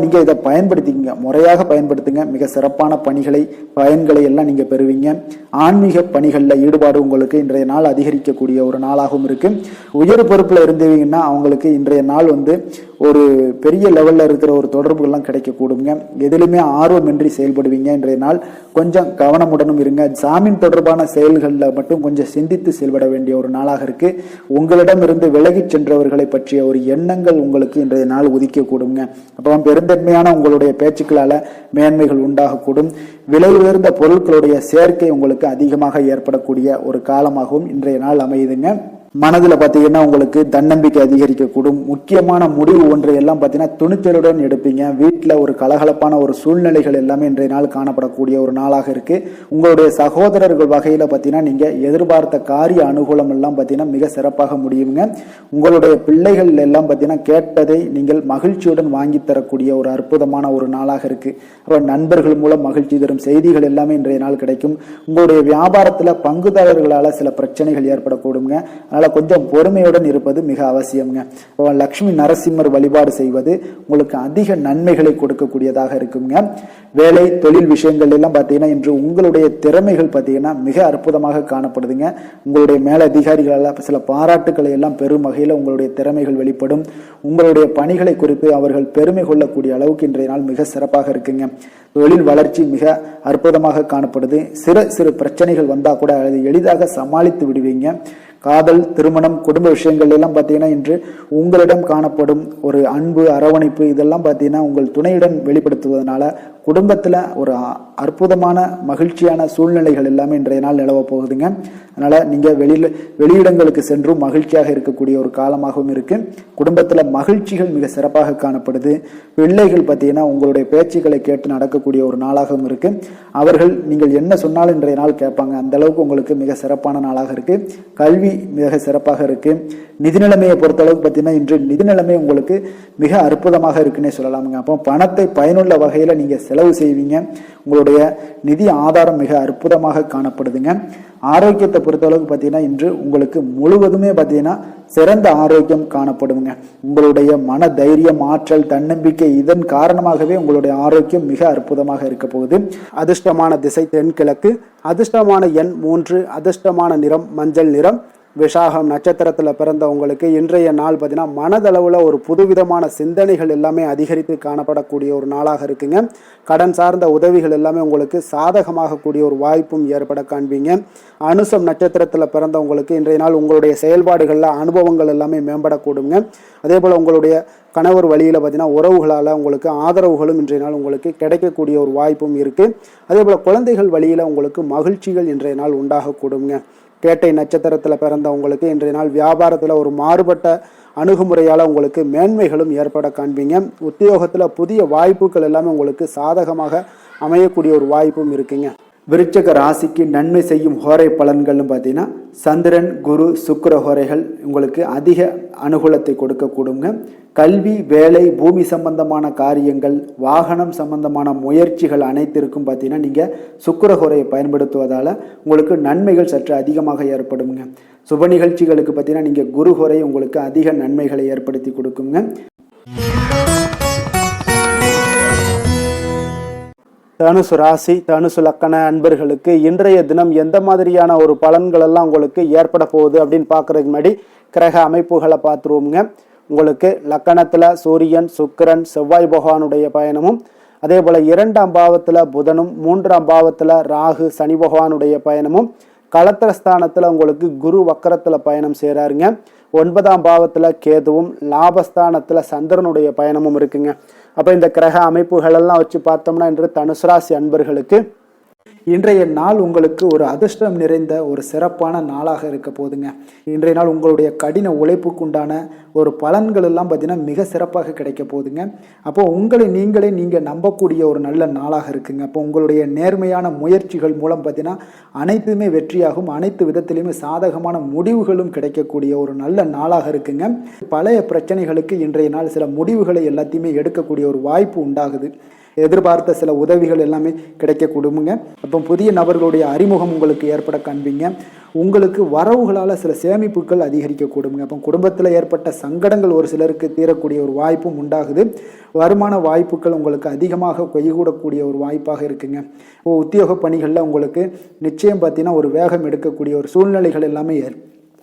நீங்கள் இதை பயன்படுத்திக்கங்க, முறையாக பயன்படுத்துங்க. மிக சிறப்பான பயன்களை எல்லாம் நீங்கள் பெறுவீங்க. ஆன்மீக பணிகளில் ஈடுபாடு உங்களுக்கு இன்றைய நாள் அதிகரிக்கக்கூடிய ஒரு நாளாகவும் இருக்கு. உயர் பொறுப்பில் இருந்தீங்கன்னா அவங்களுக்கு இன்றைய நாள் ஒரு பெரிய லெவலில் இருக்கிற ஒரு தொடர்புகள்லாம் கிடைக்கக்கூடுங்க. எதிலுமே ஆர்வமின்றி செயல்படுவீங்க. இன்றைய நாள் கொஞ்சம் கவனமுடனும் இருங்க. ஜாமீன் தொடர்பான செயல்களில் மட்டும் கொஞ்சம் சிந்தித்து செயல்பட வேண்டிய ஒரு நாளாக இருக்கு. உங்களிடம் இருந்து விலகி சென்றவர்களை பற்றிய ஒரு எண்ணங்கள் உங்களுக்கு இன்றைய நாள் உதிக்கக்கூடுங்க. அப்போ பெருந்தன்மையான உங்களுடைய பேச்சுக்களால் மேன்மைகள் உண்டாகக்கூடும். விலை உயர்ந்த பொருட்களுடைய சேர்க்கை உங்களுக்கு அதிகமாக ஏற்படக்கூடிய ஒரு காலமாகவும் இன்றைய நாள் அமையுதுங்க. மனதில் பார்த்தீங்கன்னா உங்களுக்கு தன்னம்பிக்கை அதிகரிக்கக்கூடும். முக்கியமான முடிவு ஒன்றை எல்லாம் பார்த்தீங்கன்னா துணிச்சலுடன் எடுப்பீங்க. வீட்டில் ஒரு கலகலப்பான ஒரு சூழ்நிலைகள் எல்லாமே இன்றைய நாள் காணப்படக்கூடிய ஒரு நாளாக இருக்கு. உங்களுடைய சகோதரர்கள் வகையில் பார்த்தீங்கன்னா நீங்க எதிர்பார்த்த காரிய அனுகூலம் எல்லாம் பார்த்தீங்கன்னா மிக சிறப்பாக முடியுங்க. உங்களுடைய பிள்ளைகள் எல்லாம் பார்த்தீங்கன்னா கேட்பதை நீங்கள் மகிழ்ச்சியுடன் வாங்கி தரக்கூடிய ஒரு அற்புதமான ஒரு நாளாக இருக்கு. அப்புறம் நண்பர்கள் மூலம் மகிழ்ச்சி தரும் செய்திகள் எல்லாமே இன்றைய நாள் கிடைக்கும். உங்களுடைய வியாபாரத்தில் பங்குதாரர்களால் சில பிரச்சனைகள் ஏற்படக்கூடுங்க. அதனால கொஞ்சம் பொறுமையுடன் இருப்பது மிக அவசியம்ங்க. லட்சுமி நரசிம்மர் வழிபாடு செய்வது உங்களுக்கு அதிக நன்மைகளை கொடுக்கக்கூடியதாக இருக்குங்க. வேலை தொழில் விஷயங்கள் எல்லாம் பார்த்தீங்கன்னா இன்று உங்களுடைய திறமைகள் பார்த்தீங்கன்னா மிக அற்புதமாக காணப்படுதுங்க. உங்களுடைய மேலதிகாரிகளால் சில பாராட்டுக்களை எல்லாம் பெரும் வகையில் உங்களுடைய திறமைகள் வெளிப்படும். உங்களுடைய பணிகளை குறித்து அவர்கள் பெருமை கொள்ளக்கூடிய அளவுக்கு இன்றைய நாள் மிக சிறப்பாக இருக்குங்க. தொழில் வளர்ச்சி மிக அற்புதமாக காணப்படுது. சிறு பிரச்சனைகள் வந்தா கூட அதை எளிதாக சமாளித்து விடுவீங்க. காதல், திருமணம், குடும்ப விஷயங்கள் எல்லாம் பார்த்தீங்கன்னா இன்று உங்களிடம் காணப்படும் ஒரு அன்பு, அரவணைப்பு இதெல்லாம் பார்த்தீங்கன்னா உங்கள் துணையுடன் வெளிப்படுத்துவதனால குடும்பத்தில் ஒரு அற்புதமான மகிழ்ச்சியான சூழ்நிலைகள் எல்லாமே இன்றைய நாள் நிலவ போகுதுங்க. அதனால நீங்க வெளியிடங்களுக்கு சென்றும் மகிழ்ச்சியாக இருக்கக்கூடிய ஒரு காலமாகவும் இருக்கு. குடும்பத்தில் மகிழ்ச்சிகள் மிக சிறப்பாக காணப்படுது. பிள்ளைகள் பார்த்தீங்கன்னா உங்களுடைய பேச்சுக்களை கேட்டு நடக்கக்கூடிய ஒரு நாளாகவும் இருக்கு. அவர்கள் நீங்கள் என்ன சொன்னாலும் இன்றைய நாள் கேட்பாங்க. அந்த அளவுக்கு உங்களுக்கு மிக சிறப்பான நாளாக இருக்கு. கல்வி மிக சிறப்பாக இருக்கு. நிதி நிலைமையை பொறுத்த அளவுக்கு பார்த்தீங்கன்னா இன்று நிதி நிலைமை உங்களுக்கு மிக அற்புதமாக இருக்குன்னே சொல்லலாமுங்க. அப்போ பணத்தை பயனுள்ள வகையில நீங்க செலவு செய்வீங்க. உங்களுடைய நிதி ஆதாரம் மிக அற்புதமாக காணப்படுதுங்க. ஆரோக்கியத்தை பொறுத்த அளவுக்கு பார்த்தீங்கன்னா இன்று உங்களுக்கு முழுவதுமே பார்த்தீங்கன்னா சிறந்த ஆரோக்கியம் காணப்படுங்க. உங்களுடைய மன தைரியம், ஆற்றல், தன்னம்பிக்கை இதன் காரணமாகவே உங்களுடைய ஆரோக்கியம் மிக அற்புதமாக இருக்க போகுது. அதிர்ஷ்டமான திசை தென்கிழக்கு, அதிர்ஷ்டமான எண் 3, அதிர்ஷ்டமான நிறம் மஞ்சள் நிறம். விசாகம் நட்சத்திரத்தில் பிறந்த உங்களுக்கு இன்றைய நாள் பார்த்தீங்கன்னா மனதளவில் ஒரு புதுவிதமான சிந்தனைகள் எல்லாமே அதிகரித்து காணப்படக்கூடிய ஒரு நாளாக இருக்குங்க. கடன் சார்ந்த உதவிகள் எல்லாமே உங்களுக்கு சாதகமாக கூடிய ஒரு வாய்ப்பும் ஏற்பட காண்பீங்க. அனுசம் நட்சத்திரத்தில் பிறந்த உங்களுக்கு இன்றைய நாள் உங்களுடைய செயல்பாடுகளில் அனுபவங்கள் எல்லாமே மேம்படக்கூடுங்க. அதே போல் உங்களுடைய கணவர் வழியில் பார்த்தீங்கன்னா உறவுகளால் உங்களுக்கு ஆதரவுகளும் இன்றைய நாள் உங்களுக்கு கிடைக்கக்கூடிய ஒரு வாய்ப்பும் இருக்குது. அதே போல் குழந்தைகள் வழியில் உங்களுக்கு மகிழ்ச்சிகள் இன்றைய நாள் உண்டாகக்கூடுங்க. கேட்டை நட்சத்திரத்தில் பிறந்த உங்களுக்கு இன்றைய நாள் வியாபாரத்தில் ஒரு மாறுபட்ட அணுகுமுறையால் உங்களுக்கு மேன்மைகளும் ஏற்பட காண்பீங்க. உத்தியோகத்தில் புதிய வாய்ப்புகள் எல்லாமே உங்களுக்கு சாதகமாக அமையக்கூடிய ஒரு வாய்ப்பும் இருக்குங்க. விருச்சக ராசிக்கு நன்மை செய்யும் ஹோரை பலன்கள்னு பார்த்தீங்கன்னா சந்திரன், குரு, சுக்கிர ஹோரைகள் உங்களுக்கு அதிக அனுகூலத்தை கொடுக்கக்கூடுங்க. கல்வி, வேலை, பூமி சம்பந்தமான காரியங்கள், வாகனம் சம்பந்தமான முயற்சிகள் அனைத்திற்கும் பார்த்தீங்கன்னா நீங்கள் சுக்கிர ஹோரையை பயன்படுத்துவதால் உங்களுக்கு நன்மைகள் சற்று அதிகமாக ஏற்படுங்க. சுப நிகழ்ச்சிகளுக்கு பார்த்தீங்கன்னா நீங்கள் குரு ஹோரை உங்களுக்கு அதிக நன்மைகளை ஏற்படுத்தி கொடுக்குங்க. தனுசு ராசி, தனுசு லக்கண அன்பர்களுக்கு இன்றைய தினம் எந்த மாதிரியான ஒரு பலன்கள் எல்லாம் உங்களுக்கு ஏற்பட போகுது அப்படின்னு பார்க்கறதுக்கு முன்னாடி கிரக அமைப்புகளை பார்த்துருவோங்க. உங்களுக்கு லக்கணத்தில் சூரியன், சுக்கிரன், செவ்வாய் பகவானுடைய பயணமும், அதே போல் 2ஆம் பாவத்தில் புதனும், 3ஆம் பாவத்தில் ராகு, சனி பகவானுடைய பயணமும், களத்திரஸ்தானத்தில் உங்களுக்கு குரு வக்கரத்தில் பயணம் செய்கிறாருங்க. 9ஆம் பாவத்தில் கேதுவும், லாபஸ்தானத்தில் சந்திரனுடைய பயணமும் இருக்குங்க. அப்போ இந்த கிரக அமைப்புகளெல்லாம் வச்சு பார்த்தோம்னா இன்று தனுசு ராசி அன்பர்களுக்கு இன்றைய நாள் உங்களுக்கு ஒரு அதிர்ஷ்டம் நிறைந்த ஒரு சிறப்பான நாளாக இருக்க போதுங்க. இன்றைய நாள் உங்களுடைய கடின உழைப்புக்கு உண்டான ஒரு பலன்கள் எல்லாம் பார்த்தீங்கன்னா மிக சிறப்பாக கிடைக்க போகுதுங்க. அப்போ உங்களை நீங்கள் நம்பக்கூடிய ஒரு நல்ல நாளாக இருக்குங்க. அப்போ உங்களுடைய நேர்மையான முயற்சிகள் மூலம் பார்த்தீங்கன்னா அனைத்துமே வெற்றியாகும். அனைத்து விதத்திலையுமே சாதகமான முடிவுகளும் கிடைக்கக்கூடிய ஒரு நல்ல நாளாக இருக்குங்க. பழைய பிரச்சனைகளுக்கு இன்றைய நாள் சில முடிவுகளை எல்லாத்தையுமே எடுக்கக்கூடிய ஒரு வாய்ப்பு உண்டாகுது. எதிர்பார்த்த சில உதவிகள் எல்லாமே கிடைக்க கொடுங்க. அப்போ புதிய நபர்களுடைய அறிமுகம் உங்களுக்கு ஏற்பட காண்பீங்க. உங்களுக்கு வரவுகளால் சில சேமிப்புகள் அதிகரிக்க கொடுங்க. அப்போ குடும்பத்தில் ஏற்பட்ட சங்கடங்கள் ஒரு சிலருக்கு தீரக்கூடிய ஒரு வாய்ப்பும் உண்டாகுது. வருமான வாய்ப்புகள் உங்களுக்கு அதிகமாக கைகூடக்கூடிய ஒரு வாய்ப்பாக இருக்குங்க. உத்தியோக பணிகளில் உங்களுக்கு நிச்சயம் பார்த்தீங்கன்னா ஒரு வேகம் எடுக்கக்கூடிய ஒரு சூழ்நிலைகள் எல்லாமே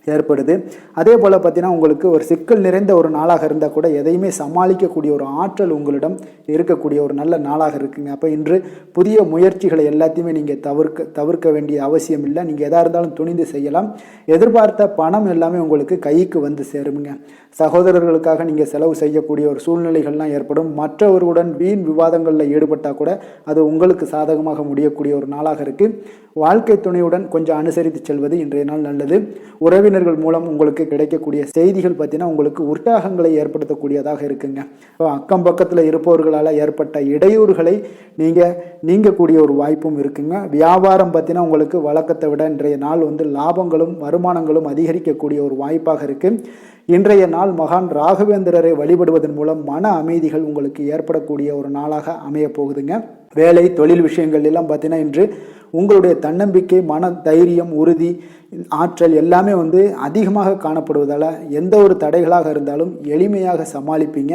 ஏற்படுது. அதே போல் பார்த்தீங்கன்னா உங்களுக்கு ஒரு சிக்கல் நிறைந்த ஒரு நாளாக இருந்தால் கூட எதையுமே சமாளிக்கக்கூடிய ஒரு ஆற்றல் உங்களிடம் இருக்கக்கூடிய ஒரு நல்ல நாளாக இருக்குங்க. அப்போ இன்று புதிய முயற்சிகளை எல்லாத்தையுமே நீங்கள் தவிர்க்க வேண்டிய அவசியம் இல்லை. நீங்கள் எதாக இருந்தாலும் துணிந்து செய்யலாம். எதிர்பார்த்த பணம் எல்லாமே உங்களுக்கு கைக்கு வந்து சேருங்க. சகோதரர்களுக்காக நீங்கள் செலவு செய்யக்கூடிய ஒரு சூழ்நிலைகள்லாம் ஏற்படும். மற்றவர்களுடன் வீண் விவாதங்களில் ஈடுபட்டால் கூட அது உங்களுக்கு சாதகமாக முடியக்கூடிய ஒரு நாளாக இருக்குது. வாழ்க்கை துணையுடன் கொஞ்சம் அனுசரித்து செல்வது இன்றைய நாள் நல்லது. உறவினர் உறவினர்கள் மூலம் உங்களுக்கு கிடைக்கக்கூடிய செய்திகள் பார்த்தீங்கன்னா உங்களுக்கு உற்சாகங்களை ஏற்படுத்தக்கூடியதாக இருக்குங்க. இப்போ அக்கம் பக்கத்தில் இருப்பவர்களால் ஏற்பட்ட இடையூறுகளை நீங்கக்கூடிய ஒரு வாய்ப்பும் இருக்குங்க. வியாபாரம் பார்த்தீங்கன்னா உங்களுக்கு வழக்கத்தை விட இன்றைய நாள் வந்து லாபங்களும் வருமானங்களும் அதிகரிக்கக்கூடிய ஒரு வாய்ப்பாக இருக்கு. இன்றைய நாள் மகான் ராகவேந்திரரை வழிபடுவதன் மூலம் மன அமைதிகள் உங்களுக்கு ஏற்படக்கூடிய ஒரு நாளாக அமைய போகுதுங்க. வேலை தொழில் விஷயங்கள் எல்லாம் பார்த்தீங்கன்னா இன்று உங்களுடைய தன்னம்பிக்கை, மன தைரியம், உறுதி, ஆற்றல் எல்லாமே வந்து அதிகமாக காணப்படுவதால் எந்த ஒரு தடைகளாக இருந்தாலும் எளிமையாக சமாளிப்பீங்க.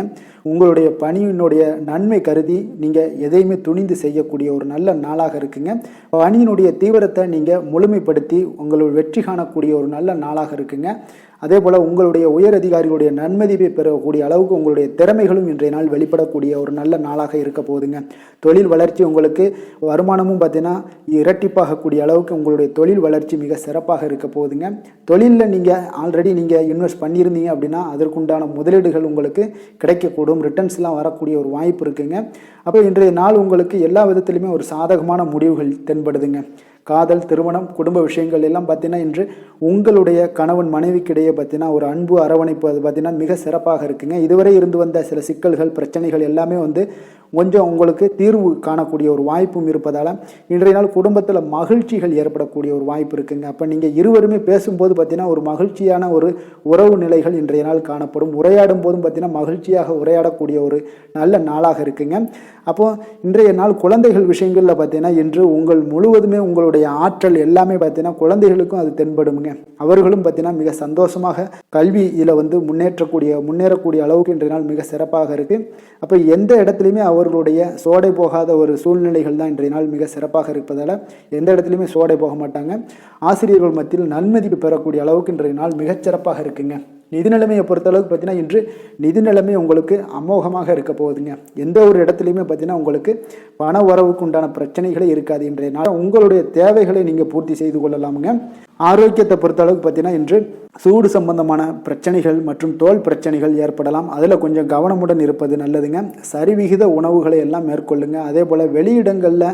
உங்களுடைய பணியினுடைய நன்மை கருதி நீங்கள் எதையுமே துணிந்து செய்யக்கூடிய ஒரு நல்ல நாளாக இருக்குங்க. பணியினுடைய தீவிரத்தை நீங்கள் முழுமைப்படுத்தி உங்களுடைய வெற்றி காணக்கூடிய ஒரு நல்ல நாளாக இருக்குங்க. அதே போல் உங்களுடைய உயர் அதிகாரிகளுடைய நன்மதிப்பை பெறக்கூடிய அளவுக்கு உங்களுடைய திறமைகளும் இன்றைய நாள் வெளிப்படக்கூடிய ஒரு நல்ல நாளாக இருக்க போகுதுங்க. தொழில் வளர்ச்சி உங்களுக்கு வருமானமும் பார்த்தீங்கன்னா இரட்டிப்பாகக்கூடிய அளவுக்கு உங்களுடைய தொழில் வளர்ச்சி மிக சிறப்பாக இருக்க போகுதுங்க. தொழிலில் நீங்கள் ஆல்ரெடி இன்வெஸ்ட் பண்ணியிருந்தீங்க அப்படின்னா அதற்குண்டான முதலீடுகள் உங்களுக்கு கிடைக்கக்கூடும், ரிட்டர்ன்ஸ்லாம் வரக்கூடிய ஒரு வாய்ப்பு இருக்குங்க. அப்போ இன்றைய நாள் உங்களுக்கு எல்லா விதத்திலுமே ஒரு சாதகமான முடிவுகள் தென்படுதுங்க. காதல், திருமணம், குடும்ப விஷயங்கள் எல்லாம் பார்த்தீங்கன்னா இன்று உங்களுடைய கணவன் மனைவிக்கிடையே பார்த்தீங்கன்னா ஒரு அன்பு அரவணைப்பு அது பார்த்தீங்கன்னா மிக சிறப்பாக இருக்குங்க. இதுவரை இருந்து வந்த சில சிக்கல்கள், பிரச்சனைகள் எல்லாமே வந்து கொஞ்சம் உங்களுக்கு தீர்வு காணக்கூடிய ஒரு வாய்ப்பும் இருப்பதால் இன்றைய நாள் குடும்பத்தில் மகிழ்ச்சிகள் ஏற்படக்கூடிய ஒரு வாய்ப்பு இருக்குங்க. அப்போ நீங்கள் இருவருமே பேசும்போது பார்த்தீங்கன்னா ஒரு மகிழ்ச்சியான ஒரு உறவு நிலைகள் இன்றைய நாள் காணப்படும். உரையாடும் போதும் பார்த்தீங்கன்னா மகிழ்ச்சியாக உரையாடக்கூடிய ஒரு நல்ல நாளாக இருக்குங்க. அப்போது இன்றைய நாள் குழந்தைகள் விஷயங்களில் பார்த்தீங்கன்னா இன்று முழுவதுமே உங்களுடைய ஆற்றல் எல்லாமே பார்த்தீங்கன்னா குழந்தைகளுக்கும் அது தென்படுங்க. அவர்களும் பார்த்தீங்கன்னா மிக சந்தோஷமாக கல்வியில் வந்து முன்னேறக்கூடிய அளவுக்கு இன்றைய நாள் மிக சிறப்பாக இருக்குது. அப்போ எந்த இடத்துலையுமே அவர்களுடைய சோடை போகாத ஒரு சூழ்நிலைகள் தான் இன்றைய நாள் மிக சிறப்பாக இருப்பதால் எந்த இடத்துலையுமே சோடை போக மாட்டாங்க. ஆசிரியர்கள் மத்தியில் நன்மதிப்பு பெறக்கூடிய அளவுக்கு இன்றைய நாள் மிகச்சிறப்பாக இருக்குங்க. நிதி நிலைமையை பொறுத்தளவுக்கு பார்த்தீங்கன்னா இன்று நிதி நிலைமை உங்களுக்கு அமோகமாக இருக்க போகுதுங்க. எந்த ஒரு இடத்துலையுமே பார்த்தீங்கன்னா உங்களுக்கு பண வரவுக்கு உண்டான பிரச்சனைகளே இருக்காது. இன்றைய நாள் உங்களுடைய தேவைகளை நீங்கள் பூர்த்தி செய்து கொள்ளலாமுங்க. ஆரோக்கியத்தை பொறுத்தளவுக்கு பார்த்தீங்கன்னா இன்று சூடு சம்பந்தமான பிரச்சனைகள் மற்றும் தோல் பிரச்சனைகள் ஏற்படலாம். அதில் கொஞ்சம் கவனமுடன் இருப்பது நல்லதுங்க. சரிவிகித உணவுகளை எல்லாம் மேற்கொள்ளுங்க. அதே போல் வெளியிடங்களில்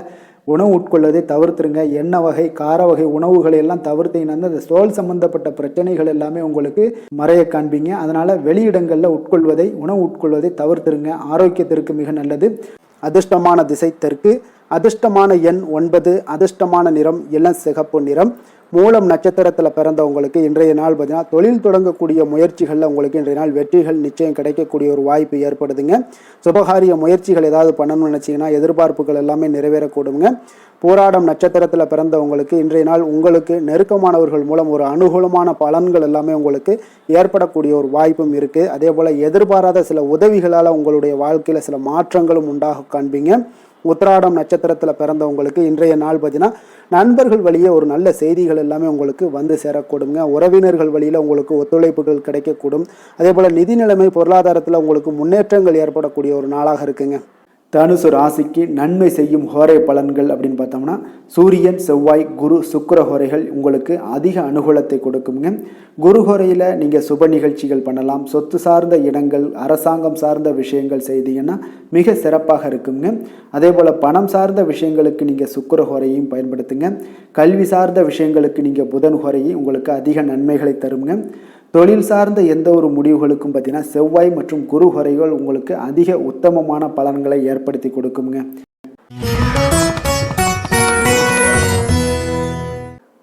உணவு உட்கொள்வதை தவிர்த்துருங்க. எண்ணெய் வகை, கார வகை உணவுகளை எல்லாம் தவிர்த்தீங்கன்னா அந்த தோல் சம்பந்தப்பட்ட பிரச்சனைகள் எல்லாமே உங்களுக்கு மறைய காண்பீங்க. அதனால் வெளியிடங்களில் உணவு உட்கொள்வதை தவிர்த்துருங்க. ஆரோக்கியத்திற்கு மிக நல்லது. அதிர்ஷ்டமான திசை தெற்கு, அதிர்ஷ்டமான எண் 9, அதிர்ஷ்டமான நிறம் இளம் சிகப்பு நிறம். மூலம் நட்சத்திரத்தில் பிறந்தவங்களுக்கு இன்றைய நாள் பார்த்தீங்கன்னா தொழில் தொடங்கக்கூடிய முயற்சிகளில் உங்களுக்கு இன்றைய நாள் வெற்றிகள் நிச்சயம் கிடைக்கக்கூடிய ஒரு வாய்ப்பு ஏற்படுதுங்க. சுபகாரிய முயற்சிகள் ஏதாவது பண்ணணும்னு நினச்சிங்கன்னா எதிர்பார்ப்புகள் எல்லாமே நிறைவேறக்கூடுங்க. போராடம் நட்சத்திரத்தில் பிறந்தவங்களுக்கு இன்றைய நாள் உங்களுக்கு நெருக்கமானவர்கள் மூலம் ஒரு அனுகூலமான பலன்கள் எல்லாமே உங்களுக்கு ஏற்படக்கூடிய ஒரு வாய்ப்பும் இருக்குது. அதே போல் எதிர்பாராத சில உதவிகளால் உங்களுடைய வாழ்க்கையில் சில மாற்றங்களும் உண்டாக காண்பீங்க. உத்திராடம் நட்சத்திரத்தில் பிறந்தவங்களுக்கு இன்றைய நாள் பார்த்தீங்கன்னா நண்பர்கள் வழியே ஒரு நல்ல செய்திகள் எல்லாமே உங்களுக்கு வந்து சேரக்கூடுங்க. உறவினர்கள் வழியில் உங்களுக்கு ஒத்துழைப்புகள் கிடைக்கக்கூடும். அதே போல் நிதி நிலைமை, பொருளாதாரத்தில் உங்களுக்கு முன்னேற்றங்கள் ஏற்படக்கூடிய ஒரு நாளாக இருக்குங்க. தனுசு ராசிக்கு நன்மை செய்யும் ஹோரை பலன்கள் அப்படின்னு பார்த்தோம்னா சூரியன், செவ்வாய், குரு, சுக்கிர ஹோரைகள் உங்களுக்கு அதிக அனுகூலத்தை கொடுக்குங்க. குரு ஹோரையில் நீங்கள் சுப நிகழ்ச்சிகள் பண்ணலாம். சொத்து சார்ந்த இடங்கள், அரசாங்கம் சார்ந்த விஷயங்கள் செய்தீங்கன்னா மிக சிறப்பாக இருக்குங்க. அதே போல் பணம் சார்ந்த விஷயங்களுக்கு நீங்கள் சுக்கிர ஹோரையும் பயன்படுத்துங்க. கல்வி சார்ந்த விஷயங்களுக்கு நீங்கள் புதன் ஹோரையும் உங்களுக்கு அதிக நன்மைகளை தருங்க. தொழில் சார்ந்த எந்த ஒரு முடிவுகளுக்கும் பார்த்தீங்கன்னா செவ்வாய் மற்றும் குரு ஹோரைகள் உங்களுக்கு அதிக உத்தமமான பலன்களை ஏற்படுத்தி கொடுக்குங்க.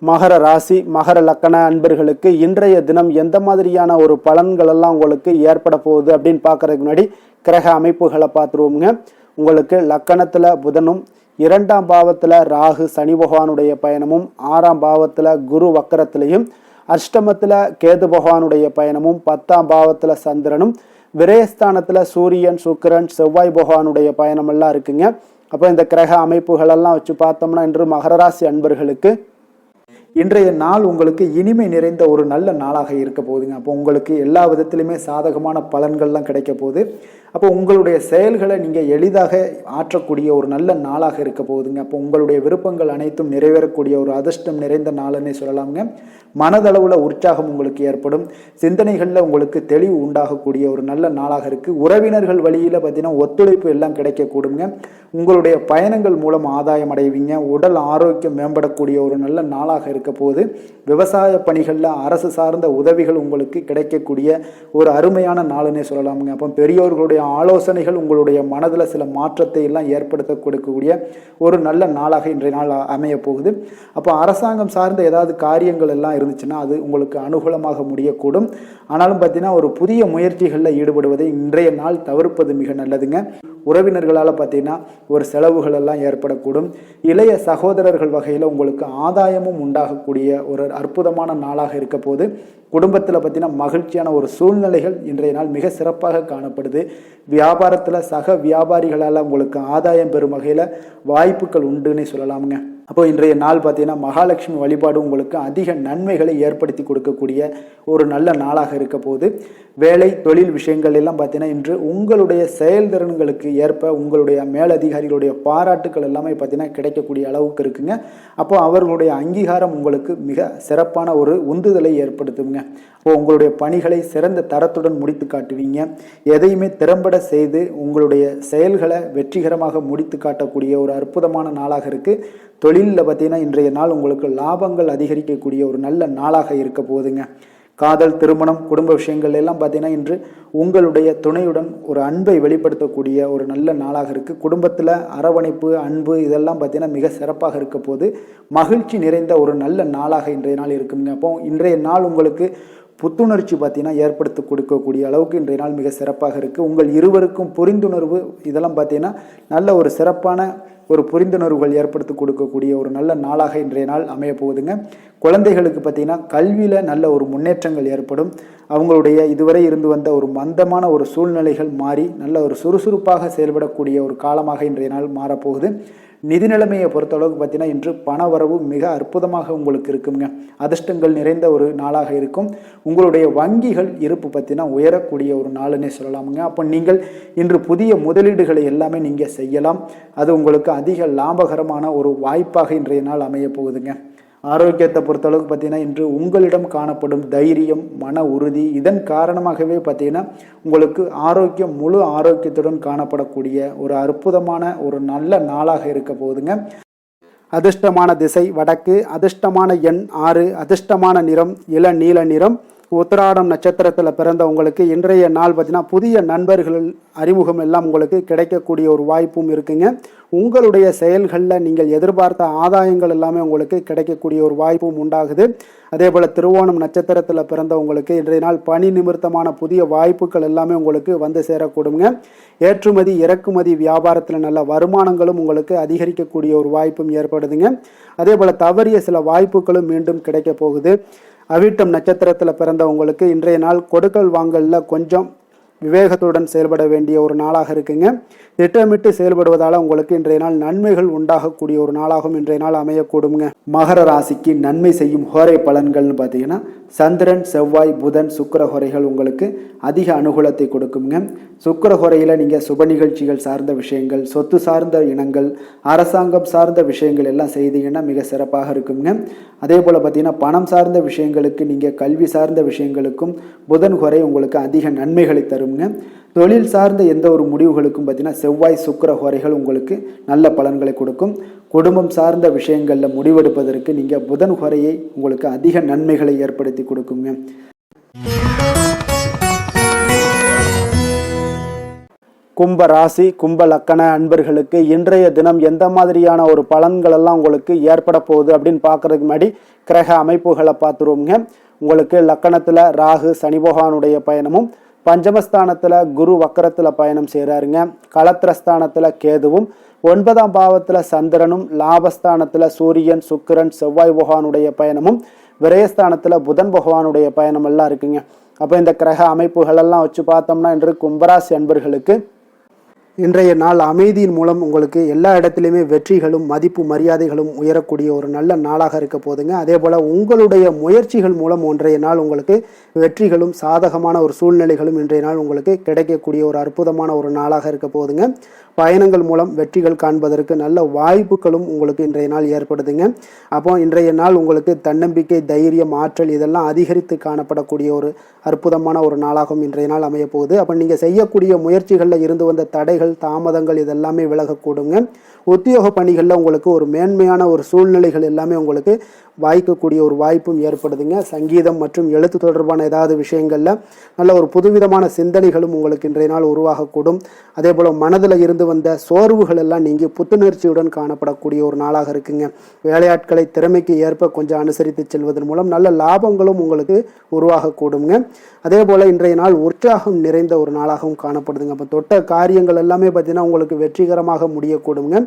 மகர ராசி, மகர லக்கண அன்பர்களுக்கு இன்றைய தினம் எந்த மாதிரியான ஒரு பலன்கள் எல்லாம் உங்களுக்கு ஏற்பட போகுது அப்படின்னு பார்க்கறதுக்கு முன்னாடி கிரக அமைப்புகளை பார்த்துருவோங்க. உங்களுக்கு லக்கணத்தில் புதனும், 2ஆம் பாவத்தில் ராகு சனி பகவானுடைய பயணமும், 6ஆம் பாவத்தில் குரு வக்கரத்திலையும், அஷ்டமத்தில் கேது பகவானுடைய பயணமும், 10ஆம் பாவத்தில் சந்திரனும், விரயஸ்தானத்தில் சூரியன், சுக்கிரன், செவ்வாய் பகவானுடைய பயணமெல்லாம் இருக்குங்க. அப்போ இந்த கிரக அமைப்புகளெல்லாம் வச்சு பார்த்தோம்னா இன்று மகர ராசி அன்பர்களுக்கு இன்றைய நாள் உங்களுக்கு இனிமை நிறைந்த ஒரு நல்ல நாளாக இருக்க போகுதுங்க. அப்போ உங்களுக்கு எல்லா விதத்திலுமே சாதகமான பலன்கள்லாம் கிடைக்க போகுது. அப்போ உங்களுடைய செயல்களை நீங்கள் எளிதாக ஆற்றக்கூடிய ஒரு நல்ல நாளாக இருக்க போகுதுங்க. அப்போ உங்களுடைய விருப்பங்கள் அனைத்தும் நிறைவேறக்கூடிய ஒரு அதிர்ஷ்டம் நிறைந்த நாளுன்னே சொல்லலாமுங்க. மனதளவில் உற்சாகம் உங்களுக்கு ஏற்படும். சிந்தனைகளில் உங்களுக்கு தெளிவு உண்டாகக்கூடிய ஒரு நல்ல நாளாக இருக்குது. உறவினர்கள் வழியில் பார்த்தீங்கன்னா ஒத்துழைப்பு எல்லாம் கிடைக்கக்கூடுங்க. உங்களுடைய பயணங்கள் மூலம் ஆதாயம் அடைவீங்க. உடல் ஆரோக்கியம் மேம்படக்கூடிய ஒரு நல்ல நாளாக இருக்க போது. விவசாய பணிகளில் அரசு சார்ந்த உதவிகள் உங்களுக்கு கிடைக்கக்கூடிய ஒரு அருமையான நாளுன்னே சொல்லலாமுங்க. அப்போ பெரியோர்களுடைய ஆலோசனைகள் உங்களுடைய மனதில் சில மாற்றத்தை எல்லாம் ஏற்படுத்த கொடுக்கக்கூடிய ஒரு நல்ல நாளாக இன்றைய நாள் அமைய போகுது. அப்போ அரசாங்கம் சார்ந்த ஏதாவது காரியங்கள் எல்லாம் இருந்துச்சுன்னா அது உங்களுக்கு அனுகூலமாக முடியக்கூடும். ஆனாலும் பார்த்தீங்கன்னா ஒரு புதிய முயற்சிகளில் ஈடுபடுவதை இன்றைய நாள் தவிர்ப்பது மிக நல்லதுங்க. உறவினர்களால் பார்த்தீங்கன்னா ஒரு செலவுகள் எல்லாம் ஏற்படக்கூடும். இளைய சகோதரர்கள் வகையில் உங்களுக்கு ஆதாயமும் உண்டாகக்கூடிய ஒரு அற்புதமான நாளாக இருக்க போது. குடும்பத்தில் பார்த்தீங்கன்னா மகிழ்ச்சியான ஒரு சூழ்நிலைகள் இன்றைய நாள் மிக சிறப்பாக காணப்படுது. வியாபாரத்தில் சக வியாபாரிகளால் உங்களுக்கு ஆதாயம் பெறும் வகையில் வாய்ப்புகள் உண்டுன்னு சொல்லலாமுங்க. அப்போ இன்றைய நாள் பார்த்தீங்கன்னா மகாலட்சுமி வழிபாடு உங்களுக்கு அதிக நன்மைகளை ஏற்படுத்தி கொடுக்கக்கூடிய ஒரு நல்ல நாளாக இருக்க போது. வேலை தொழில் விஷயங்கள் எல்லாம் பார்த்தீங்கன்னா இன்று உங்களுடைய செயல்திறன்களுக்கு ஏற்ப உங்களுடைய மேலதிகாரிகளுடைய பாராட்டுக்கள் எல்லாமே பார்த்தீங்கன்னா கிடைக்கக்கூடிய அளவுக்கு இருக்குங்க. அப்போ அவர்களுடைய அங்கீகாரம் உங்களுக்கு மிக சிறப்பான ஒரு உந்துதலை ஏற்படுத்துங்க. அப்போ உங்களுடைய பணிகளை சிறந்த தரத்துடன் முடித்து காட்டுவீங்க. எதையுமே திறம்பட செய்து உங்களுடைய செயல்களை வெற்றிகரமாக முடித்து காட்டக்கூடிய ஒரு அற்புதமான நாளாக இருக்குது. தொழிலில் பார்த்தீங்கன்னா இன்றைய நாள் உங்களுக்கு லாபங்கள் அதிகரிக்கக்கூடிய ஒரு நல்ல நாளாக இருக்க போகுதுங்க. காதல், திருமணம், குடும்ப விஷயங்கள் எல்லாம் பார்த்தீங்கன்னா இன்று உங்களுடைய துணையுடன் ஒரு அன்பை வெளிப்படுத்தக்கூடிய ஒரு நல்ல நாளாக இருக்குது. குடும்பத்தில் அரவணைப்பு, அன்பு இதெல்லாம் பார்த்தீங்கன்னா மிக சிறப்பாக இருக்க போது. மகிழ்ச்சி நிறைந்த ஒரு நல்ல நாளாக இன்றைய நாள் இருக்குங்க. அப்போ இன்றைய நாள் உங்களுக்கு புத்துணர்ச்சி பார்த்தீங்கன்னா ஏற்படுத்தி கொடுக்கக்கூடிய அளவுக்கு இன்றைய நாள் மிக சிறப்பாக இருக்குது. உங்கள் இருவருக்கும் புரிந்துணர்வு இதெல்லாம் பார்த்தீங்கன்னா நல்ல ஒரு சிறப்பான ஒரு புரிந்துணர்வுகள் ஏற்படுத்தி கொடுக்கக்கூடிய ஒரு நல்ல நாளாக இன்றைய நாள் அமைய போகுதுங்க. குழந்தைகளுக்கு பார்த்தீங்கன்னா கல்வியில் நல்ல ஒரு முன்னேற்றங்கள் ஏற்படும். அவங்களுடைய இதுவரை இருந்து வந்த ஒரு மந்தமான ஒரு சூழ்நிலைகள் மாறி நல்ல ஒரு சுறுசுறுப்பாக செயல்படக்கூடிய ஒரு காலமாக இன்றைய நாள் மாறப்போகுது. நிதி நிலைமையை பொறுத்தளவுக்கு பார்த்தீங்கன்னா இன்று பண வரவு மிக அற்புதமாக உங்களுக்கு இருக்குங்க. அதிர்ஷ்டங்கள் நிறைந்த ஒரு நாளாக இருக்கும். உங்களுடைய வங்கிகள் இருப்பு பார்த்தீங்கன்னா உயரக்கூடிய ஒரு நாளுன்னே சொல்லலாமுங்க. அப்போ நீங்கள் இன்று புதிய முதலீடுகளை எல்லாமே நீங்கள் செய்யலாம். அது உங்களுக்கு அதிக லாபகரமான ஒரு வாய்ப்பாக இன்றைய நாள் அமைய போகுதுங்க. ஆரோக்கியத்தை பொறுத்தளவுக்கு பார்த்தீங்கன்னா இன்று உங்களிடம் காணப்படும் தைரியம், மன உறுதி இதன் காரணமாகவே பார்த்தீங்கன்னா உங்களுக்கு ஆரோக்கியம் முழு ஆரோக்கியத்துடன் காணப்படக்கூடிய ஒரு அற்புதமான ஒரு நல்ல நாளாக இருக்க போகுதுங்க. அதிர்ஷ்டமான திசை வடக்கு, அதிர்ஷ்டமான எண் 6, அதிர்ஷ்டமான நிறம் இளநீல நிறம். உத்திராடம் நட்சத்திரத்தில் பிறந்தவங்களுக்கு இன்றைய நாள் பார்த்தீங்கன்னா புதிய நண்பர்கள் அறிமுகம் எல்லாம் உங்களுக்கு கிடைக்கக்கூடிய ஒரு வாய்ப்பும் இருக்குங்க. உங்களுடைய செயல்களில் நீங்கள் எதிர்பார்த்த ஆதாயங்கள் எல்லாமே உங்களுக்கு கிடைக்கக்கூடிய ஒரு வாய்ப்பும் உண்டாகுது. அதே போல் திருவோணம் நட்சத்திரத்தில் பிறந்தவங்களுக்கு இன்றைய நாள் பணி நிமித்தமான புதிய வாய்ப்புகள் எல்லாமே உங்களுக்கு வந்து சேரக்கூடுங்க. ஏற்றுமதி இறக்குமதி வியாபாரத்தில் நல்ல வருமானங்களும் உங்களுக்கு அதிகரிக்கக்கூடிய ஒரு வாய்ப்பும் ஏற்படுதுங்க. அதே போல் தவறிய சில வாய்ப்புகளும் மீண்டும் கிடைக்க போகுது. அவிட்டம் நட்சத்திரத்தில் பிறந்தவங்களுக்கு இன்றைய நாள் கொடுக்கல் வாங்கலில் கொஞ்சம் விவேகத்துடன் செயல்பட வேண்டிய ஒரு நாளாக இருக்குங்க. திட்டமிட்டு செயல்படுவதால் உங்களுக்கு இன்றைய நாள் நன்மைகள் உண்டாகக்கூடிய ஒரு நாளாகவும் இன்றைய நாள் அமையக்கூடுங்க. மகர ராசிக்கு நன்மை செய்யும் ஹோரை பலன்கள்னு பார்த்தீங்கன்னா சந்திரன், செவ்வாய், புதன், சுக்கிர ஹோரைகள் உங்களுக்கு அதிக அனுகூலத்தை கொடுக்குங்க. சுக்கிர ஹோரையில் நீங்கள் சுப நிகழ்ச்சிகள் சார்ந்த விஷயங்கள், சொத்து சார்ந்த இனங்கள், அரசாங்கம் சார்ந்த விஷயங்கள் எல்லாம் செய்தீங்கன்னா மிக சிறப்பாக இருக்குங்க. அதே போல் பார்த்தீங்கன்னா பணம் சார்ந்த விஷயங்களுக்கு, நீங்கள் கல்வி சார்ந்த விஷயங்களுக்கும் புதன் ஹோரை உங்களுக்கு அதிக நன்மைகளை தருங்க. தொழில் சார்ந்த எந்த ஒரு முடிவுகளுக்கும் பார்த்தீங்கன்னா செவ்வாய், சுக்கிர ஹோரைகள் உங்களுக்கு நல்ல பலன்களை கொடுக்கும். குடும்பம் சார்ந்த விஷயங்களில் முடிவெடுப்பதற்கு நீங்கள் புதன் ஹோரையை உங்களுக்கு அதிக நன்மைகளை ஏற்படுத்தி கொடுக்குங்க. கும்ப ராசி, கும்ப லக்கண அன்பர்களுக்கு இன்றைய தினம் எந்த மாதிரியான ஒரு பலன்கள் எல்லாம் உங்களுக்கு ஏற்பட போகுது அப்படின்னு பார்க்கறதுக்கு முன்னாடி கிரக அமைப்புகளை பார்த்துருவோங்க. உங்களுக்கு லக்கணத்தில் ராகு சனி பகவானுடைய பயணமும், பஞ்சமஸ்தானத்தில் குரு வக்கரத்தில் பயணம் செய்கிறாருங்க. களத்திரஸ்தானத்தில் கேதுவும், 9ஆம் பாவத்தில் சந்திரனும், லாபஸ்தானத்தில் சூரியன், சுக்கிரன், செவ்வாய் பகவானுடைய பயணமும், விரயஸ்தானத்தில் புதன் பகவானுடைய பயணம் எல்லாம் இருக்குங்க. அப்போ இந்த கிரக அமைப்புகள் எல்லாம் வச்சு பார்த்தோம்னா இன்று கும்பராசி அன்பர்களுக்கு இன்றைய நாள் அமைதியின் மூலம் உங்களுக்கு எல்லா இடத்துலையுமே வெற்றிகளும் மதிப்பு மரியாதைகளும் உயரக்கூடிய ஒரு நல்ல நாளாக இருக்க போதுங்க. அதே போல் உங்களுடைய முயற்சிகள் மூலம் இன்றைய நாள் உங்களுக்கு வெற்றிகளும் சாதகமான ஒரு சூழ்நிலைகளும் இன்றைய நாள் உங்களுக்கு கிடைக்கக்கூடிய ஒரு அற்புதமான ஒரு நாளாக இருக்க போதுங்க. பயணங்கள் மூலம் வெற்றிகள் காண்பதற்கு நல்ல வாய்ப்புகளும் உங்களுக்கு இன்றைய நாள் ஏற்படுதுங்க. அப்போ இன்றைய நாள் உங்களுக்கு தன்னம்பிக்கை, தைரியம், ஆற்றல் இதெல்லாம் அதிகரித்து காணப்படக்கூடிய ஒரு அற்புதமான ஒரு நாளாகவும் இன்றைய நாள் அமைய போகுது. அப்போ நீங்கள் செய்யக்கூடிய முயற்சிகளில் இருந்து வந்த தடைகள், தாமதங்கள் இதெல்லாமே விலகக்கூடுங்க. உத்தியோக பணிகளில் உங்களுக்கு ஒரு மேன்மையான ஒரு சூழ்நிலைகள் எல்லாமே உங்களுக்கு வாய்க்கக்கூடிய ஒரு வாய்ப்பும் ஏற்படுதுங்க. சங்கீதம் மற்றும் எழுத்து தொடர்பான ஏதாவது விஷயங்களில் நல்ல ஒரு புதுவிதமான சிந்தனைகளும் உங்களுக்கு இன்றைய நாள் உருவாகக்கூடும். அதே போல் மனதில் இருந்து வந்த சோர்வுகள் எல்லாம் நீங்கி புத்துணர்ச்சியுடன் காணப்படக்கூடிய ஒரு நாளாக இருக்குங்க. வேலையாட்களை திறமைக்கு ஏற்ப கொஞ்சம் அனுசரித்து செல்வதன் மூலம் நல்ல லாபங்களும் உங்களுக்கு உருவாகக்கூடுங்க. அதே போல் இன்றைய நாள் உற்சாகம் நிறைந்த ஒரு நாளாகவும் காணப்படுதுங்க. அப்போ தொட்ட காரியங்கள் எல்லாமே பார்த்தீங்கன்னா உங்களுக்கு வெற்றிகரமாக முடியக்கூடுங்க.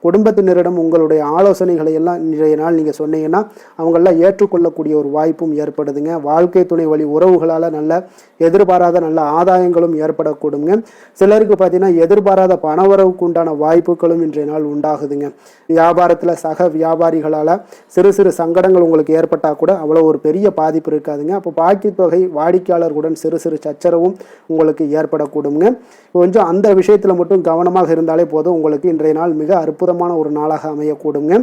குடும்பத்தினரிடம் உங்களுடைய ஆலோசனைகளை எல்லாம் இன்றைய நாள் நீங்கள் சொன்னீங்கன்னா அவங்களெல்லாம் ஏற்றுக்கொள்ளக்கூடிய ஒரு வாய்ப்பும் ஏற்படுதுங்க. வாழ்க்கை துணை வழி உறவுகளால் நல்ல எதிர்பாராத நல்ல ஆதாயங்களும் ஏற்படக்கூடுங்க. சிலருக்கு பார்த்தீங்கன்னா எதிர்பாராத பணவரவுக்கு உண்டான வாய்ப்புகளும் இன்றைய நாள் உண்டாகுதுங்க. வியாபாரத்தில் சக வியாபாரிகளால் சிறு சிறு சங்கடங்கள் உங்களுக்கு ஏற்பட்டால் கூட அவ்வளோ ஒரு பெரிய பாதிப்பு இருக்காதுங்க. அப்போ பாக்கி தொகை வாடிக்கையாளர்களுடன் சிறு சிறு சச்சரவும் உங்களுக்கு ஏற்படக்கூடுங்க. கொஞ்சம் அந்த விஷயத்தில் மட்டும் கவனமாக இருந்தாலே போதும், உங்களுக்கு இன்றைய நாள் மிக அற்புதமான ஒரு நாளாக அமையக்கூடுங்க.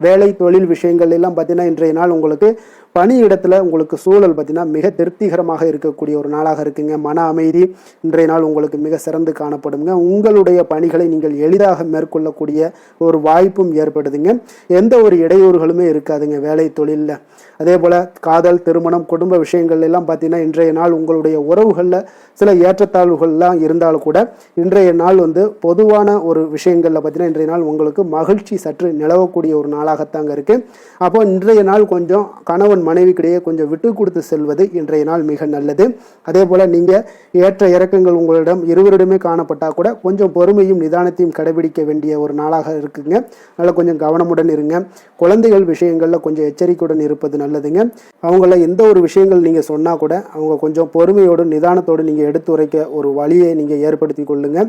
வேலை தொழில் விஷயங்கள் எல்லாம் பார்த்தீங்கன்னா இன்றைய நாள் உங்களுக்கு பணியிடத்தில் உங்களுக்கு சூழல் பார்த்தீங்கன்னா மிக திருப்திகரமாக இருக்கக்கூடிய ஒரு நாளாக இருக்குங்க. மன அமைதி இன்றைய நாள் உங்களுக்கு மிக சிறந்து காணப்படுங்க. உங்களுடைய பணிகளை நீங்கள் எளிதாக மேற்கொள்ளக்கூடிய ஒரு வாய்ப்பும் ஏற்படுதுங்க. எந்த ஒரு இடையூறுகளுமே இருக்காதுங்க வேலை தொழிலில். அதே போல் காதல், திருமணம், குடும்ப விஷயங்கள் எல்லாம் பார்த்தீங்கன்னா இன்றைய நாள் உங்களுடைய உறவுகளில் சில ஏற்றத்தாழ்வுகள்லாம் இருந்தாலும் கூட இன்றைய நாள் பொதுவான ஒரு விஷயங்களில் பார்த்தீங்கன்னா இன்றைய நாள் உங்களுக்கு மகிழ்ச்சி சற்று நிலவக்கூடிய ஒரு நாளாகத்தாங்க இருக்குது. அப்போ இன்றைய நாள் கொஞ்சம் கணவன் மனைவிக்கிடையே கொஞ்சம் விட்டு கொடுத்து செல்வது இன்றைய நாள் மிக நல்லது. அதே போல் நீங்கள் ஏற்ற இறக்கங்கள் உங்களிடம் இருவரிடமே காணப்பட்டால் கூட கொஞ்சம் பொறுமையும் நிதானத்தையும் கடைபிடிக்க வேண்டிய ஒரு நாளாக இருக்குங்க. அதனால் கொஞ்சம் கவனமுடன் இருங்க. குழந்தைகள் விஷயங்களில் கொஞ்சம் எச்சரிக்கையுடன் இருப்பது நல்லதுங்க. அவங்கள எந்த ஒரு விஷயங்கள் நீங்கள் சொன்னால் கூட அவங்க கொஞ்சம் பொறுமையோடு நிதானத்தோடு நீங்கள் எடுத்துரைக்க ஒரு வழியை நீங்கள் ஏற்படுத்தி கொள்ளுங்க.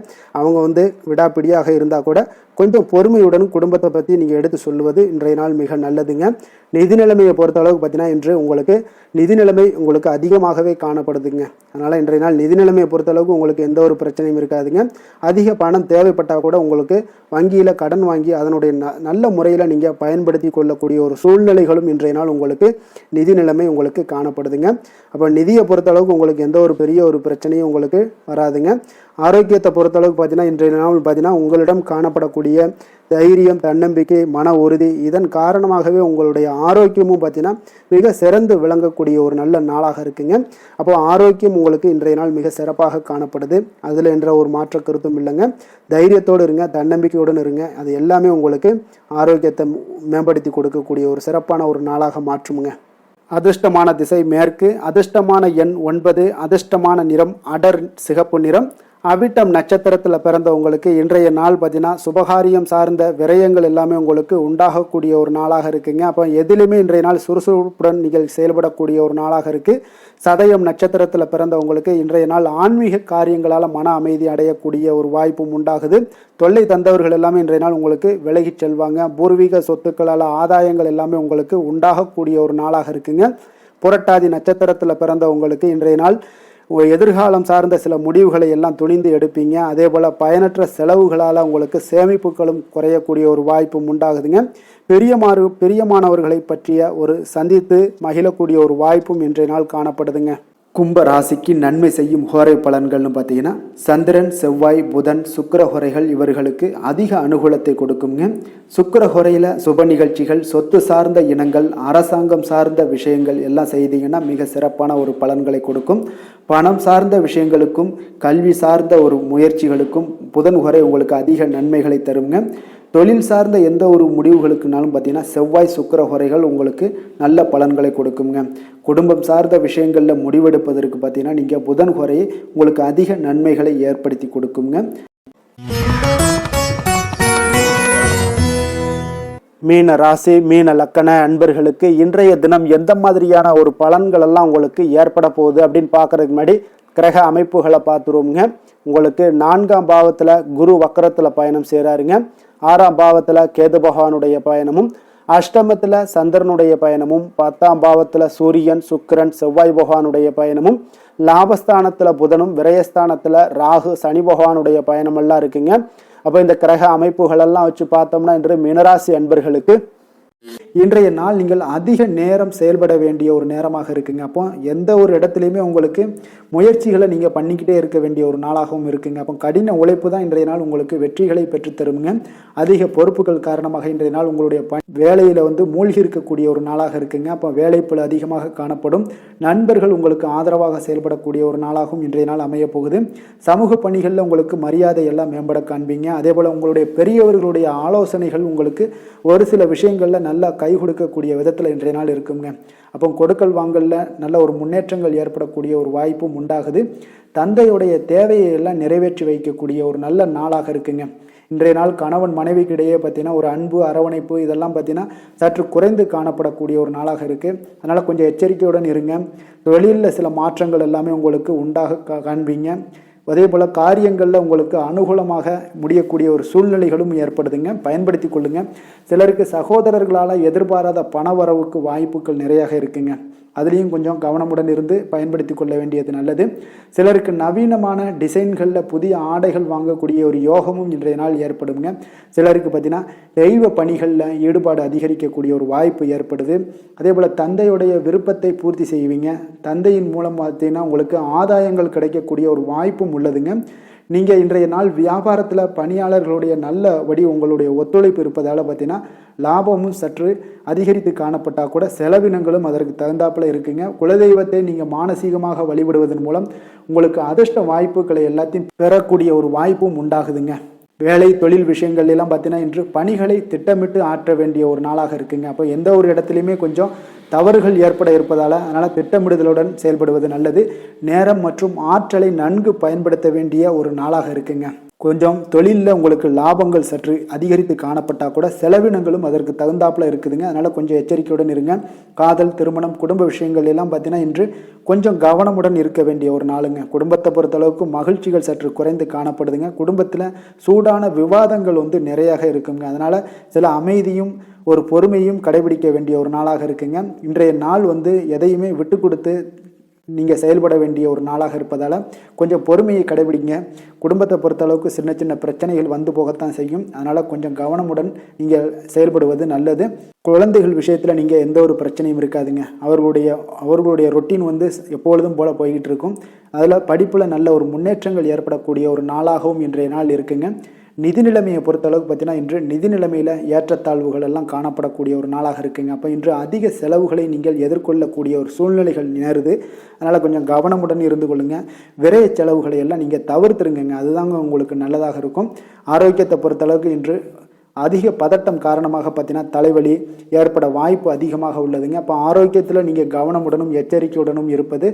அவங்க விடாப்பிடியாக இருந்தால் கூட கொஞ்சம் பொறுமையுடன் குடும்பத்தை பற்றி நீங்கள் எடுத்து சொல்லுவது இன்றைய நாள் மிக நல்லதுங்க. நிதி நிலைமையை பொறுத்த அளவுக்கு பார்த்தீங்கன்னா இன்று உங்களுக்கு நிதி நிலைமை உங்களுக்கு அதிகமாகவே காணப்படுதுங்க. அதனால் இன்றைய நாள் நிதி நிலைமையை பொறுத்த அளவுக்கு உங்களுக்கு எந்த ஒரு பிரச்சனையும் இருக்காதுங்க. அதிக பணம் தேவைப்பட்டால் கூட உங்களுக்கு வங்கியில் கடன் வாங்கி அதனுடைய நல்ல முறையில் நீங்கள் பயன்படுத்தி கொள்ளக்கூடிய ஒரு சூழ்நிலைகளும் இன்றைய நாள் உங்களுக்கு நிதி நிலைமை உங்களுக்கு காணப்படுதுங்க. அப்போ நிதியை பொறுத்த அளவுக்கு உங்களுக்கு எந்த ஒரு பெரிய ஒரு பிரச்சனையும் உங்களுக்கு வராதுங்க. ஆரோக்கியத்தை பொறுத்தளவுக்கு பார்த்தீங்கன்னா இன்றைய நாள் பார்த்தீங்கன்னா உங்களிடம் காணப்படக்கூடிய தைரியம், தன்னம்பிக்கை, மன உறுதி இதன் காரணமாகவே உங்களுடைய ஆரோக்கியமும் பார்த்தீங்கன்னா மிக சிறந்து விளங்கக்கூடிய ஒரு நல்ல நாளாக இருக்குங்க. அப்போ ஆரோக்கியம் உங்களுக்கு இன்றைய நாள் மிக சிறப்பாக காணப்படுது. அதில் என்ற ஒரு மாற்ற கருத்தும் இல்லைங்க. தைரியத்தோடு இருங்க, தன்னம்பிக்கையுடன் இருங்க. அது எல்லாமே உங்களுக்கு ஆரோக்கியத்தை மேம்படுத்தி கொடுக்கக்கூடிய ஒரு சிறப்பான ஒரு நாளாக மாற்றுமுங்க. அதிர்ஷ்டமான திசை மேற்கு, அதிர்ஷ்டமான எண் 9, அதிர்ஷ்டமான நிறம் அடர் சிகப்பு நிறம். அவிட்டம் நட்சத்திரத்தில் பிறந்தவங்களுக்கு இன்றைய நாள் பார்த்தீங்கன்னா சுபகாரியம் சார்ந்த விரயங்கள் எல்லாமே உங்களுக்கு உண்டாகக்கூடிய ஒரு நாளாக இருக்குங்க. அப்போ எதிலுமே இன்றைய நாள் சுறுசுறுப்புடன் நீங்கள் செயல்படக்கூடிய ஒரு நாளாக இருக்குது. சதயம் நட்சத்திரத்தில் பிறந்தவங்களுக்கு இன்றைய நாள் ஆன்மீக காரியங்களால் மன அமைதி அடையக்கூடிய ஒரு வாய்ப்பும் உண்டாகுது. தொல்லை தந்தவர்கள் எல்லாமே இன்றைய நாள் உங்களுக்கு விலகி செல்வாங்க. பூர்வீக சொத்துக்களால் ஆதாயங்கள் எல்லாமே உங்களுக்கு உண்டாகக்கூடிய ஒரு நாளாக இருக்குங்க. புரட்டாதி நட்சத்திரத்தில் பிறந்தவங்களுக்கு இன்றைய நாள் எதிர்காலம் சார்ந்த சில முடிவுகளை எல்லாம் துணிந்து எடுப்பீங்க. அதே போல் பயனற்ற செலவுகளால் உங்களுக்கு சேமிப்புகளும் குறையக்கூடிய ஒரு வாய்ப்பும் உண்டாகுதுங்க. பெரியமானவர்களை பற்றிய ஒரு சந்தித்து மகிழக்கூடிய ஒரு வாய்ப்பும் இன்றைய நாள் காணப்படுதுங்க. கும்ப ராசிக்கு நன்மை செய்யும் ஹோரை பலன்கள்னு பார்த்தீங்கன்னா சந்திரன், செவ்வாய், புதன், சுக்கிர ஹோரைகள் இவர்களுக்கு அதிக அனுகூலத்தை கொடுக்குங்க. சுக்கிர ஹோரையில் சுப நிகழ்ச்சிகள், சொத்து சார்ந்த இனங்கள், அரசாங்கம் சார்ந்த விஷயங்கள் எல்லாம் செய்தீங்கன்னா மிக சிறப்பான ஒரு பலன்களை கொடுக்கும். பணம் சார்ந்த விஷயங்களுக்கும் கல்வி சார்ந்த ஒரு முயற்சிகளுக்கும் புதன் ஹோரை உங்களுக்கு அதிக நன்மைகளை தருங்க. தொழில் சார்ந்த எந்த ஒரு முடிவுகளுக்குனாலும் பார்த்தீங்கன்னா செவ்வாய், சுக்கிர ஹோரைகள் உங்களுக்கு நல்ல பலன்களை கொடுக்குங்க. குடும்பம் சார்ந்த விஷயங்களில் முடிவெடுப்பதற்கு பார்த்தீங்கன்னா நீங்கள் புதன் ஹோரையை உங்களுக்கு அதிக நன்மைகளை ஏற்படுத்தி கொடுக்குங்க. மீன ராசி, மீன லக்கண அன்பர்களுக்கு இன்றைய தினம் எந்த மாதிரியான ஒரு பலன்கள் எல்லாம் உங்களுக்கு ஏற்பட போகுது அப்படின்னு பார்க்கறதுக்கு முன்னாடி கிரக அமைப்புகளை பார்த்துருவோங்க. உங்களுக்கு 4ஆம் பாவத்தில் குரு வக்கரத்தில் பயணம் செய்கிறாருங்க. 6ஆம் பாவத்தில் கேது பகவானுடைய பயணமும், அஷ்டமத்தில் சந்திரனுடைய பயணமும், 10ஆம் பாவத்தில் சூரியன் சுக்கிரன் செவ்வாய் பகவானுடைய பயணமும், லாபஸ்தானத்தில் புதனும், விரயஸ்தானத்தில் ராகு சனி பகவானுடைய பயணமெல்லாம் இருக்குங்க. அப்போ இந்த கிரக அமைப்புகளெல்லாம் வச்சு பார்த்தோம்னா இன்று மீனராசி அன்பர்களுக்கு இன்றைய நாள் நீங்கள் அதிக நேரம் செயல்பட வேண்டிய ஒரு நேரமாக இருக்குங்க. அப்போ எந்த ஒரு இடத்துலையுமே உங்களுக்கு முயற்சிகளை நீங்கள் பண்ணிக்கிட்டே இருக்க வேண்டிய ஒரு நாளாகவும் இருக்குங்க. அப்போ கடின உழைப்பு தான் இன்றைய நாள் உங்களுக்கு வெற்றிகளை பெற்றுத்தருங்க. அதிக பொறுப்புகள் காரணமாக இன்றைய நாள் உங்களுடைய வேலையில் மூழ்கி இருக்கக்கூடிய ஒரு நாளாக இருக்குங்க. அப்போ வேலைப்பளு அதிகமாக காணப்படும். நண்பர்கள் உங்களுக்கு ஆதரவாக செயல்படக்கூடிய ஒரு நாளாகவும் இன்றைய நாள் அமைய போகுது. சமூக பணிகளில் உங்களுக்கு மரியாதை எல்லாம் மேம்பட காண்பீங்க. அதே போல் உங்களுடைய பெரியவர்களுடைய ஆலோசனைகள் உங்களுக்கு ஒரு சில விஷயங்களில் நல்லா கை கொடுக்கக்கூடிய விதத்தில் இன்றைய நாள் இருக்குங்க. அப்போ கொடுக்கல் வாங்கலில் நல்ல ஒரு முன்னேற்றங்கள் ஏற்படக்கூடிய ஒரு வாய்ப்பும் உண்டாகுது. தந்தையுடைய தேவையை எல்லாம் நிறைவேற்றி வைக்கக்கூடிய ஒரு நல்ல நாளாக இருக்குங்க. இன்றைய நாள் கணவன் மனைவிக்கு இடையே பார்த்தீங்கன்னா ஒரு அன்பு அரவணைப்பு இதெல்லாம் பார்த்தீங்கன்னா சற்று குறைந்து காணப்படக்கூடிய ஒரு நாளாக இருக்குது. அதனால் கொஞ்சம் எச்சரிக்கையுடன் இருங்க. தொழிலில் சில மாற்றங்கள் எல்லாமே உங்களுக்கு உண்டாக காண்பீங்க. அதே போல் காரியங்களில் உங்களுக்கு அனுகூலமாக முடியக்கூடிய ஒரு சூழ்நிலைகளும் ஏற்படுதுங்க. பயன்படுத்தி கொள்ளுங்க. சிலருக்கு சகோதரர்களால் எதிர்பாராத பண வரவுக்கு வாய்ப்புகள் நிறையாக இருக்குங்க. அதுலேயும் கொஞ்சம் கவனமுடன் இருந்து பயன்படுத்தி கொள்ள வேண்டியது நல்லது. சிலருக்கு நவீனமான டிசைன்களில் புதிய ஆடைகள் வாங்கக்கூடிய ஒரு யோகமும் இன்றைய நாள் ஏற்படுங்க. சிலருக்கு பார்த்தீங்கன்னா தெய்வ பணிகளில் ஈடுபாடு அதிகரிக்கக்கூடிய ஒரு வாய்ப்பு ஏற்படுது. அதே போல் தந்தையுடைய விருப்பத்தை பூர்த்தி செய்வீங்க. தந்தையின் மூலம் பார்த்தீங்கன்னா உங்களுக்கு ஆதாயங்கள் கிடைக்கக்கூடிய ஒரு வாய்ப்பும் உள்ளதுங்க. நீங்கள் இன்றைய நாள் வியாபாரத்தில் பணியாளர்களுடைய நல்லபடி உங்களுடைய ஒத்துழைப்பு இருப்பதால் பார்த்தீங்கன்னா லாபமும் சற்று அதிகரித்து காணப்பட்டால் கூட செலவினங்களும் அதற்கு தகுந்தாப்பில் இருக்குங்க. குலதெய்வத்தை நீங்கள் மானசீகமாக வழிபடுவதன் மூலம் உங்களுக்கு அதிர்ஷ்ட வாய்ப்புகளை எல்லாத்தையும் பெறக்கூடிய ஒரு வாய்ப்பும் உண்டாகுதுங்க. வேலை தொழில் விஷயங்கள் எல்லாம் பார்த்தீங்கன்னா இன்று பணிகளை திட்டமிட்டு ஆற்ற வேண்டிய ஒரு நாளாக இருக்குங்க. அப்போ எந்த ஒரு இடத்துலையுமே கொஞ்சம் தவறுகள் ஏற்பட இருப்பதால் அதனால் திட்டமிடுதலுடன் செயல்படுவது நல்லது. நேரம் மற்றும் ஆற்றலை நன்கு பயன்படுத்த வேண்டிய ஒரு நாளாக இருக்குங்க. கொஞ்சம் தொழிலில் உங்களுக்கு லாபங்கள் சற்று அதிகரித்து காணப்பட்டால் கூட செலவினங்களும் அதற்கு தகுந்தாப்பில் இருக்குதுங்க. அதனால் கொஞ்சம் எச்சரிக்கையுடன் இருங்க. காதல் திருமணம் குடும்ப விஷயங்கள் எல்லாம் பார்த்தீங்கன்னா இன்று கொஞ்சம் கவனமுடன் இருக்க வேண்டிய ஒரு நாளுங்க. குடும்பத்தை பொறுத்தளவுக்கு மகிழ்ச்சிகள் சற்று குறைந்து காணப்படுதுங்க. குடும்பத்தில் சூடான விவாதங்கள் நிறையாக இருக்குங்க. அதனால் சில அமைதியும் ஒரு பொறுமையும் கடைபிடிக்க வேண்டிய ஒரு நாளாக இருக்குங்க. இன்றைய நாள் எதையுமே விட்டு கொடுத்து நீங்கள் செயல்பட வேண்டிய ஒரு நாளாக இருப்பதால் கொஞ்சம் பொறுமையை கடைபிடிங்க. குடும்பத்தை பொறுத்தளவுக்கு சின்ன சின்ன பிரச்சனைகள் போகத்தான் செய்யும். அதனால் கொஞ்சம் கவனமுடன் நீங்கள் செயல்படுவது நல்லது. குழந்தைகள் விஷயத்தில் நீங்கள் எந்த ஒரு பிரச்சனையும் இருக்காதுங்க. அவர்களுடைய ரொட்டீன் எப்பொழுதும் போல் போய்கிட்டு இருக்கும். அதில் படிப்பில் நல்ல ஒரு முன்னேற்றங்கள் ஏற்படக்கூடிய ஒரு நாளாகவும் இன்றைய நாள் இருக்குங்க. நிதி நிலைமையை பொறுத்தளவுக்கு பார்த்தீங்கன்னா இன்று நிதி நிலைமையில் ஏற்றத்தாழ்வுகள் எல்லாம் காணப்படக்கூடிய ஒரு நாளாக இருக்குங்க. அப்போ இன்று அதிக செலவுகளை நீங்கள் எதிர்கொள்ளக்கூடிய ஒரு சூழ்நிலைகள் நேருது. அதனால் கொஞ்சம் கவனமுடன் இருந்து கொள்ளுங்க. விரைய செலவுகளை எல்லாம் நீங்கள் தவிர்த்துருங்க. அதுதாங்க உங்களுக்கு நல்லதாக இருக்கும். ஆரோக்கியத்தை பொறுத்தளவுக்கு இன்று அதிக பதட்டம் காரணமாக பார்த்தீங்கன்னா தலைவலி ஏற்பட வாய்ப்பு அதிகமாக உள்ளதுங்க. அப்போ ஆரோக்கியத்தில் நீங்கள் கவனமுடனும் எச்சரிக்கையுடனும் இருப்பது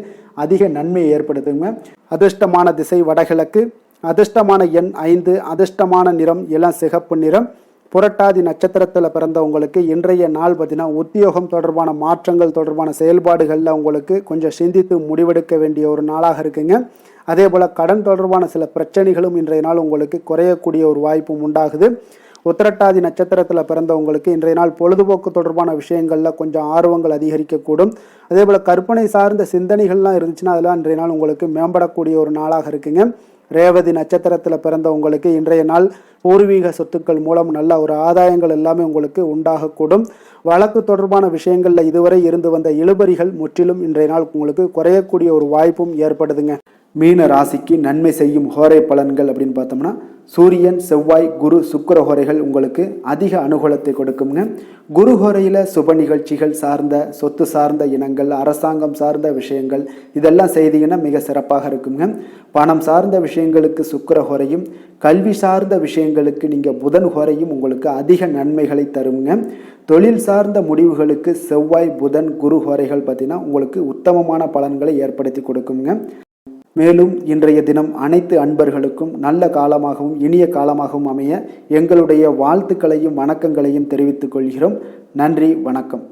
அதிக நன்மையை ஏற்படுத்துங்க. அதிர்ஷ்டமான திசை வடகிழக்கு, அதிர்ஷ்டமான எண் 5, அதிர்ஷ்டமான நிறம் இளம் சிகப்பு நிறம். புரட்டாதி நட்சத்திரத்தில் பிறந்தவங்களுக்கு இன்றைய நாள் பார்த்தீங்கன்னா உத்தியோகம் தொடர்பான மாற்றங்கள் தொடர்பான செயல்பாடுகளில் உங்களுக்கு கொஞ்சம் சிந்தித்து முடிவெடுக்க வேண்டிய ஒரு நாளாக இருக்குங்க. அதே போல் கடன் தொடர்பான சில பிரச்சனைகளும் இன்றைய நாள் உங்களுக்கு குறையக்கூடிய ஒரு வாய்ப்பும் உண்டாகுது. உத்திரட்டாதி நட்சத்திரத்தில் பிறந்தவங்களுக்கு இன்றைய நாள் பொழுதுபோக்கு தொடர்பான விஷயங்களில் கொஞ்சம் ஆர்வங்கள் அதிகரிக்கக்கூடும். அதே போல் கற்பனை சார்ந்த சிந்தனைகள்லாம் இருந்துச்சுன்னா அதெல்லாம் இன்றைய நாள் உங்களுக்கு மேம்படக்கூடிய ஒரு நாளாக இருக்குங்க. ரேவதி நட்சத்திரத்தில் பிறந்தவங்களுக்கு இன்றைய நாள் பூர்வீக சொத்துக்கள் மூலம் நல்ல ஒரு ஆதாயங்கள் எல்லாமே உங்களுக்கு உண்டாகக்கூடும். வழக்கு தொடர்பான விஷயங்களில் இதுவரை இருந்து வந்த இழுபறிகள் முற்றிலும் இன்றைய நாள் உங்களுக்கு குறையக்கூடிய ஒரு வாய்ப்பும் ஏற்படுதுங்க. மீன ராசிக்கு நன்மை செய்யும் ஹோரை பலன்கள் அப்படின்னு பார்த்தோம்னா சூரியன் செவ்வாய் குரு சுக்கிர ஹோரைகள் உங்களுக்கு அதிக அனுகூலத்தை கொடுக்குங்க. குரு ஹோரையில் சுப நிகழ்ச்சிகள் சார்ந்த சொத்து சார்ந்த இனங்கள் அரசாங்கம் சார்ந்த விஷயங்கள் இதெல்லாம் செய்தீங்கன்னா மிக சிறப்பாக இருக்குங்க. பணம் சார்ந்த விஷயங்களுக்கு சுக்கிர ஹோரையும் கல்வி சார்ந்த விஷயங்களுக்கு நீங்கள் புதன் ஹோரையும் உங்களுக்கு அதிக நன்மைகளை தருங்க. தொழில் சார்ந்த முடிவுகளுக்கு செவ்வாய் புதன் குரு ஹோரைகள் பார்த்தீங்கன்னா உங்களுக்கு உத்தமமான பலன்களை ஏற்படுத்தி கொடுக்குங்க. மேலும் இன்றைய தினம் அனைத்து அன்பர்களுக்கும் நல்ல காலமாகவும் இனிய காலமாகவும் அமைய எங்களுடைய வாழ்த்துக்களையும் வணக்கங்களையும் தெரிவித்துக் கொள்கிறோம். நன்றி, வணக்கம்.